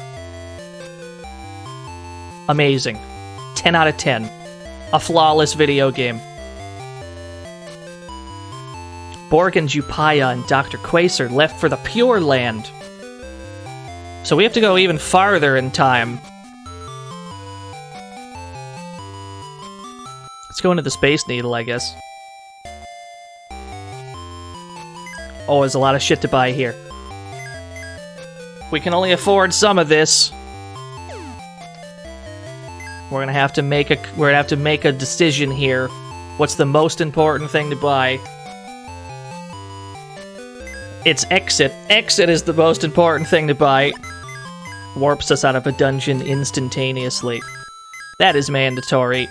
Amazing. 10 out of 10. A flawless video game. Borgin, Jupaya, and Dr. Quasar left for the Pure Land. So we have to go even farther in time. Let's go into the Space Needle, I guess. Oh, there's a lot of shit to buy here. We can only afford some of this. We're gonna have to make a decision here. What's the most important thing to buy? It's exit. Exit is the most important thing to buy. Warps us out of a dungeon instantaneously. That is mandatory.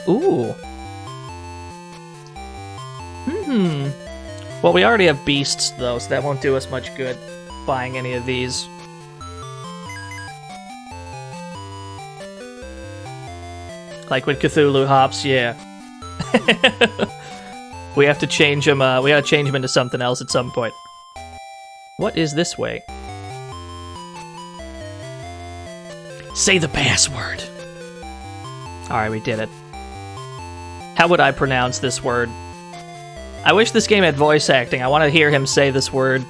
Ooh. Well, we already have beasts, though, so that won't do us much good buying any of these. Like with Cthulhu hops, yeah. We have to change him. We gotta change him into something else at some point. What is this way? Say the password. Alright, we did it. How would I pronounce this word? I wish this game had voice acting. I want to hear him say this word.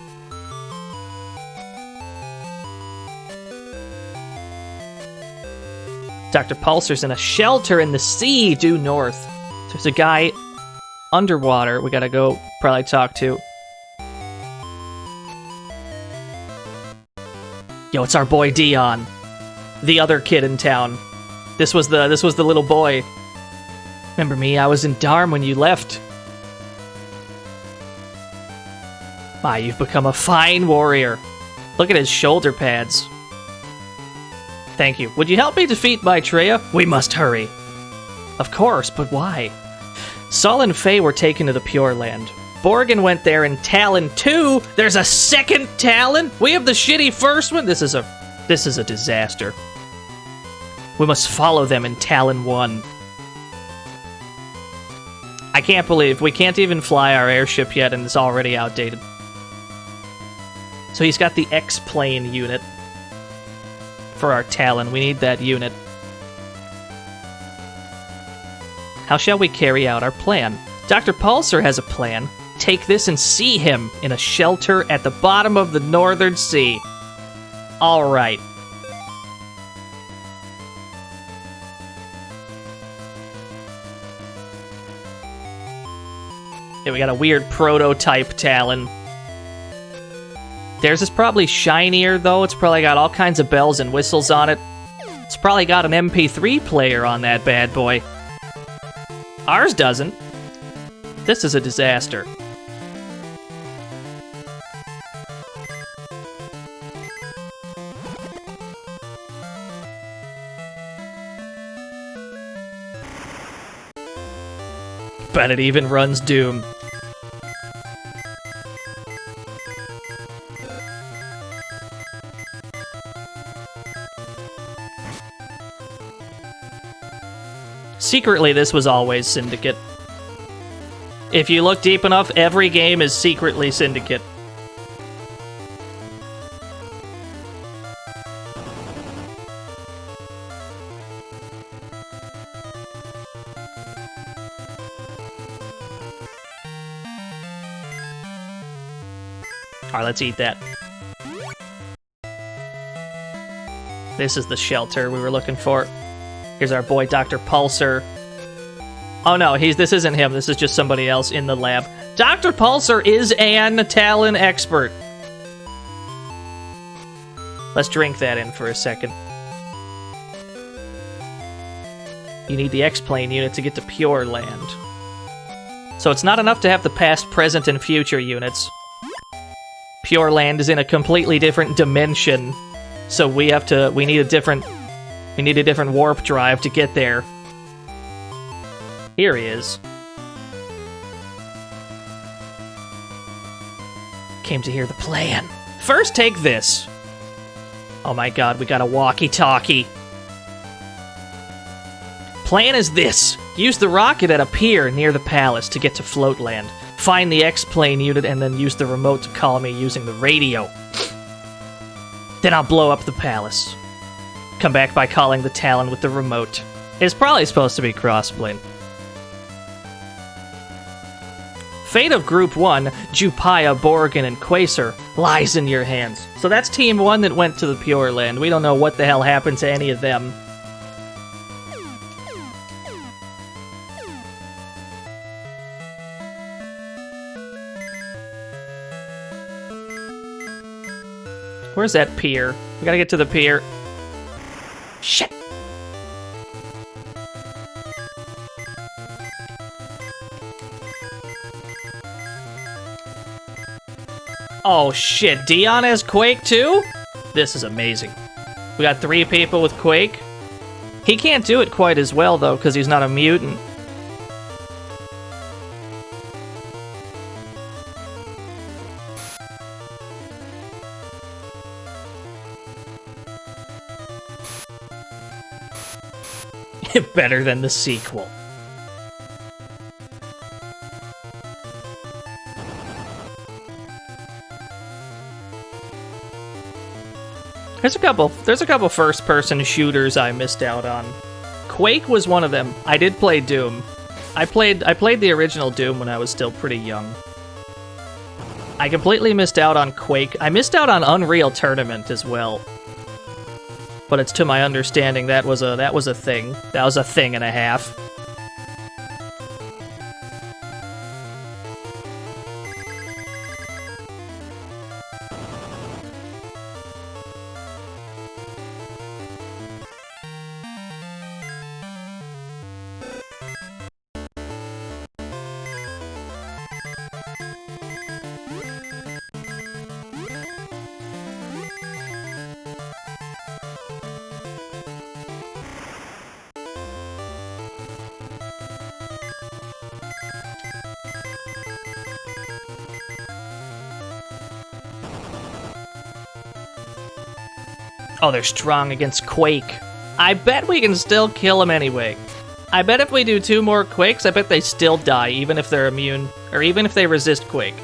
Dr. Pulsar's in a shelter in the sea due north. There's a guy underwater we gotta go probably talk to. Yo, it's our boy Dion. The other kid in town. This was the little boy. Remember me? I was in Dharm when you left. My, you've become a fine warrior. Look at his shoulder pads. Thank you. Would you help me defeat Maitreya? We must hurry. Of course, but why? Sol and Faye were taken to the Pure Land. Borgin went there in Talon 2. There's a second Talon? We have the shitty first one? This is a disaster. We must follow them in Talon 1. I can't believe we can't even fly our airship yet and it's already outdated. So he's got the X-Plane unit for our Talon. We need that unit. How shall we carry out our plan? Dr. Pulsar has a plan. Take this and see him in a shelter at the bottom of the Northern Sea. All right. Yeah, we got a weird prototype Talon. Theirs is probably shinier, though. It's probably got all kinds of bells and whistles on it. It's probably got an MP3 player on that bad boy. Ours doesn't. This is a disaster. Bet it even runs Doom. Secretly, this was always Syndicate. If you look deep enough, every game is secretly Syndicate. Alright, let's eat that. This is the shelter we were looking for. Here's our boy, Dr. Pulsar. Oh no, this isn't him. This is just somebody else in the lab. Dr. Pulsar is an Talon expert. Let's drink that in for a second. You need the X-Plane unit to get to Pure Land. So it's not enough to have the past, present, and future units. Pure Land is in a completely different dimension. So we need a different warp drive to get there. Here he is. Came to hear the plan. First, take this. Oh my god, we got a walkie-talkie. Plan is this. Use the rocket at a pier near the palace to get to Floatland. Find the X-Plane unit and then use the remote to call me using the radio. Then I'll blow up the palace. Come back by calling the Talon with the remote. It's probably supposed to be crossplane. Fate of Group 1, Jupaya, Borgin, and Quasar, lies in your hands. So that's Team 1 that went to the Pure Land. We don't know what the hell happened to any of them. Where's that pier? We gotta get to the pier. Shit! Oh shit, Dion has Quake too? This is amazing. We got 3 people with Quake. He can't do it quite as well though, because he's not a mutant. Better than the sequel. There's a couple first-person shooters I missed out on. Quake was one of them. I did play Doom. I played the original Doom when I was still pretty young. I completely missed out on Quake. I missed out on Unreal Tournament as well. But it's to my understanding that was a thing. That was a thing and a half. Oh, they're strong against Quake. I bet we can still kill them anyway. I bet if we do 2 more Quakes, I bet they still die, even if they're immune, or even if they resist Quake.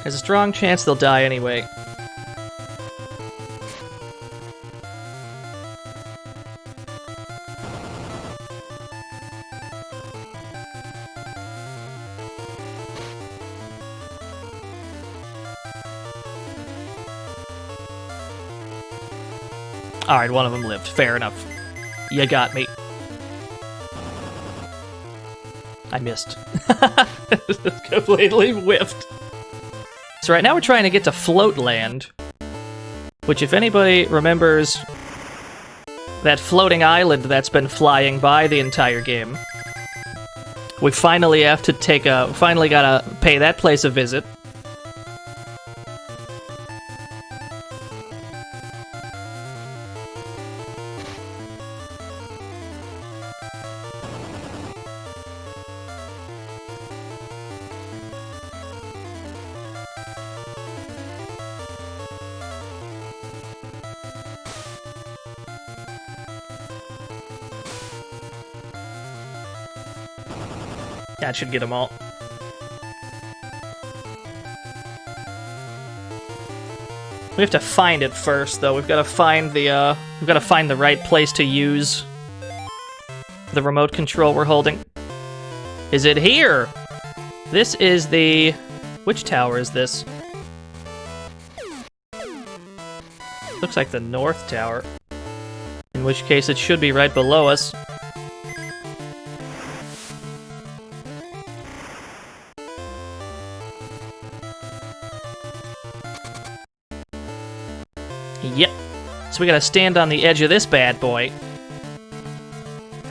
There's a strong chance they'll die anyway. Alright, one of them lived. Fair enough. You got me. I missed. Completely whiffed. So right now we're trying to get to Floatland, which if anybody remembers that floating island that's been flying by the entire game, we finally have to finally gotta pay that place a visit. That should get them all. We have to find it first, though. We've got to find the right place to use the remote control we're holding. Is it here? This is the... Which tower is this? Looks like the north tower. In which case it should be right below us. Yep. So we gotta stand on the edge of this bad boy.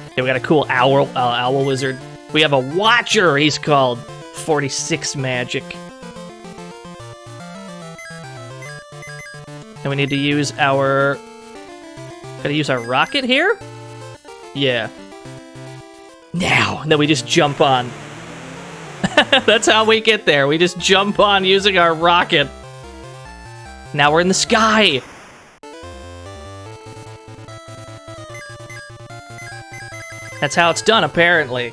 Okay, we got a cool owl wizard. We have a watcher, he's called. 46 magic. And we need to use our... Gotta use our rocket here? Yeah. Now! And then we just jump on. That's how we get there. We just jump on using our rocket. Now we're in the sky! That's how it's done, apparently.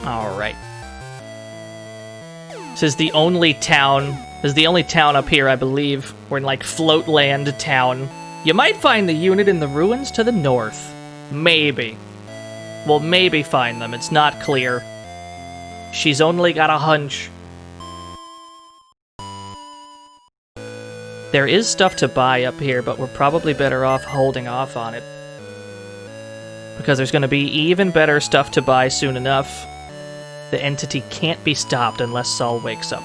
Alright. This is the only town... This is the only town up here, I believe. We're in, like, Floatland town. You might find the unit in the ruins to the north. Maybe. We'll maybe find them. It's not clear. She's only got a hunch. There is stuff to buy up here, but we're probably better off holding off on it. Because there's going to be even better stuff to buy soon enough. The entity can't be stopped unless Saul wakes up.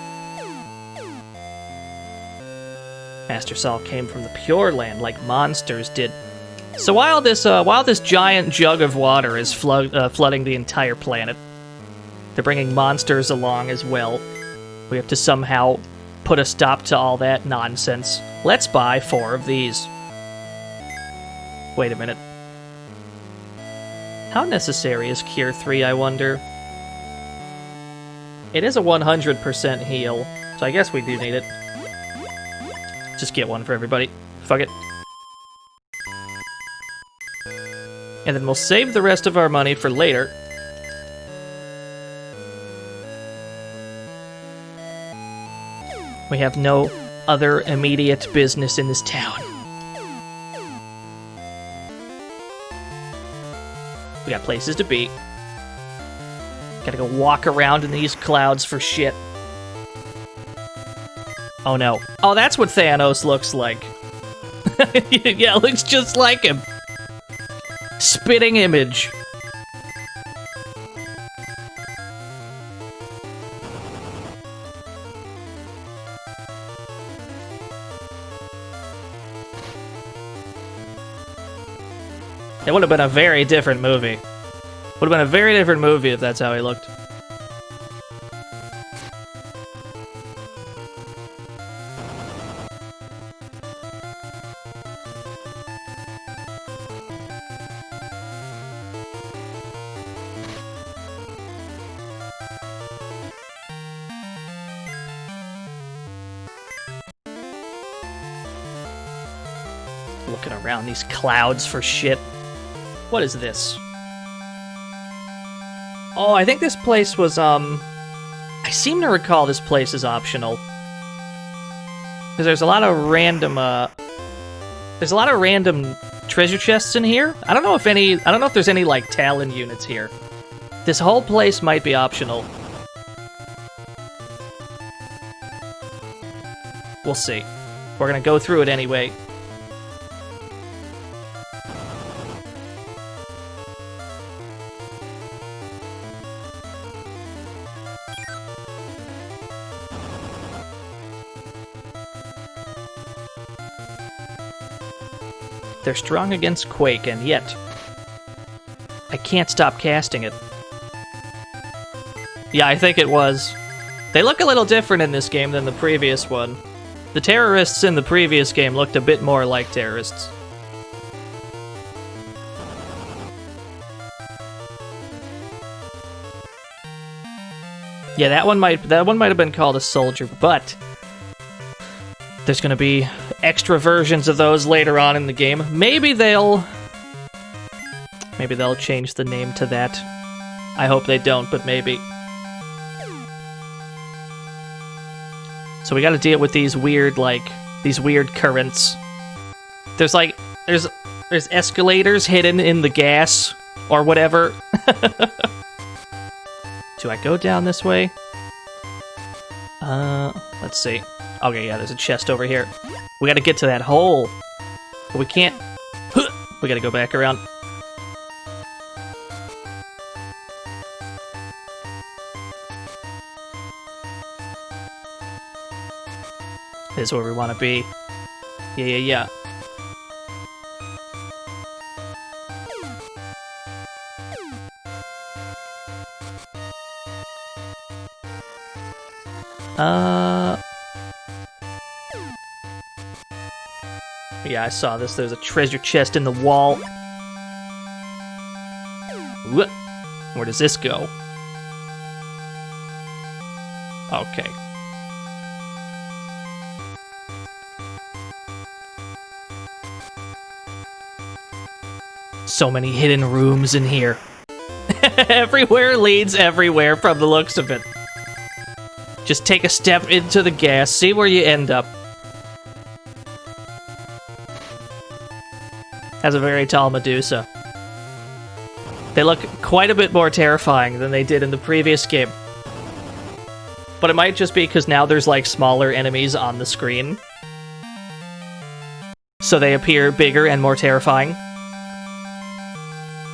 Master Saul came from the Pure Land like monsters did. So while this giant jug of water is flooding the entire planet, they're bringing monsters along as well. We have to somehow put a stop to all that nonsense. Let's buy 4 of these. Wait a minute. How necessary is Cure 3, I wonder? It is a 100% heal, so I guess we do need it. Just get one for everybody. Fuck it. And then we'll save the rest of our money for later. We have no other immediate business in this town. We got places to be. Gotta go walk around in these clouds for shit. Oh no. Oh, that's what Thanos looks like. Yeah, it looks just like him. Spitting image. It would have been a very different movie. Would have been a very different movie if that's how he looked. Looking around these clouds for shit. What is this? Oh, I think this place was, I seem to recall this place is optional. Because there's a lot of random, treasure chests in here. I don't know if there's any, like, Talon units here. This whole place might be optional. We'll see. We're gonna go through it anyway. They're strong against Quake, and yet I can't stop casting it. Yeah, I think it was. They look a little different in this game than the previous one. The terrorists in the previous game looked a bit more like terrorists. Yeah, that one might have been called a soldier, but there's gonna be extra versions of those later on in the game. Maybe they'll change the name to that. I hope they don't, but maybe. So we gotta deal with these weird currents. There's escalators hidden in the gas or whatever. Do I go down this way? Let's see. Okay, yeah, there's a chest over here. We gotta get to that hole. But we can't... We gotta go back around. This is where we want to be. Yeah. Yeah, I saw this. There's a treasure chest in the wall. Where does this go? Okay. So many hidden rooms in here. Everywhere leads everywhere from the looks of it. Just take a step into the gas, see where you end up. Has a very tall Medusa. They look quite a bit more terrifying than they did in the previous game. But it might just be because now there's like smaller enemies on the screen. So they appear bigger and more terrifying.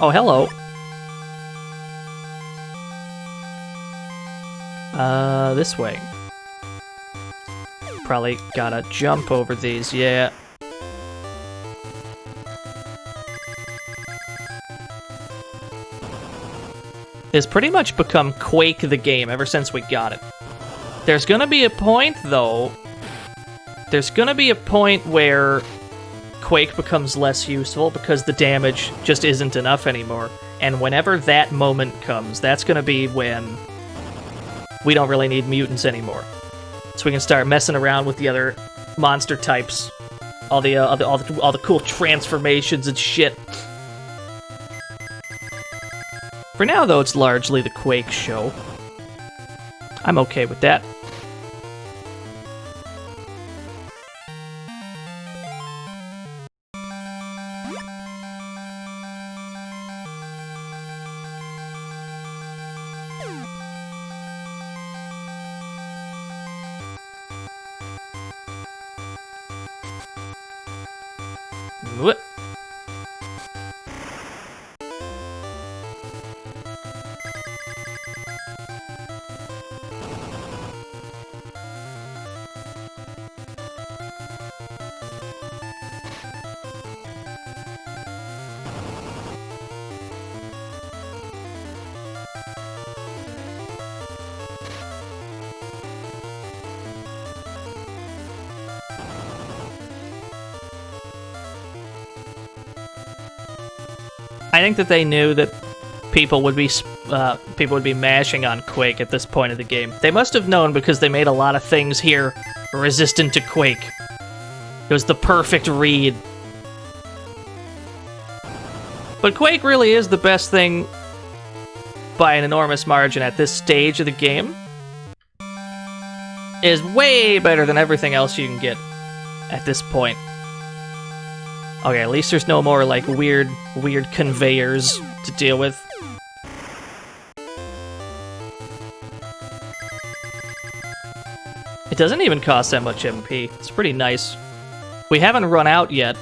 Oh, hello. This way. Probably gotta jump over these, yeah. It's pretty much become Quake the game ever since we got it. There's gonna be a point, though. There's gonna be a point where Quake becomes less useful because the damage just isn't enough anymore. And whenever that moment comes, that's gonna be when we don't really need mutants anymore. So we can start messing around with the other monster types, all the cool transformations and shit. For now, though, it's largely the Quake show. I'm okay with that. What? I think that they knew that people would be mashing on Quake at this point of the game. They must have known because they made a lot of things here resistant to Quake. It was the perfect read. But Quake really is the best thing by an enormous margin at this stage of the game. It is way better than everything else you can get at this point. Okay, at least there's no more, like, weird conveyors to deal with. It doesn't even cost that much MP. It's pretty nice. We haven't run out yet.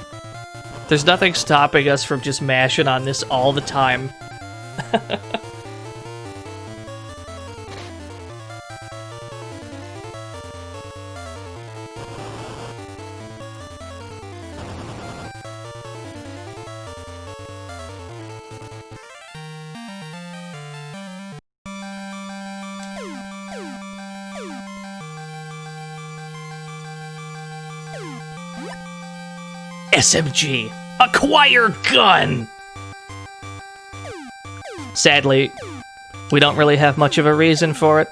There's nothing stopping us from just mashing on this all the time. SMG. Acquire gun! Sadly, we don't really have much of a reason for it.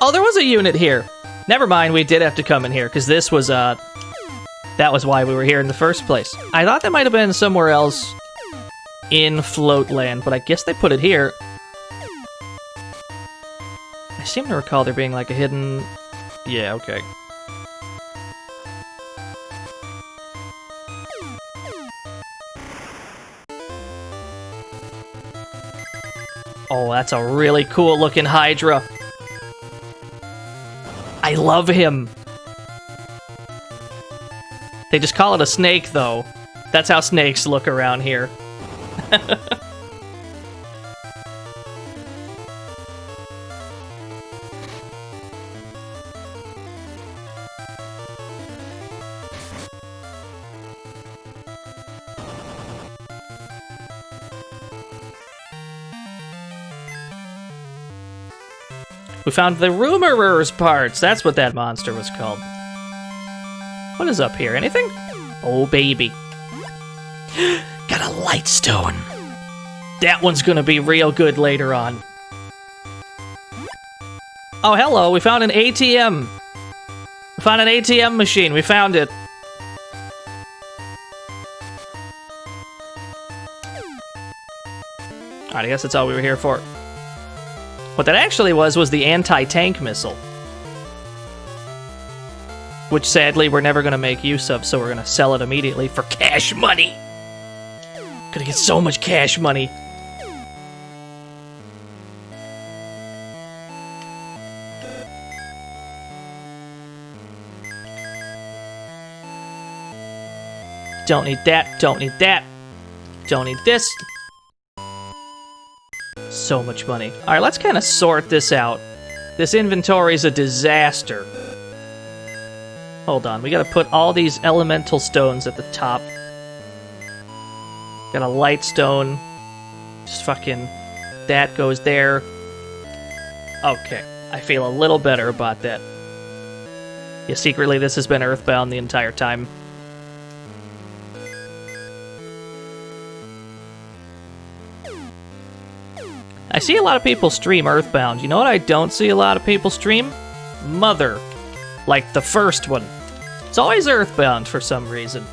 Oh, there was a unit here. Never mind, we did have to come in here, because this was, that was why we were here in the first place. I thought that might have been somewhere else in Floatland, but I guess they put it here. I seem to recall there being, like, a hidden... Yeah, okay. Oh, that's a really cool looking Hydra. I love him. They just call it a snake, though. That's how snakes look around here. We found the Rumorer's parts. That's what that monster was called. What is up here? Anything? Oh, baby. Got a light stone. That one's gonna be real good later on. Oh, hello. We found an ATM. We found an ATM machine. We found it. Alright, I guess that's all we were here for. What that actually was the anti-tank missile. Which, sadly, we're never going to make use of, so we're going to sell it immediately for cash money! Gonna get so much cash money! Don't need that, don't need that. Don't need this. So much money. Alright, let's kind of sort this out. This inventory is a disaster. Hold on, we gotta put all these elemental stones at the top. Got a light stone. Just fucking... That goes there. Okay, I feel a little better about that. Yeah, secretly this has been Earthbound the entire time. I see a lot of people stream Earthbound. You know what I don't see a lot of people stream? Mother. Like the first one. It's always Earthbound for some reason.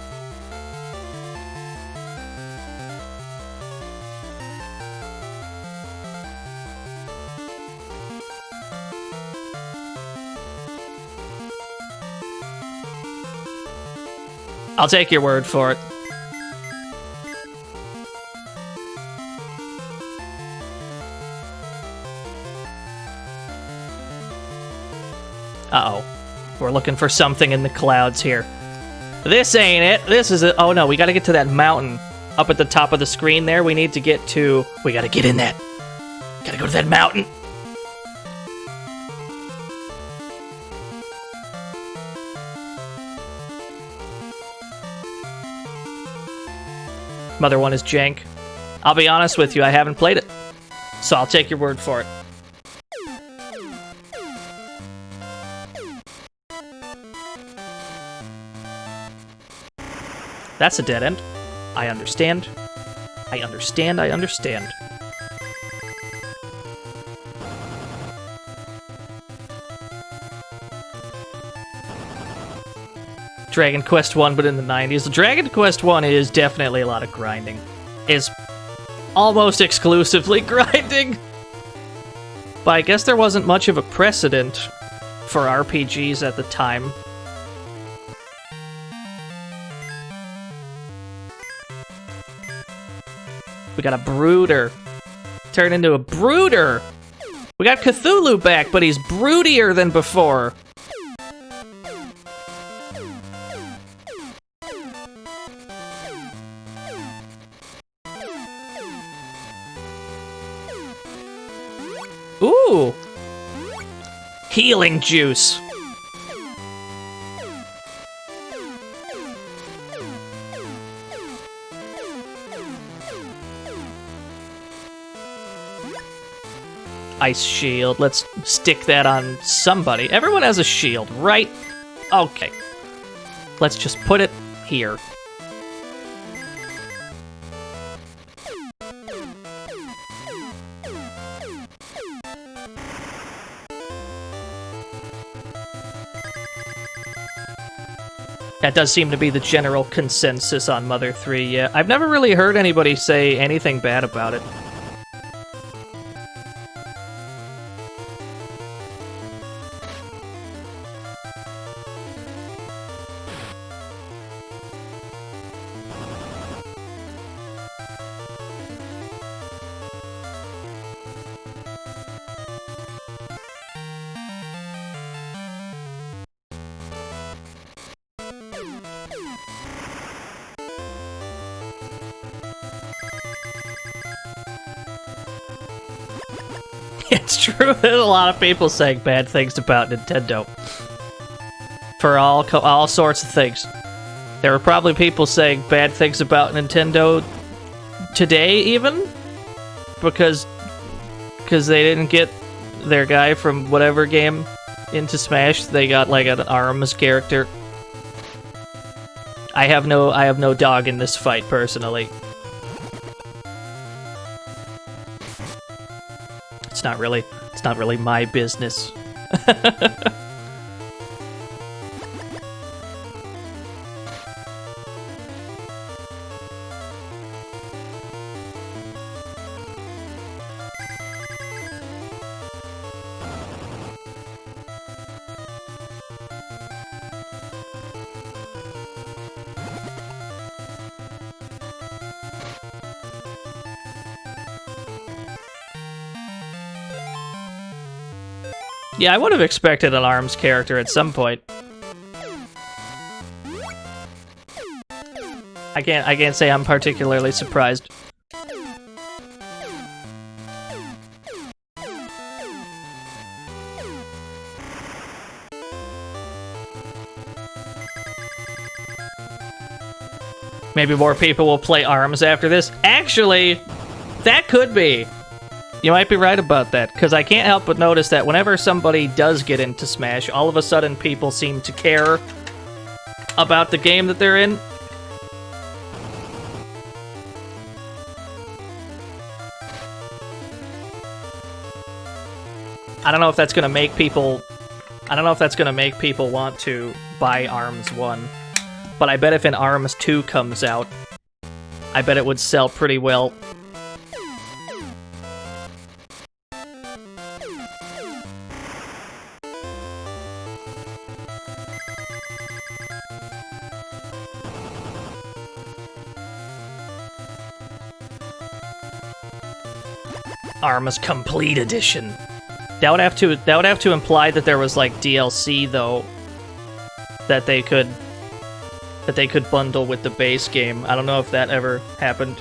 I'll take your word for it. Uh-oh. We're looking for something in the clouds here. This ain't it. This is it. Oh no, we gotta get to that mountain. Up at the top of the screen there, we need to get to... We gotta get in that. Gotta go to that mountain. Mother 1 is jank. I'll be honest with you, I haven't played it. So I'll take your word for it. That's a dead end. I understand. I understand, I understand. Dragon Quest 1, but in the 90s. Dragon Quest 1 is definitely a lot of grinding. Is almost exclusively grinding. But I guess there wasn't much of a precedent for RPGs at the time. We got a brooder. Turn into a brooder! We got Cthulhu back, but he's broodier than before. Ooh! Healing juice. Ice shield. Let's stick that on somebody. Everyone has a shield, right? Okay. Let's just put it here. That does seem to be the general consensus on Mother 3, yeah. I've never really heard anybody say anything bad about it. It's true, there's a lot of people saying bad things about Nintendo. For all sorts of things. There were probably people saying bad things about Nintendo today, even? Because they didn't get their guy from whatever game into Smash. They got, like, an ARMS character. I have no dog in this fight, personally. It's not really my business. Yeah, I would have expected an ARMS character at some point. I can't say I'm particularly surprised. Maybe more people will play ARMS after this. Actually, that could be. You might be right about that, because I can't help but notice that whenever somebody does get into Smash, all of a sudden people seem to care about the game that they're in. I don't know if that's going to make people... I don't know if that's going to make people want to buy ARMS 1. But I bet if an ARMS 2 comes out, I bet it would sell pretty well. Arma's Complete Edition. That would have to imply that there was like DLC though that they could bundle with the base game. I don't know if that ever happened.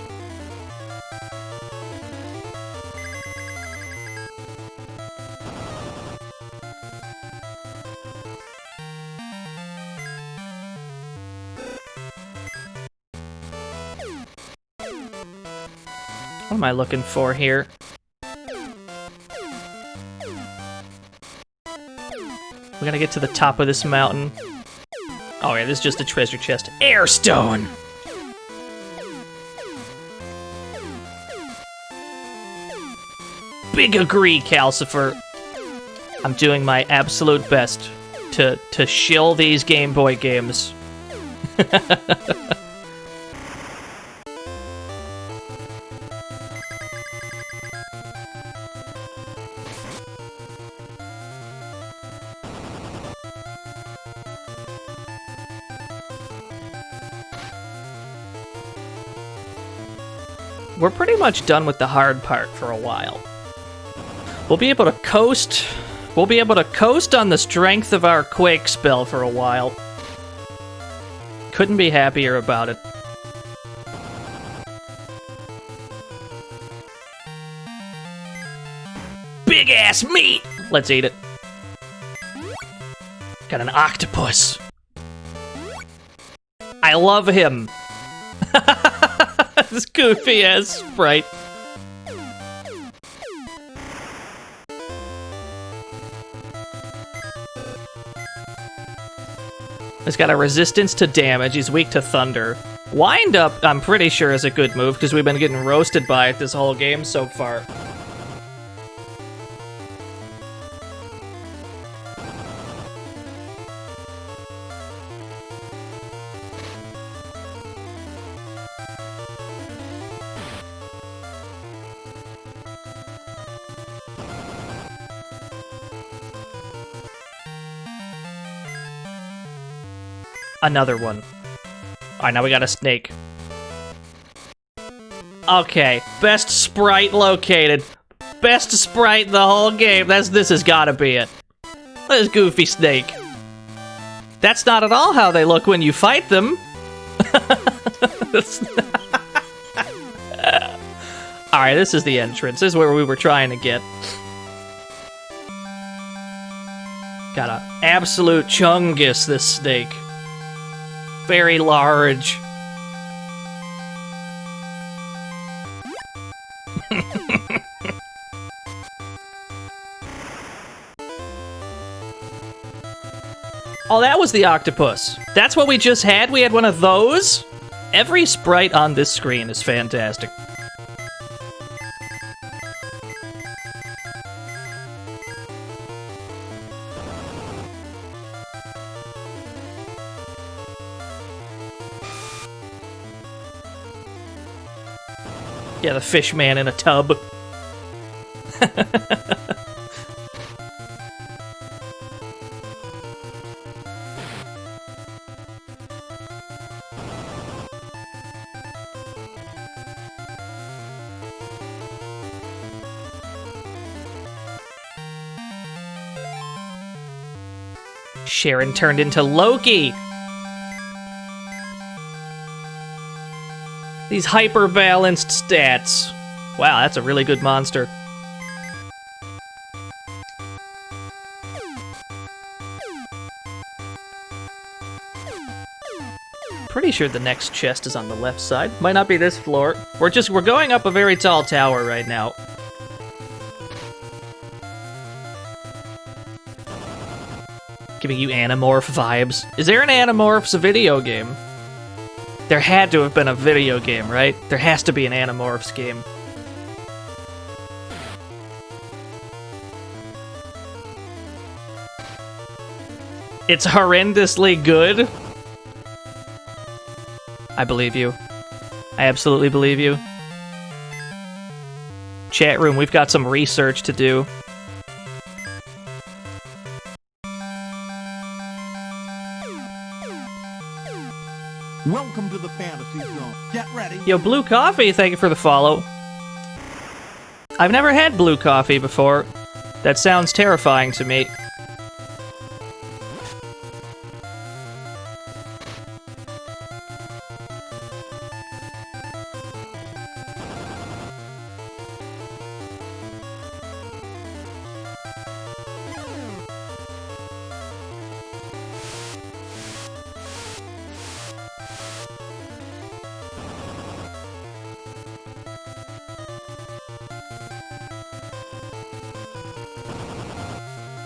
What am I looking for here? We gotta get to the top of this mountain. Oh yeah, this is just a treasure chest. Airstone! Big agree, Calcifer. I'm doing my absolute best to shill these Game Boy games. We're pretty much done with the hard part for a while. We'll be able to coast. We'll be able to coast on the strength of our Quake spell for a while. Couldn't be happier about it. Big ass meat! Let's eat it. Got an octopus. I love him. This goofy ass sprite. He's got a resistance to damage. He's weak to thunder. Wind up, I'm pretty sure, is a good move because we've been getting roasted by it this whole game so far. Another one. Alright, now we got a snake. Okay, best sprite located. Best sprite in the whole game. This has gotta be it. This goofy snake. That's not at all how they look when you fight them. Alright, this is the entrance. This is where we were trying to get. Got a absolute chungus, this snake. Very large. Oh, that was the octopus. That's what we just had? We had one of those? Every sprite on this screen is fantastic. Yeah, the fish man in a tub. Sharon turned into Loki. These hyper-balanced stats. Wow, that's a really good monster. Pretty sure the next chest is on the left side. Might not be this floor. We're going up a very tall tower right now. Giving you Animorph vibes. Is there an Animorphs video game? There had to have been a video game, right? There has to be an Animorphs game. It's horrendously good. I believe you. I absolutely believe you. Chat room, we've got some research to do. Welcome to the fantasy zone. Get ready. Yo, Blue Coffee, thank you for the follow. I've never had blue coffee before. That sounds terrifying to me.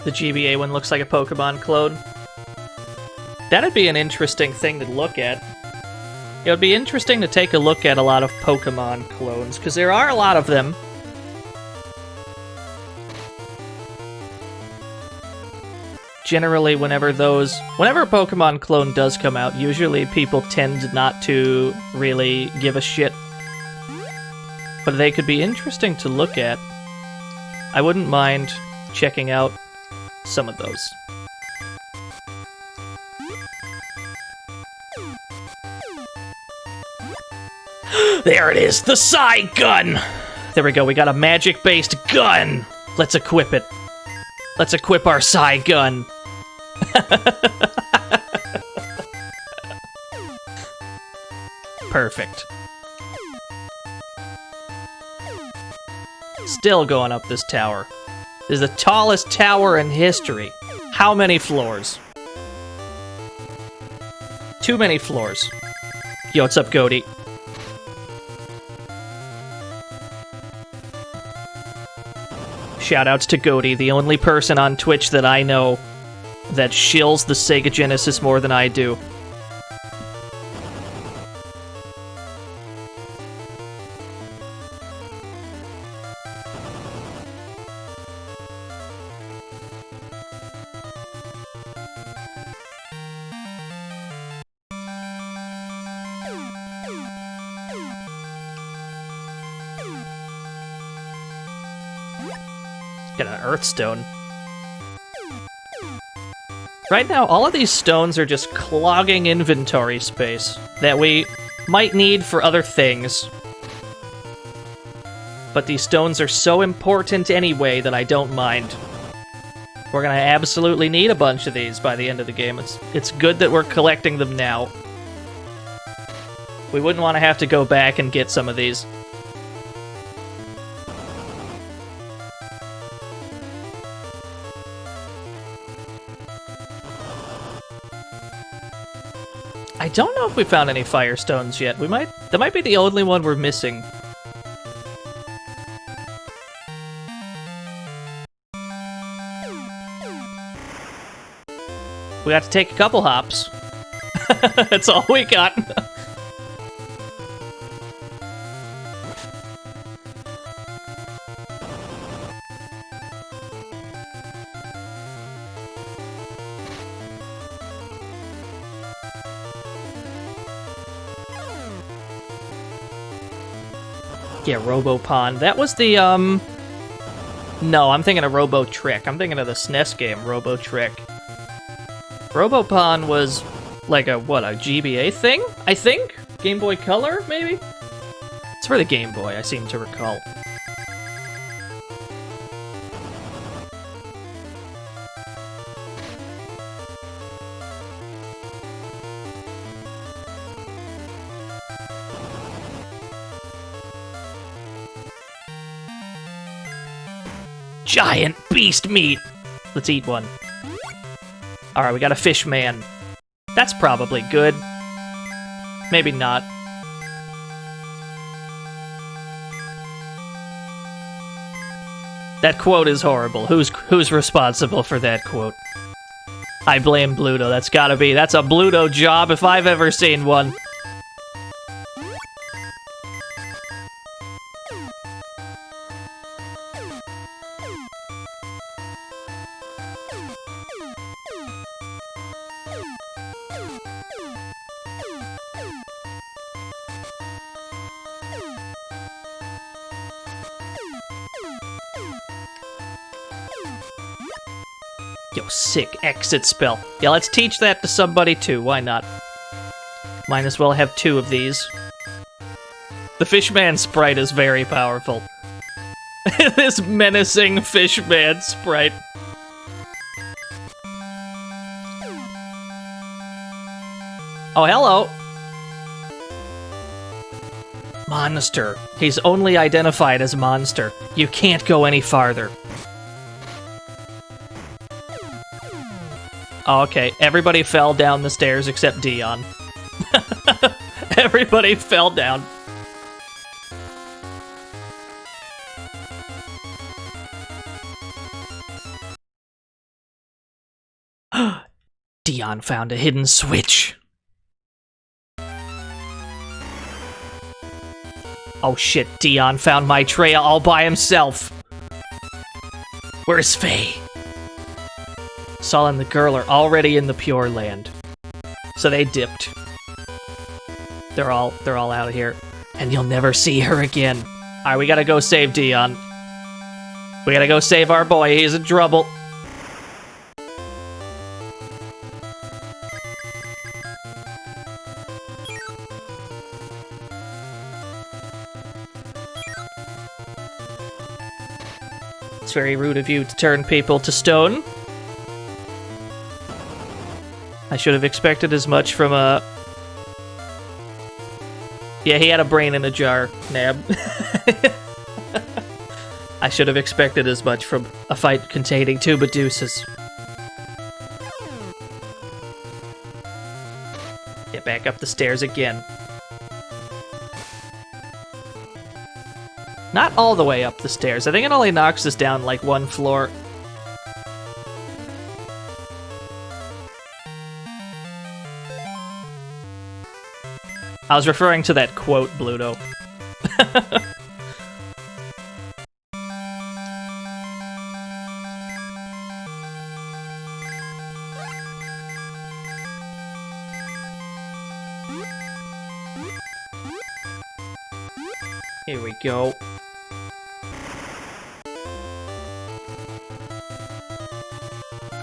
The GBA one looks like a Pokemon clone. That'd be an interesting thing to look at. It would be interesting to take a look at a lot of Pokemon clones, because there are a lot of them. Generally, whenever a Pokemon clone does come out, usually people tend not to really give a shit. But they could be interesting to look at. I wouldn't mind checking out some of those. There it is, the SaGa! There we go, we got a magic-based gun! Let's equip it. Let's equip our SaGa. Perfect. Still going up this tower. This is the tallest tower in history. How many floors? Too many floors. Yo, what's up, Goaty? Shoutouts to Goaty, the only person on Twitch that I know that shills the Sega Genesis more than I do. Get an Earthstone. Right now, all of these stones are just clogging inventory space that we might need for other things. But these stones are so important anyway that I don't mind. We're gonna absolutely need a bunch of these by the end of the game. It's good that we're collecting them now. We wouldn't want to have to go back and get some of these. I don't know if we found any Firestones yet. That might be the only one we're missing. We have to take a couple hops. That's all we got. Yeah, Robo-Pond. That was the, No, I'm thinking of Robo-Trick. I'm thinking of the SNES game, Robo-Trick. Robo-Pond was like a GBA thing? I think? Game Boy Color, maybe? It's for the Game Boy, I seem to recall. Giant beast meat! Let's eat one. Alright, we got a fish man. That's probably good. Maybe not. That quote is horrible. Who's responsible for that quote? I blame Bluto. That's a Bluto job if I've ever seen one. Yo, sick exit spell. Yeah, let's teach that to somebody too. Why not? Might as well have two of these. The Fishman sprite is very powerful. This menacing fish man sprite. Oh, hello. Monster. He's only identified as monster. You can't go any farther. Oh, okay, everybody fell down the stairs except Dion. Everybody fell down. Dion found a hidden switch. Oh shit, Dion found Maitreya all by himself. Where's Faye? Saul and the girl are already in the Pure Land. So they dipped. They're all out of here. And you'll never see her again. Alright, we gotta go save Dion. We gotta go save our boy, he's in trouble. It's very rude of you to turn people to stone. I should have expected as much from a... Yeah, he had a brain in a jar, Nab. I should have expected as much from a fight containing two Medusas. Get back up the stairs again. Not all the way up the stairs. I think it only knocks us down like one floor. I was referring to that quote, Bluto. Here we go.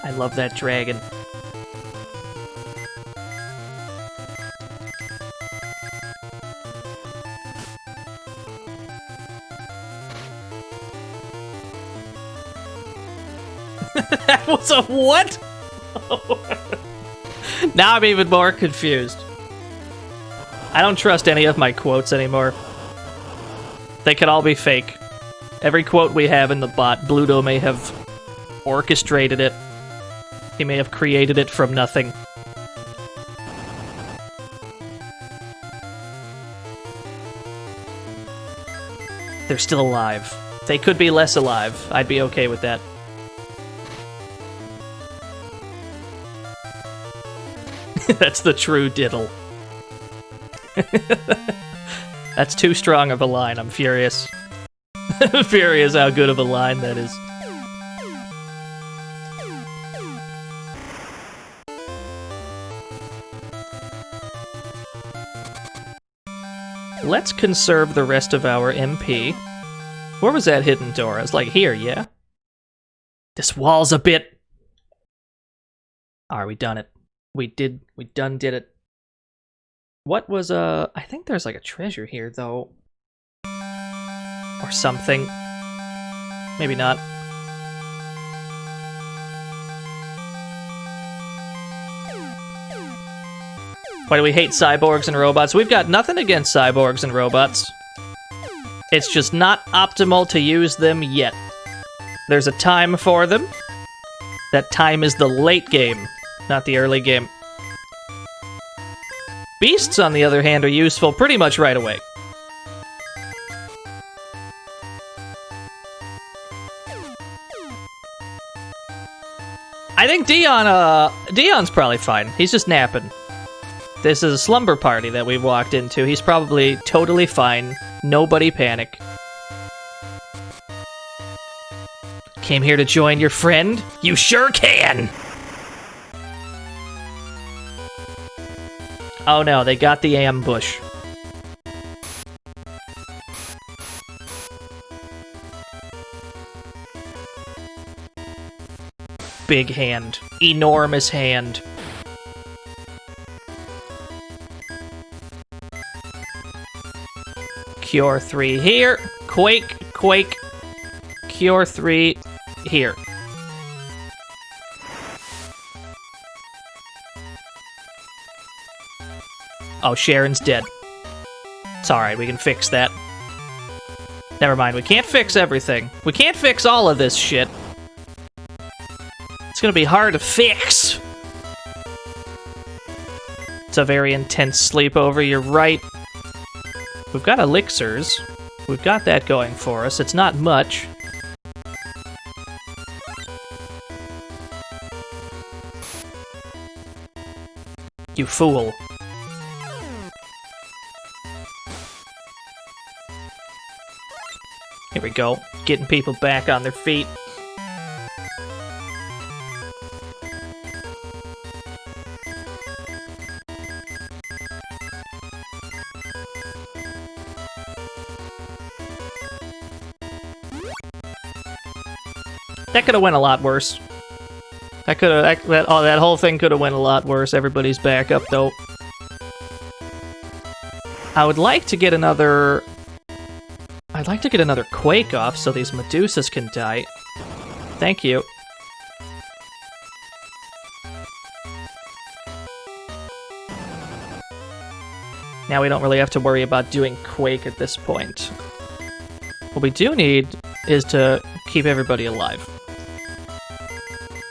I love that dragon. That was a what? Now I'm even more confused. I don't trust any of my quotes anymore. They could all be fake. Every quote we have in the bot, Bluto may have orchestrated it. He may have created it from nothing. They're still alive. They could be less alive. I'd be okay with that. That's the true diddle. That's too strong of a line, I'm furious. Furious how good of a line that is. Let's conserve the rest of our MP. Where was that hidden door? I was like, here, yeah? This wall's a bit... Alright, we done it. We done did it. What was, I think there's like a treasure here, though. Or something. Maybe not. Why do we hate cyborgs and robots? We've got nothing against cyborgs and robots. It's just not optimal to use them yet. There's a time for them. That time is the late game, not the early game. Beasts, on the other hand, are useful pretty much right away. I think Dion's probably fine. He's just napping. This is a slumber party that we've walked into. He's probably totally fine. Nobody panic. Came here to join your friend? You sure can! Oh no, they got the ambush. Big hand. Enormous hand. Cure 3 here. Quake, quake. Cure 3 here. Oh, Sharon's dead. It's alright, we can fix that. Never mind, we can't fix everything. We can't fix all of this shit. It's gonna be hard to fix. It's a very intense sleepover, you're right. We've got elixirs. We've got that going for us. It's not much. You fool. Here we go. Getting people back on their feet. That could have went a lot worse. That whole thing could have went a lot worse. Everybody's back up though. I would like to get another. I'd like to get another Quake off so these Medusas can die. Thank you. Now we don't really have to worry about doing Quake at this point. What we do need is to keep everybody alive.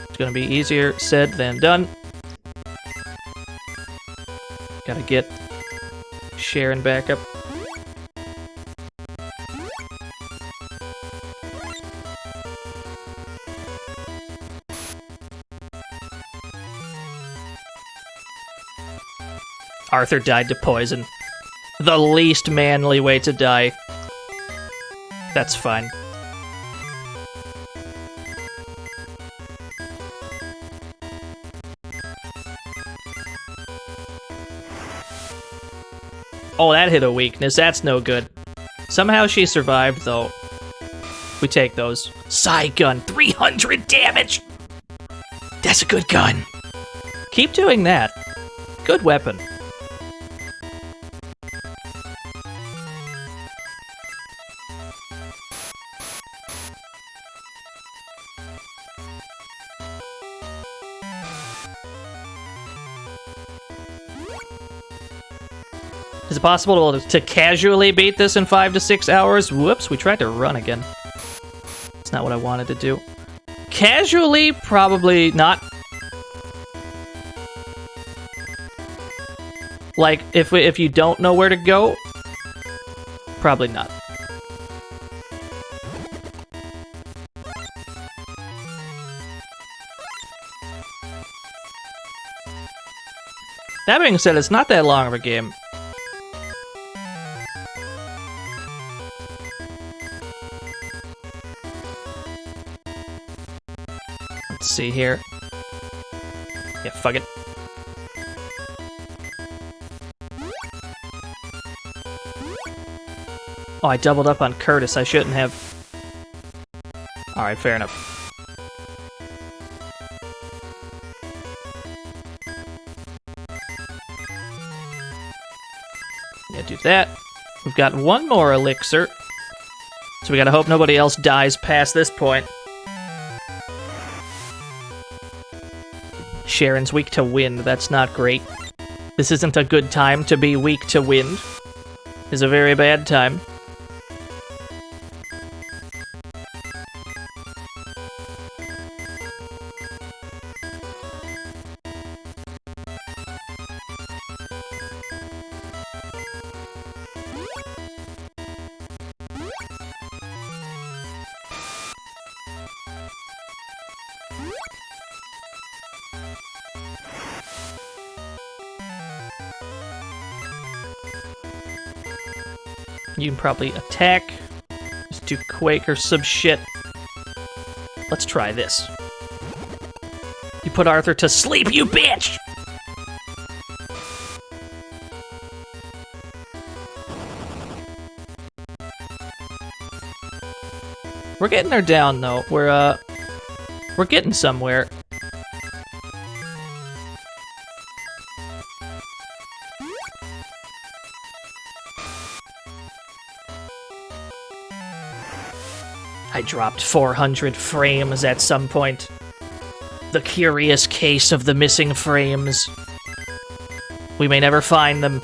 It's gonna be easier said than done. Gotta get Sharon back up. Arthur died to poison. The least manly way to die. That's fine. Oh, that hit a weakness. That's no good. Somehow she survived, though. We take those. Side gun, 300 damage! That's a good gun. Keep doing that. Good weapon. Is it possible to casually beat this in 5 to 6 hours? Whoops, we tried to run again. It's not what I wanted to do. Casually, probably not. Like, if you don't know where to go, probably not. That being said, it's not that long of a game. Let's see here. Yeah, fuck it. Oh, I doubled up on Curtis. I shouldn't have. Alright, fair enough. Yeah, do that. We've got one more elixir. So we gotta hope nobody else dies past this point. Sharon's weak to wind. That's not great. This isn't a good time to be weak to wind. It's a very bad time. You can probably attack. Just do Quake or some shit. Let's try this. You put Arthur to sleep, you bitch! We're getting her down though. We're getting somewhere. I I dropped 400 frames at some point. The curious case of the missing frames. We may never find them.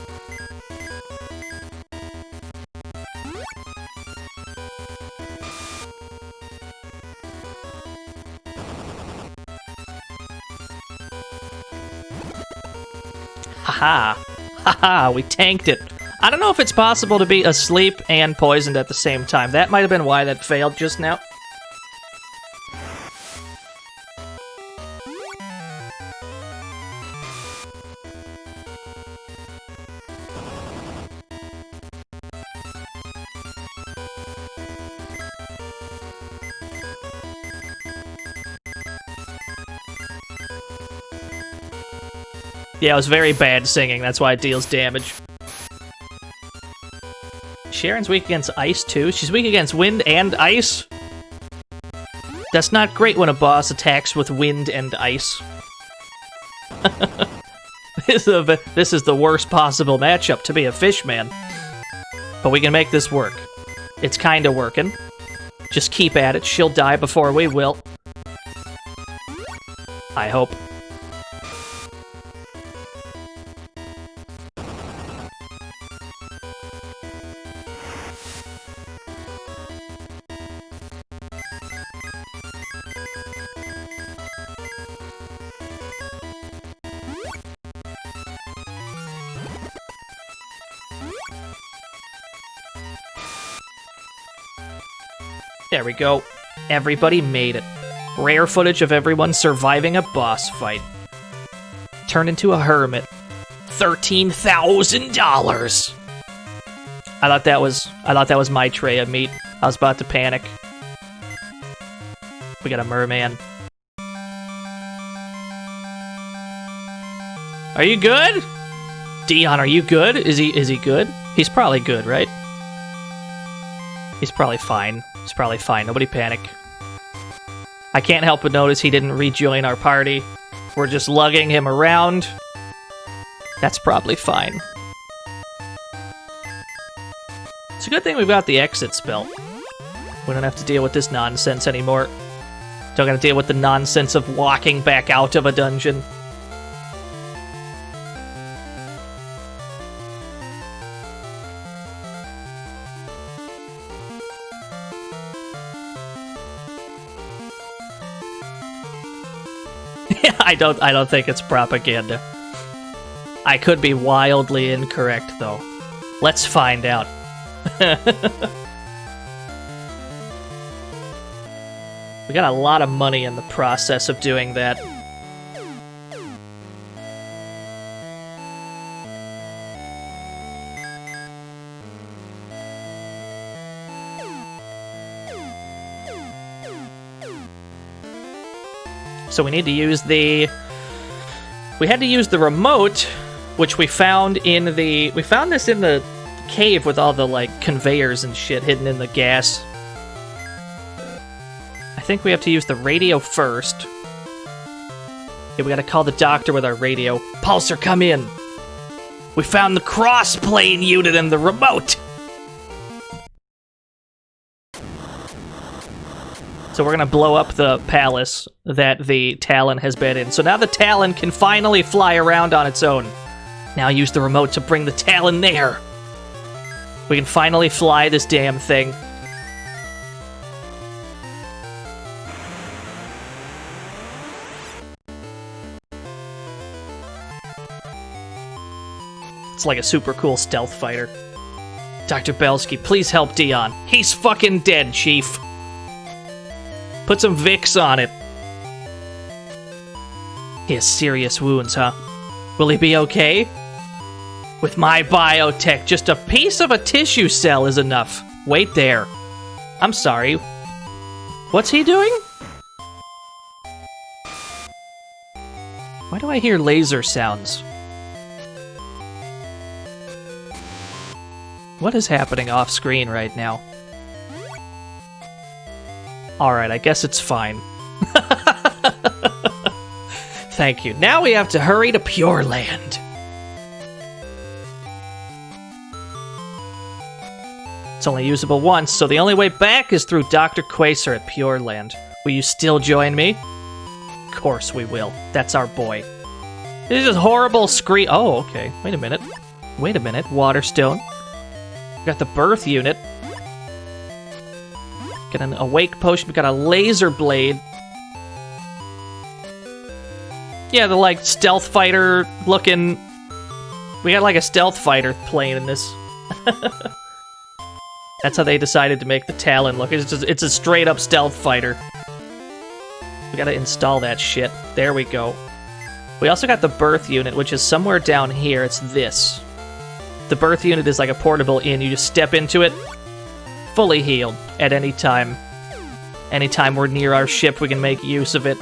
Haha. Haha, we tanked it. I don't know if it's possible to be asleep and poisoned at the same time. That might have been why that failed just now. Yeah, it was very bad singing, that's why it deals damage. Sharon's weak against ice, too? She's weak against wind and ice? That's not great when a boss attacks with wind and ice. This is the worst possible matchup to be a fishman. But we can make this work. It's kinda working. Just keep at it, she'll die before we will. I hope. There we go. Everybody made it. Rare footage of everyone surviving a boss fight. Turn into a hermit. $13,000. I thought that was my tray of meat. I was about to panic. We got a merman. Are you good? Dion, are you good? Is he good? He's probably good, right? He's probably fine. He's probably fine. Nobody panic. I can't help but notice he didn't rejoin our party. We're just lugging him around. That's probably fine. It's a good thing we've got the exit spell. We don't have to deal with this nonsense anymore. Don't gotta deal with the nonsense of walking back out of a dungeon. I don't think it's propaganda. I could be wildly incorrect, though. Let's find out. We got a lot of money in the process of doing that. So we need to use the... We had to use the remote, which we found in the... We found this in the cave with all the, like, conveyors and shit hidden in the gas. I think we have to use the radio first. Yeah, we gotta call the doctor with our radio. Pulsar, come in! We found the cross-plane unit in the remote! So we're gonna blow up the palace that the Talon has been in. So now the Talon can finally fly around on its own. Now use the remote to bring the Talon there. We can finally fly this damn thing. It's like a super cool stealth fighter. Dr. Belsky, please help Dion. He's fucking dead, Chief. Put some Vicks on it. He has serious wounds, huh? Will he be okay? With my biotech, just a piece of a tissue cell is enough. Wait there. I'm sorry. What's he doing? Why do I hear laser sounds? What is happening off screen right now? Alright, I guess it's fine. Thank you. Now we have to hurry to Pure Land. It's only usable once, so the only way back is through Dr. Quaser at Pure Land. Will you still join me? Of course we will. That's our boy. This is horrible scream. Oh, okay. Wait a minute. Waterstone. We got the birth unit. Got an awake potion. We got a laser blade. Yeah, the like stealth fighter looking. We got like a stealth fighter plane in this. That's how they decided to make the Talon look. It's a straight up stealth fighter. We gotta install that shit. There we go. We also got the birth unit, which is somewhere down here. It's this. The birth unit is like a portable inn. You just step into it, fully healed at any time. Anytime we're near our ship, we can make use of it.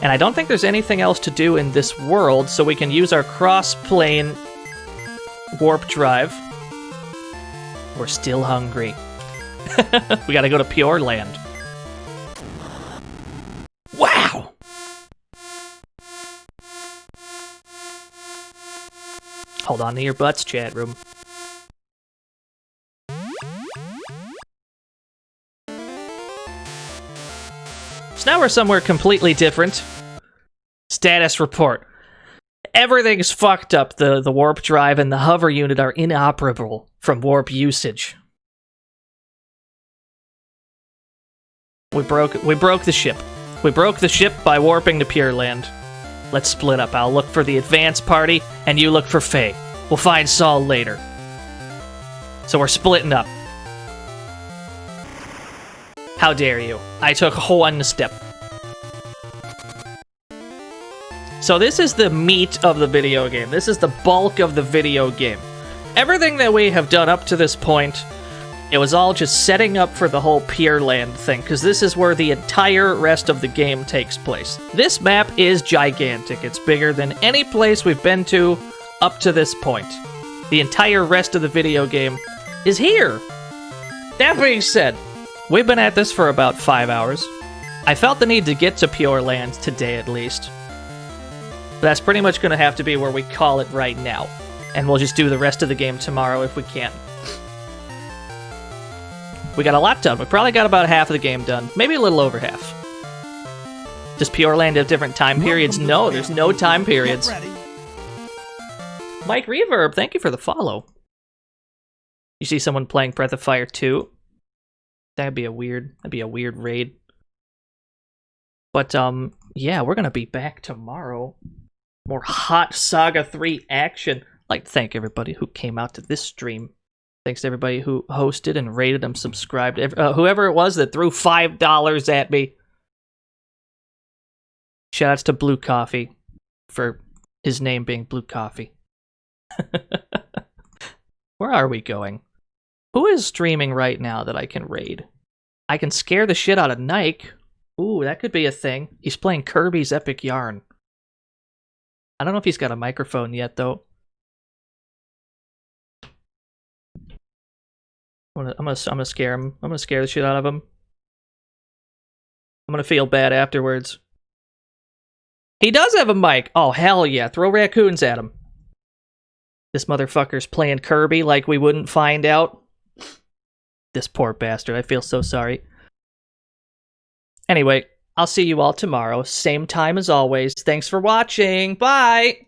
And I don't think there's anything else to do in this world, so we can use our cross-plane warp drive. We're still hungry. We gotta go to Pure Land. Wow! Hold on to your butts, chat room. So now we're somewhere completely different. Status report. Everything's fucked up. The warp drive and the hover unit are inoperable from warp usage. We broke the ship. We broke the ship by warping to Pure Land. Let's split up. I'll look for the advance party, and you look for Faye. We'll find Saul later. So we're splitting up. How dare you? I took one step. So this is the meat of the video game. This is the bulk of the video game. Everything that we have done up to this point, it was all just setting up for the whole Pure Land thing, because this is where the entire rest of the game takes place. This map is gigantic. It's bigger than any place we've been to up to this point. The entire rest of the video game is here. That being said, we've been at this for about 5 hours. I felt the need to get to Pure Land today at least. But that's pretty much going to have to be where we call it right now. And we'll just do the rest of the game tomorrow if we can. We got a lot done. We probably got about half of the game done. Maybe a little over half. Does Pure Land have different time periods? No, there's no time periods. Mike Reverb, thank you for the follow. You see someone playing Breath of Fire 2? That'd be a weird raid. But, yeah, we're gonna be back tomorrow. More hot SaGa 3 action. I'd like to thank everybody who came out to this stream. Thanks to everybody who hosted and rated and subscribed. Whoever it was that threw $5 at me. Shoutouts to Blue Coffee for his name being Blue Coffee. Where are we going? Who is streaming right now that I can raid? I can scare the shit out of Nike. Ooh, that could be a thing. He's playing Kirby's Epic Yarn. I don't know if he's got a microphone yet, though. I'm gonna scare him. I'm gonna scare the shit out of him. I'm gonna feel bad afterwards. He does have a mic! Oh, hell yeah. Throw raccoons at him. This motherfucker's playing Kirby like we wouldn't find out. This poor bastard. I feel so sorry. Anyway, I'll see you all tomorrow. Same time as always. Thanks for watching. Bye!